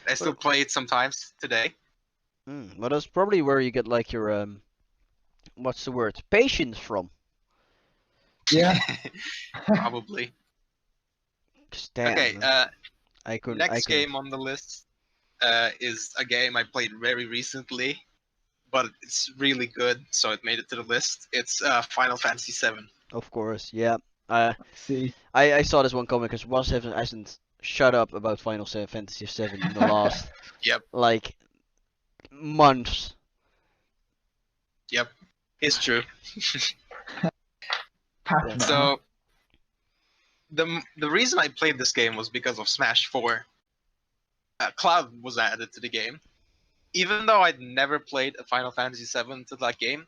Speaker 2: I still play it sometimes today.
Speaker 1: Well, that's probably where you get like your what's the word? Patience from.
Speaker 3: Yeah.
Speaker 2: Probably.
Speaker 1: 'Cause damn,
Speaker 2: Okay,
Speaker 1: man, I couldn't.
Speaker 2: next game on the list is a game I played very recently, but it's really good, so it made it to the list. It's Final Fantasy VII.
Speaker 1: Of course, yeah.
Speaker 3: See,
Speaker 1: I saw this one coming because WaFzZ hasn't shut up about Final Fantasy VII in the last
Speaker 2: Yep.
Speaker 1: like months.
Speaker 2: Yep, it's true.
Speaker 3: passionate.
Speaker 2: So the reason I played this game was because of Smash 4. Cloud was added to the game. Even though I'd never played a Final Fantasy VII to that game,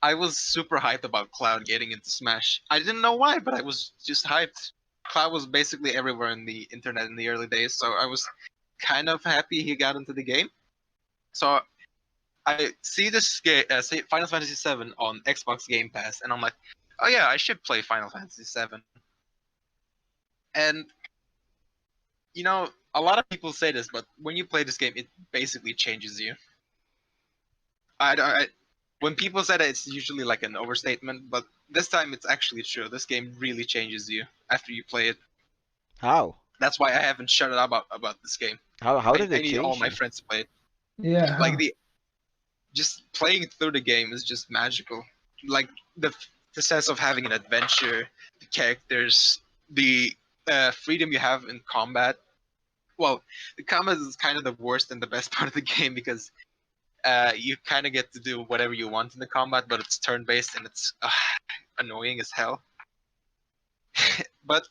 Speaker 2: I was super hyped about Cloud getting into Smash. I didn't know why, but I was just hyped. Cloud was basically everywhere in the internet in the early days, so I was kind of happy he got into the game. So I see this game, Final Fantasy VII on Xbox Game Pass, and I'm like, oh yeah, I should play Final Fantasy VII. And you know, a lot of people say this, but when you play this game, it basically changes you. When people say that, it's usually like an overstatement, but this time it's actually true. This game really changes you after you play it.
Speaker 1: How?
Speaker 2: That's why I haven't shut it up about this game.
Speaker 1: How did
Speaker 2: I
Speaker 1: it
Speaker 2: need
Speaker 1: change
Speaker 2: all my
Speaker 1: you?
Speaker 2: friends to play it.
Speaker 3: Yeah.
Speaker 2: Like just playing through the game is just magical. Like the sense of having an adventure, the characters, the freedom you have in combat. Well, the combat is kind of the worst and the best part of the game because you kind of get to do whatever you want in the combat, but it's turn-based and it's annoying as hell. But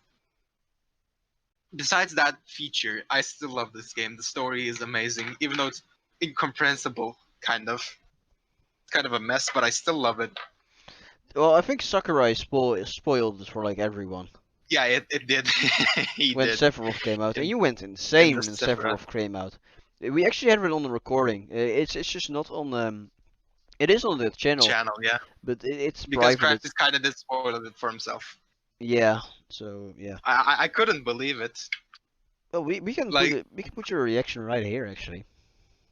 Speaker 2: besides that feature, I still love this game. The story is amazing, even though it's incomprehensible, kind of. It's kind of a mess, but I still love it.
Speaker 1: Well, I think Sakurai spoiled it for like everyone
Speaker 2: Yeah, it did. He
Speaker 1: when
Speaker 2: did.
Speaker 1: Sephiroth came out, and you went insane when
Speaker 2: just
Speaker 1: Sephiroth came out. We actually have it on the recording. It's just not on It is on the channel,
Speaker 2: Yeah,
Speaker 1: but it's
Speaker 2: because
Speaker 1: private.
Speaker 2: Craftyz kind of did spoil it for himself.
Speaker 1: Yeah. So yeah.
Speaker 2: I couldn't believe it.
Speaker 1: Well, we can
Speaker 2: Like-
Speaker 1: put we can put your reaction right here actually.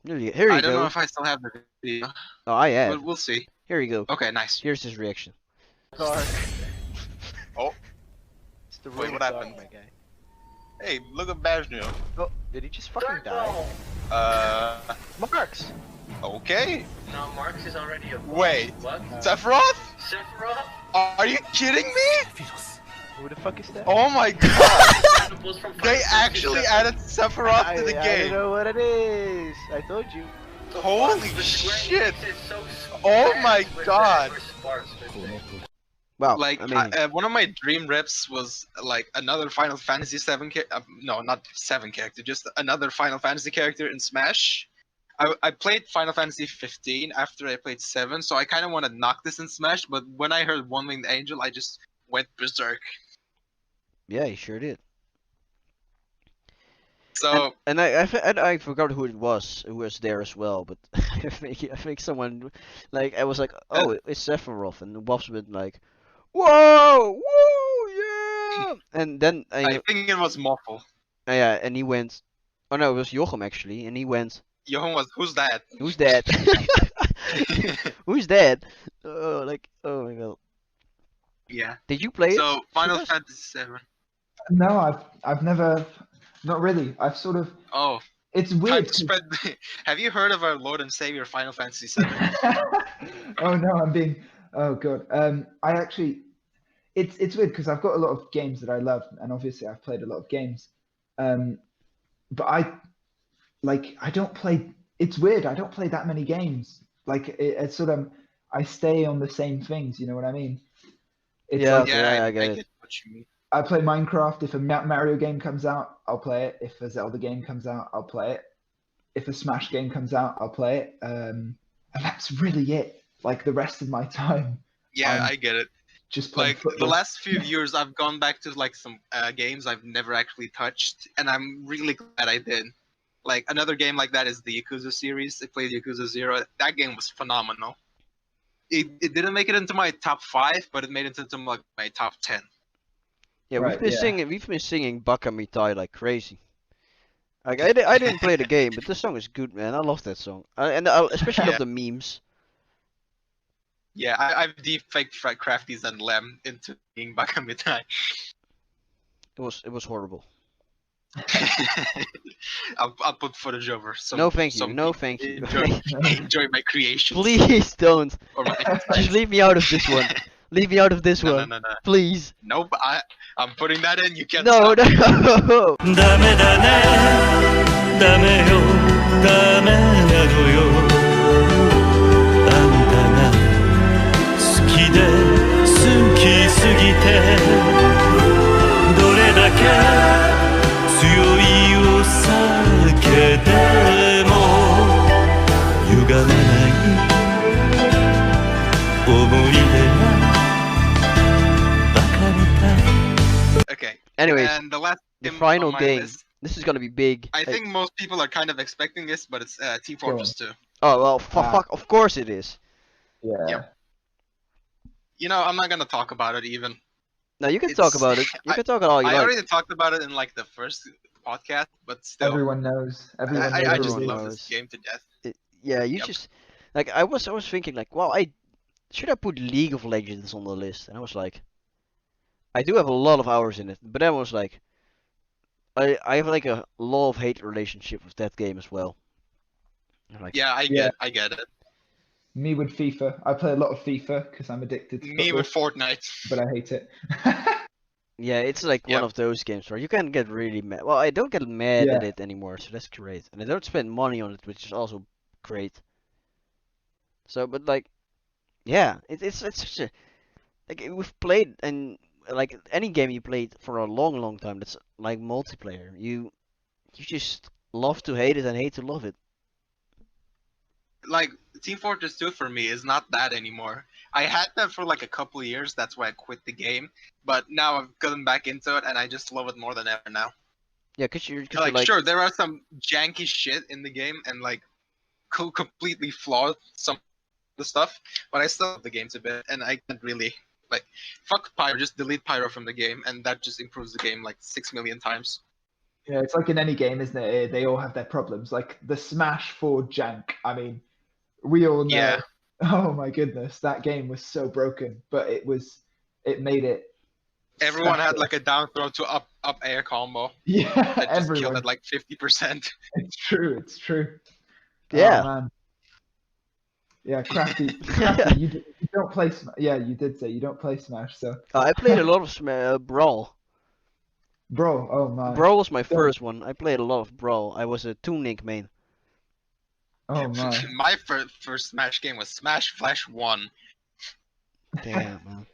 Speaker 1: Here you
Speaker 2: I don't
Speaker 1: go.
Speaker 2: know if I still have the video.
Speaker 1: Oh, I have.
Speaker 2: But we'll see.
Speaker 1: Here you go.
Speaker 2: Okay, nice.
Speaker 1: Here's his reaction.
Speaker 4: Car.
Speaker 2: Oh.
Speaker 4: It's the
Speaker 2: Wait,
Speaker 4: real
Speaker 2: what
Speaker 4: dog,
Speaker 2: happened?
Speaker 4: my guy.
Speaker 2: Hey, look at Bajnu.
Speaker 4: Oh, did he just fucking die?
Speaker 2: Marks. Okay.
Speaker 5: No, Marx is already a boss.
Speaker 2: Wait.
Speaker 5: What?
Speaker 2: Sephiroth?
Speaker 5: Sephiroth?
Speaker 2: Are you kidding me?
Speaker 4: Who the fuck is that?
Speaker 2: Oh my god.
Speaker 5: The boss from
Speaker 2: They
Speaker 5: Final
Speaker 2: actually
Speaker 5: Fantasy
Speaker 2: added Sephiroth
Speaker 4: I
Speaker 2: to the
Speaker 4: don't
Speaker 2: game.
Speaker 4: know what it is. I told you.
Speaker 5: VII.
Speaker 2: Holy
Speaker 5: The Square
Speaker 2: shit.
Speaker 5: Enix is so
Speaker 2: Oh
Speaker 5: sparse
Speaker 2: my
Speaker 5: with
Speaker 2: god.
Speaker 5: that, we're sparse with it.
Speaker 1: Wow.
Speaker 2: Like,
Speaker 1: I mean,
Speaker 2: one of my dream reps was like another Final Fantasy 7 no, not 7 character, just another Final Fantasy character in Smash. I played Final Fantasy 15 after I played 7, so I kind of want to knock this in Smash, but when I heard One Winged Angel, I just went berserk.
Speaker 1: yeah, he sure did.
Speaker 2: So,
Speaker 1: And I forgot who was there as well, but I think someone like I was like, oh, it's Sephiroth, and WaFzZ went like, whoa, woo, yeah, and then
Speaker 2: I think it was Moffel.
Speaker 1: yeah, and he went, oh no, it was Jochem actually, and he went,
Speaker 2: Johan was, who's that?
Speaker 1: who's that? Who's that? Oh, like, oh my god.
Speaker 2: Yeah.
Speaker 1: Did you play it?
Speaker 2: So, Final
Speaker 1: Choucas?
Speaker 2: Fantasy 7.
Speaker 3: No, I've never, not really. I've sort of.
Speaker 2: Oh,
Speaker 3: It's
Speaker 2: time
Speaker 3: weird.
Speaker 2: to spread. Have you heard of our Lord and Savior Final Fantasy 7?
Speaker 3: Oh no, I'm being. Oh god. I actually. It's weird because I've got a lot of games that I love, and obviously I've played a lot of games. But I don't play. It's weird. I don't play that many games. Like it's sort of. I stay on the same things. You know what I mean? It's
Speaker 1: Yeah.
Speaker 3: like,
Speaker 1: Okay, I get it.
Speaker 2: what you mean.
Speaker 3: I play Minecraft. If a Mario game comes out, I'll play it. If a Zelda game comes out, I'll play it. If a Smash game comes out, I'll play it. And that's really it. Like the rest of my time,
Speaker 2: Yeah,
Speaker 3: I'm
Speaker 2: I get it.
Speaker 3: just playing
Speaker 2: Like the
Speaker 3: football.
Speaker 2: last few years, I've gone back to like some games I've never actually touched, and I'm really glad I did. Like another game like that is the Yakuza series. I played Yakuza 0. That game was phenomenal. It didn't make it into my top 5, but it made it into like my top 10.
Speaker 1: Yeah,
Speaker 3: Right, yeah.
Speaker 1: we've been singing Baka Mitai like crazy. Like I didn't play the game, but this song is good, man. I love that song, and I especially love
Speaker 2: Yeah.
Speaker 1: the memes.
Speaker 2: Yeah, I've deepfaked Craftyz and Lem into being Bakamitai.
Speaker 1: It was horrible.
Speaker 2: I'll put footage over.
Speaker 1: No, thank you.
Speaker 2: some
Speaker 1: No,
Speaker 2: people
Speaker 1: thank you.
Speaker 2: enjoy my creations.
Speaker 1: Please don't.
Speaker 2: Or my
Speaker 1: Just
Speaker 2: insights.
Speaker 1: leave me out of this one. Leave me out of this
Speaker 2: No,
Speaker 1: one,
Speaker 2: no, no, no.
Speaker 1: please.
Speaker 2: Nope, I'm putting that in. You can't
Speaker 1: No,
Speaker 2: stop.
Speaker 1: no.
Speaker 6: ダメだねダメよダメなのよあんたが好きで好きすぎてどれだけ強いお酒でも歪まない思い出がバカみたい
Speaker 2: Okay.
Speaker 1: Anyways,
Speaker 2: And the last
Speaker 1: the
Speaker 2: game
Speaker 1: final
Speaker 2: on my
Speaker 1: game.
Speaker 2: list,
Speaker 1: This is gonna be big.
Speaker 2: I think most people are kind of expecting this, but it's Team
Speaker 3: Go on.
Speaker 2: Fortress 2.
Speaker 1: Oh well,
Speaker 3: Ah.
Speaker 1: fuck. Of course it is.
Speaker 3: Yeah.
Speaker 2: Yep. You know, I'm not gonna talk about it even.
Speaker 1: Now you can
Speaker 2: It's-
Speaker 1: talk about it. You
Speaker 2: I-
Speaker 1: can talk all you
Speaker 2: I
Speaker 1: like.
Speaker 2: already talked about it in like the first podcast, but still,
Speaker 3: Everyone knows. Everyone knows.
Speaker 2: I just
Speaker 1: Everyone
Speaker 2: love
Speaker 1: knows.
Speaker 2: this game to death.
Speaker 1: Yeah, you
Speaker 2: Yep.
Speaker 1: just like I was thinking like, well, I should I put League of Legends on the list? And I was like, I do have a lot of hours in it, but then I was like, I have like a love-hate relationship with that game as well. I'm like,
Speaker 2: Yeah, I get it.
Speaker 3: Me with FIFA. I play a lot of FIFA because I'm addicted to
Speaker 2: Me
Speaker 3: football,
Speaker 2: with Fortnite.
Speaker 3: but I hate it.
Speaker 1: yeah, it's like one
Speaker 2: Yep.
Speaker 1: of those games where you can get really mad. Well, I don't get mad at
Speaker 3: Yeah.
Speaker 1: it anymore, so that's great. And I don't spend money on it, which is also great. So, but like, yeah, it's such a like we've played and like any game you played for a long time that's like multiplayer. You just love to hate it and hate to love it.
Speaker 2: Like Team Fortress 2 for me is not that anymore. I had that for like a couple of years. That's why I quit the game. But now I've gotten back into it, and I just love it more than ever now.
Speaker 1: Yeah, cause you're
Speaker 2: Like,
Speaker 1: like
Speaker 2: sure, there are some janky shit in the game, and like completely flawed some of the stuff, but I still love the game a bit, and I can't really like fuck Pyro. Just delete Pyro from the game, and that just improves the game like 6 million times.
Speaker 3: Yeah, it's like in any game, isn't it? They all have their problems. Like the Smash 4 jank. I mean, we all know.
Speaker 2: Yeah.
Speaker 3: Oh my goodness, that game was so broken, but it made it.
Speaker 2: Everyone had
Speaker 3: special.
Speaker 2: like a down throw to up air combo
Speaker 3: Yeah,
Speaker 2: that just
Speaker 3: everyone.
Speaker 2: killed at like 50%.
Speaker 3: It's true. It's true.
Speaker 1: Yeah.
Speaker 3: Oh, man. Yeah, Crafty, you don't play Smash. Yeah, you did say you don't play Smash. So,
Speaker 1: I played a lot of Brawl.
Speaker 3: bro, oh man.
Speaker 1: Brawl was my first one. I played a lot of Brawl. I was a Tunic main.
Speaker 3: Oh man.
Speaker 2: My first Smash game was Smash Flash 1.
Speaker 1: Damn, man.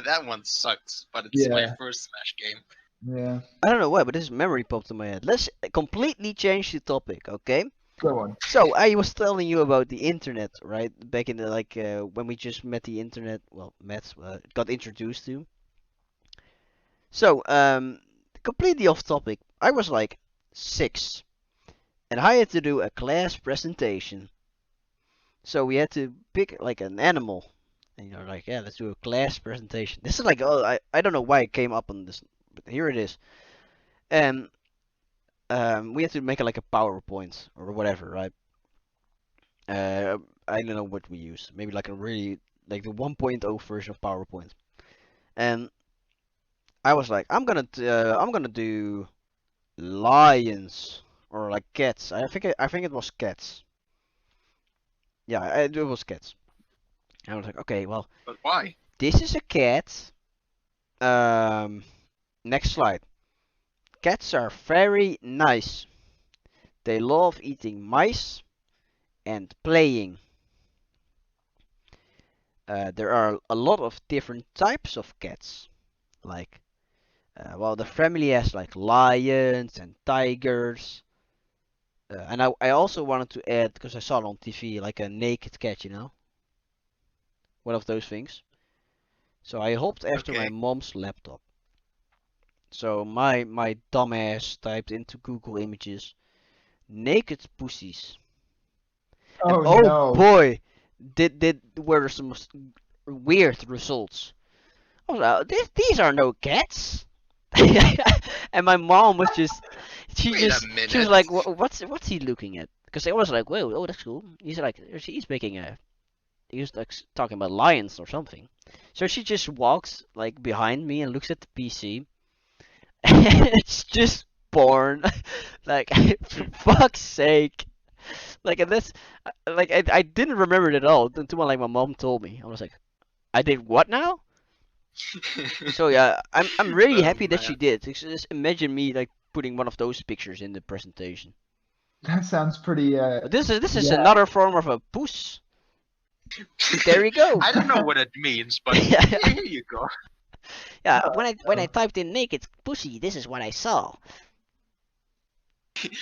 Speaker 2: That one sucks, but it's my
Speaker 3: Yeah.
Speaker 2: first Smash game.
Speaker 3: Yeah.
Speaker 1: I don't know why, but this memory popped in my head. Let's completely change the topic, okay?
Speaker 3: Go on.
Speaker 1: So I was telling you about the internet, right? Back in the when we just met the internet, well, got introduced to. So completely off topic. I was like 6, and I had to do a class presentation. So we had to pick like an animal, and you're like, yeah, let's do a class presentation. This is like, oh, I don't know why I came up on this, but here it is. And we had to make like a PowerPoint or whatever, right? I don't know what we use. Maybe like a really like the 1.0 version of PowerPoint. And I was like, I'm gonna do lions or like cats. I think it was cats. Yeah, it was cats. I was like, okay, well,
Speaker 2: But why?
Speaker 1: this is a cat. Next slide. Cats are very nice. They love eating mice and playing. There are a lot of different types of cats. Like, well, the family has like lions and tigers. And I also wanted to add, because I saw it on TV, like a naked cat, you know? One of those things. So I hopped after my
Speaker 2: Okay.
Speaker 1: mom's laptop. So my dumbass typed into Google Images naked pussies. And
Speaker 3: Oh
Speaker 1: oh
Speaker 3: no.
Speaker 1: boy, did were some weird results. I was like, these are no cats. And my mom was just, she
Speaker 2: Wait a
Speaker 1: was
Speaker 2: minute.
Speaker 1: like, what's he looking at? Because I was like, whoa, oh that's cool. He's like, he's making a, he was like talking about lions or something. So she just walks like behind me and looks at the PC, and it's just porn. Like, for fuck's sake. Like, and that's, like, I didn't remember it at all until like my mom told me. I was like, I did what now? So yeah, I'm really
Speaker 2: Oh,
Speaker 1: happy that
Speaker 2: man.
Speaker 1: she did. Just imagine me like putting one of those pictures in the presentation.
Speaker 3: That sounds pretty.
Speaker 1: But this is
Speaker 3: Yeah.
Speaker 1: another form of a puss. There you go.
Speaker 2: I don't know what it means, but
Speaker 1: Yeah.
Speaker 2: here you go.
Speaker 1: Yeah, when I typed in naked pussy, this is what I saw.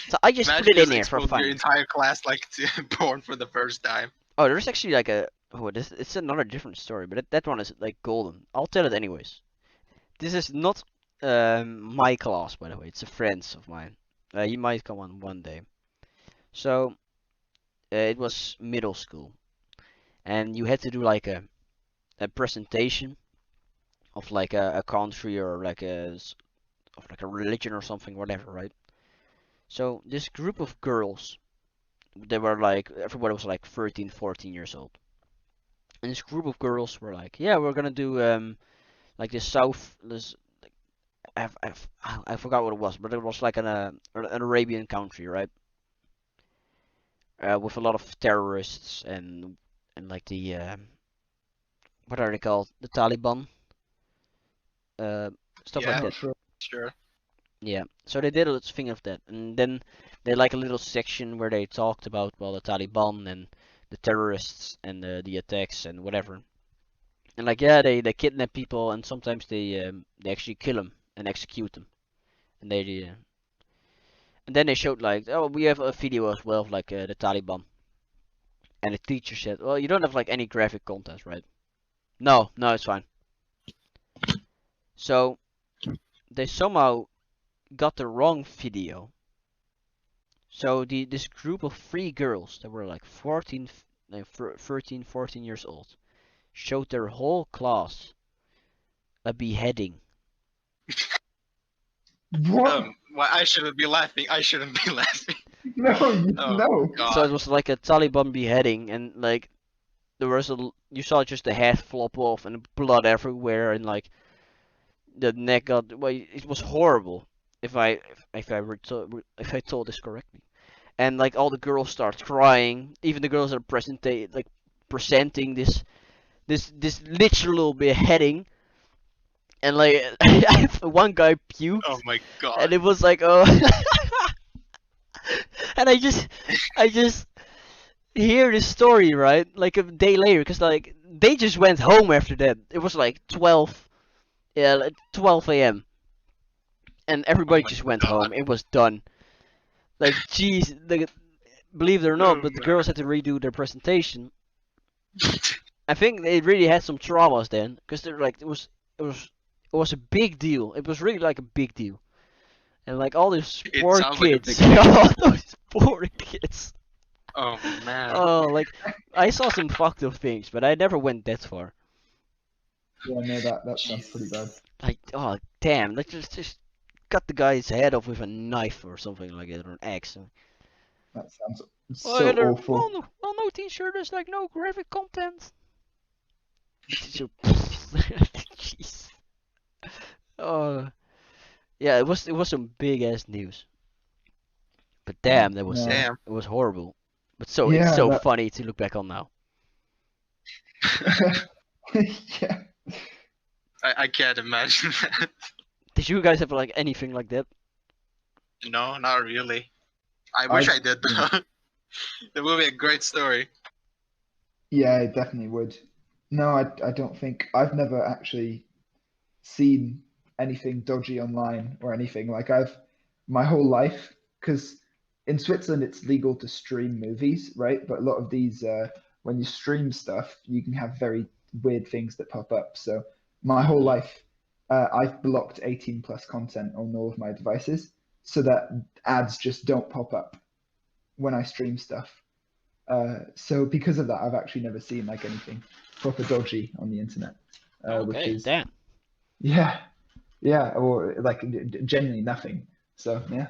Speaker 1: So I just
Speaker 2: Imagine
Speaker 1: put it in
Speaker 2: just
Speaker 1: there for
Speaker 2: exposing your
Speaker 1: fun.
Speaker 2: entire class like to porn for the first time.
Speaker 1: Oh, there's actually like a, oh, this, it's another different story, but that one is like golden. I'll tell it anyways. This is not my class, by the way. It's a friend of mine. He might come on one day. So it was middle school, and you had to do like a presentation of like a country or like of like a religion or something, whatever, right? So this group of girls, they were like, everybody was like 13, 14 years old, and this group of girls were like, yeah, we're gonna do like this, I forgot what it was, but it was like an Arabian country, right? With a lot of terrorists and like the what are they called? The Taliban, stuff
Speaker 2: Yeah.
Speaker 1: like
Speaker 3: Not
Speaker 1: that.
Speaker 3: sure.
Speaker 2: Sure.
Speaker 1: Yeah. So they did a little thing of that, and then they had like a little section where they talked about, well, the Taliban and the terrorists and the attacks and whatever. And like, yeah, they kidnap people, and sometimes they actually kill them and execute them. And and then they showed like, oh, we have a video as well of like the Taliban. And the teacher said, well, you don't have like any graphic content, right? No, it's fine. So they somehow got the wrong video. So this group of 3 girls that were like 13, 14 years old showed their whole class a beheading.
Speaker 3: What?
Speaker 2: Well, I shouldn't be laughing. I shouldn't be laughing.
Speaker 3: No,
Speaker 2: Oh,
Speaker 3: no.
Speaker 2: God.
Speaker 1: So it was like a Taliban beheading, and like there was you saw just the head flop off and blood everywhere, and like the neck got, well, it was horrible. If I told this correctly, and like all the girls start crying, even the girls that are presenting this literal beheading, and like one guy puked,
Speaker 2: Oh my God.
Speaker 1: and it was like, oh. And I just hear this story, right? Like a day later, because like they just went home after that. It was like 12 a.m. and everybody
Speaker 2: my
Speaker 1: just went
Speaker 2: God.
Speaker 1: home. It was done. Like, jeez, like, believe it or not,
Speaker 2: Oh
Speaker 1: but the
Speaker 2: my
Speaker 1: girls had to redo their presentation. I think they really had some traumas then, because they're like, it was a big deal. It was really like a big deal. And like all these
Speaker 2: It
Speaker 1: poor
Speaker 2: sounds like a
Speaker 1: kids,
Speaker 2: big deal.
Speaker 1: all those poor kids.
Speaker 2: Oh man.
Speaker 1: Oh, like I saw some fucked up things, but I never went that far.
Speaker 3: Yeah, no, that sounds pretty bad.
Speaker 1: Like, oh damn, like just cut the guy's head off with a knife or something like that, or an axe.
Speaker 3: That sounds
Speaker 1: Oh,
Speaker 3: so
Speaker 1: yeah,
Speaker 3: awful.
Speaker 1: no, T-shirt. There's like no graphic content. So, jeez. Oh, yeah, it was some big ass news. But damn, that was
Speaker 3: Yeah.
Speaker 2: Damn.
Speaker 1: it was horrible. But so
Speaker 3: Yeah,
Speaker 1: it's so
Speaker 3: that-
Speaker 1: funny to look back on now.
Speaker 3: Yeah.
Speaker 2: I can't imagine that.
Speaker 1: Did you guys have like anything like that?
Speaker 2: No, not really. I wish I did though. That would be a great story.
Speaker 3: Yeah, it definitely would. No, I don't think I've never actually seen anything dodgy online or anything. Like I've my whole life, because in Switzerland it's legal to stream movies, right? But a lot of these, when you stream stuff, you can have very weird things that pop up. So my whole life, I've blocked 18 plus content on all of my devices so that ads just don't pop up when I stream stuff. So because of that, I've actually never seen like anything proper dodgy on the internet. Which
Speaker 1: Okay,
Speaker 3: is,
Speaker 1: damn.
Speaker 3: yeah, or like genuinely nothing. So yeah.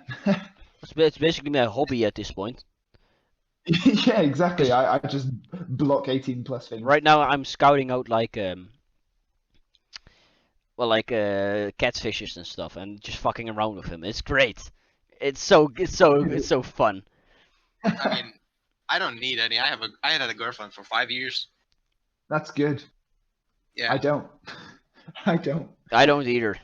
Speaker 1: It's basically my hobby at this point.
Speaker 3: Yeah, exactly. I just block 18 plus things.
Speaker 1: Right now, I'm scouting out like catfishes and stuff, and just fucking around with him. It's great. It's so fun.
Speaker 2: I mean, I don't need any. I had a girlfriend for 5 years.
Speaker 3: That's good.
Speaker 2: Yeah.
Speaker 3: I don't. I don't.
Speaker 1: I don't either.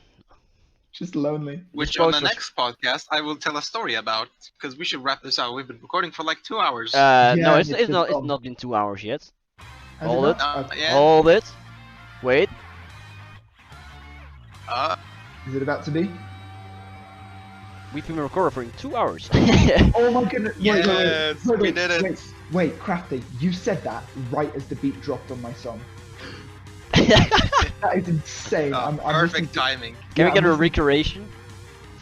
Speaker 3: Just lonely.
Speaker 2: Which on the
Speaker 1: was-
Speaker 2: next podcast I will tell a story about, because we should wrap this out. We've been recording for like 2 hours.
Speaker 1: No,
Speaker 3: Yeah,
Speaker 1: it's
Speaker 3: it's
Speaker 1: not. It's
Speaker 3: been
Speaker 1: not been 2 hours yet.
Speaker 3: Has
Speaker 1: Hold
Speaker 3: it
Speaker 1: it.
Speaker 3: not?
Speaker 2: Yeah.
Speaker 1: Hold it. Wait.
Speaker 3: Is it about to be?
Speaker 1: We've been recording for 2 hours.
Speaker 3: Oh my goodness.
Speaker 2: Yes, we did it.
Speaker 3: Wait, Crafty, you said that right as the beat dropped on my song. That is insane. I'm listening
Speaker 2: Perfect
Speaker 3: to-
Speaker 2: timing.
Speaker 1: Can we
Speaker 3: Yeah,
Speaker 1: get a
Speaker 3: I'm listening-
Speaker 1: recreation?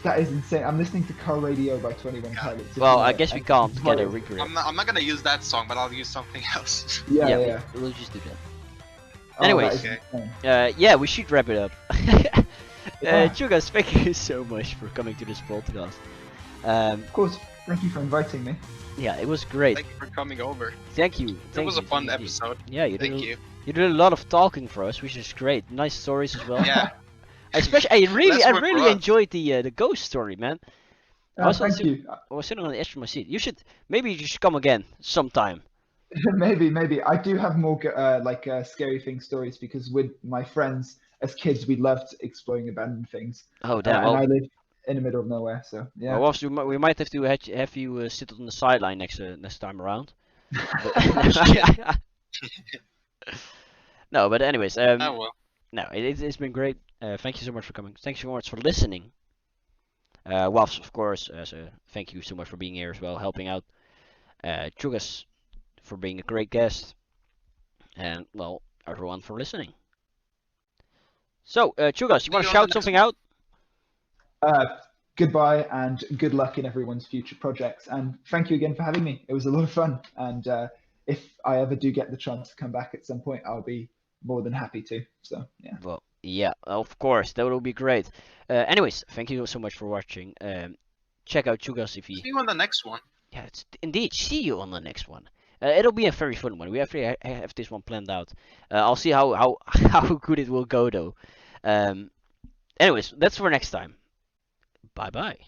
Speaker 3: That is insane. I'm listening to Car Radio by 21 Pilots. If
Speaker 1: Well,
Speaker 3: you
Speaker 1: I
Speaker 3: know
Speaker 1: guess
Speaker 3: it.
Speaker 1: we can't get a
Speaker 3: Well,
Speaker 1: recreation.
Speaker 2: I'm not gonna use that song, but I'll use something else.
Speaker 3: Yeah.
Speaker 1: We'll just do that.
Speaker 3: Oh,
Speaker 1: Anyways.
Speaker 3: that is
Speaker 2: Okay.
Speaker 3: insane.
Speaker 1: Yeah, we should wrap it up.
Speaker 3: Yeah.
Speaker 1: Choucas, thank you so much for coming to this podcast.
Speaker 3: Of course, thank you for inviting me.
Speaker 1: Yeah, it was great.
Speaker 2: Thank you for coming over.
Speaker 1: Thank you.
Speaker 2: It was a fun
Speaker 1: thank you.
Speaker 2: episode.
Speaker 1: Yeah, you did.
Speaker 2: Thank you.
Speaker 1: You did a lot of talking for us, which is great. Nice stories as well.
Speaker 2: Yeah.
Speaker 1: Especially, I
Speaker 2: Less work for
Speaker 1: really
Speaker 2: us.
Speaker 1: enjoyed the ghost story, man. Also,
Speaker 3: Thank you.
Speaker 1: I was sitting on the edge of my seat. Maybe you should come again sometime.
Speaker 3: Maybe. I do have more scary thing stories because with my friends as kids we loved exploring abandoned things.
Speaker 1: Oh damn!
Speaker 3: And
Speaker 1: Well,
Speaker 3: I live in the middle of nowhere, so yeah.
Speaker 1: well, WaFzZ, we might have to have you sit on the sideline next time around. No, but anyways,
Speaker 2: Oh well.
Speaker 1: no, it's been great. Thank you so much for coming. Thank you so much for listening. WaFzZ, of course, thank you so much for being here as well, helping out. Choucas for being a great guest, and well, everyone for listening. So, Choucas, you want to
Speaker 2: See you on the
Speaker 1: shout
Speaker 2: next
Speaker 1: something
Speaker 2: one.
Speaker 1: out?
Speaker 3: Goodbye and good luck in everyone's future projects. And thank you again for having me. It was a lot of fun. And if I ever do get the chance to come back at some point, I'll be more than happy to. So yeah.
Speaker 1: Well, yeah, of course, that will be great. Anyways, thank you so much for watching. Check out Choucas if
Speaker 2: See you on the next one.
Speaker 1: Yeah, it's indeed. See you on the next one. It'll be a very fun one. We actually have this one planned out. I'll see how good it will go though. Anyways, that's for next time. Bye bye.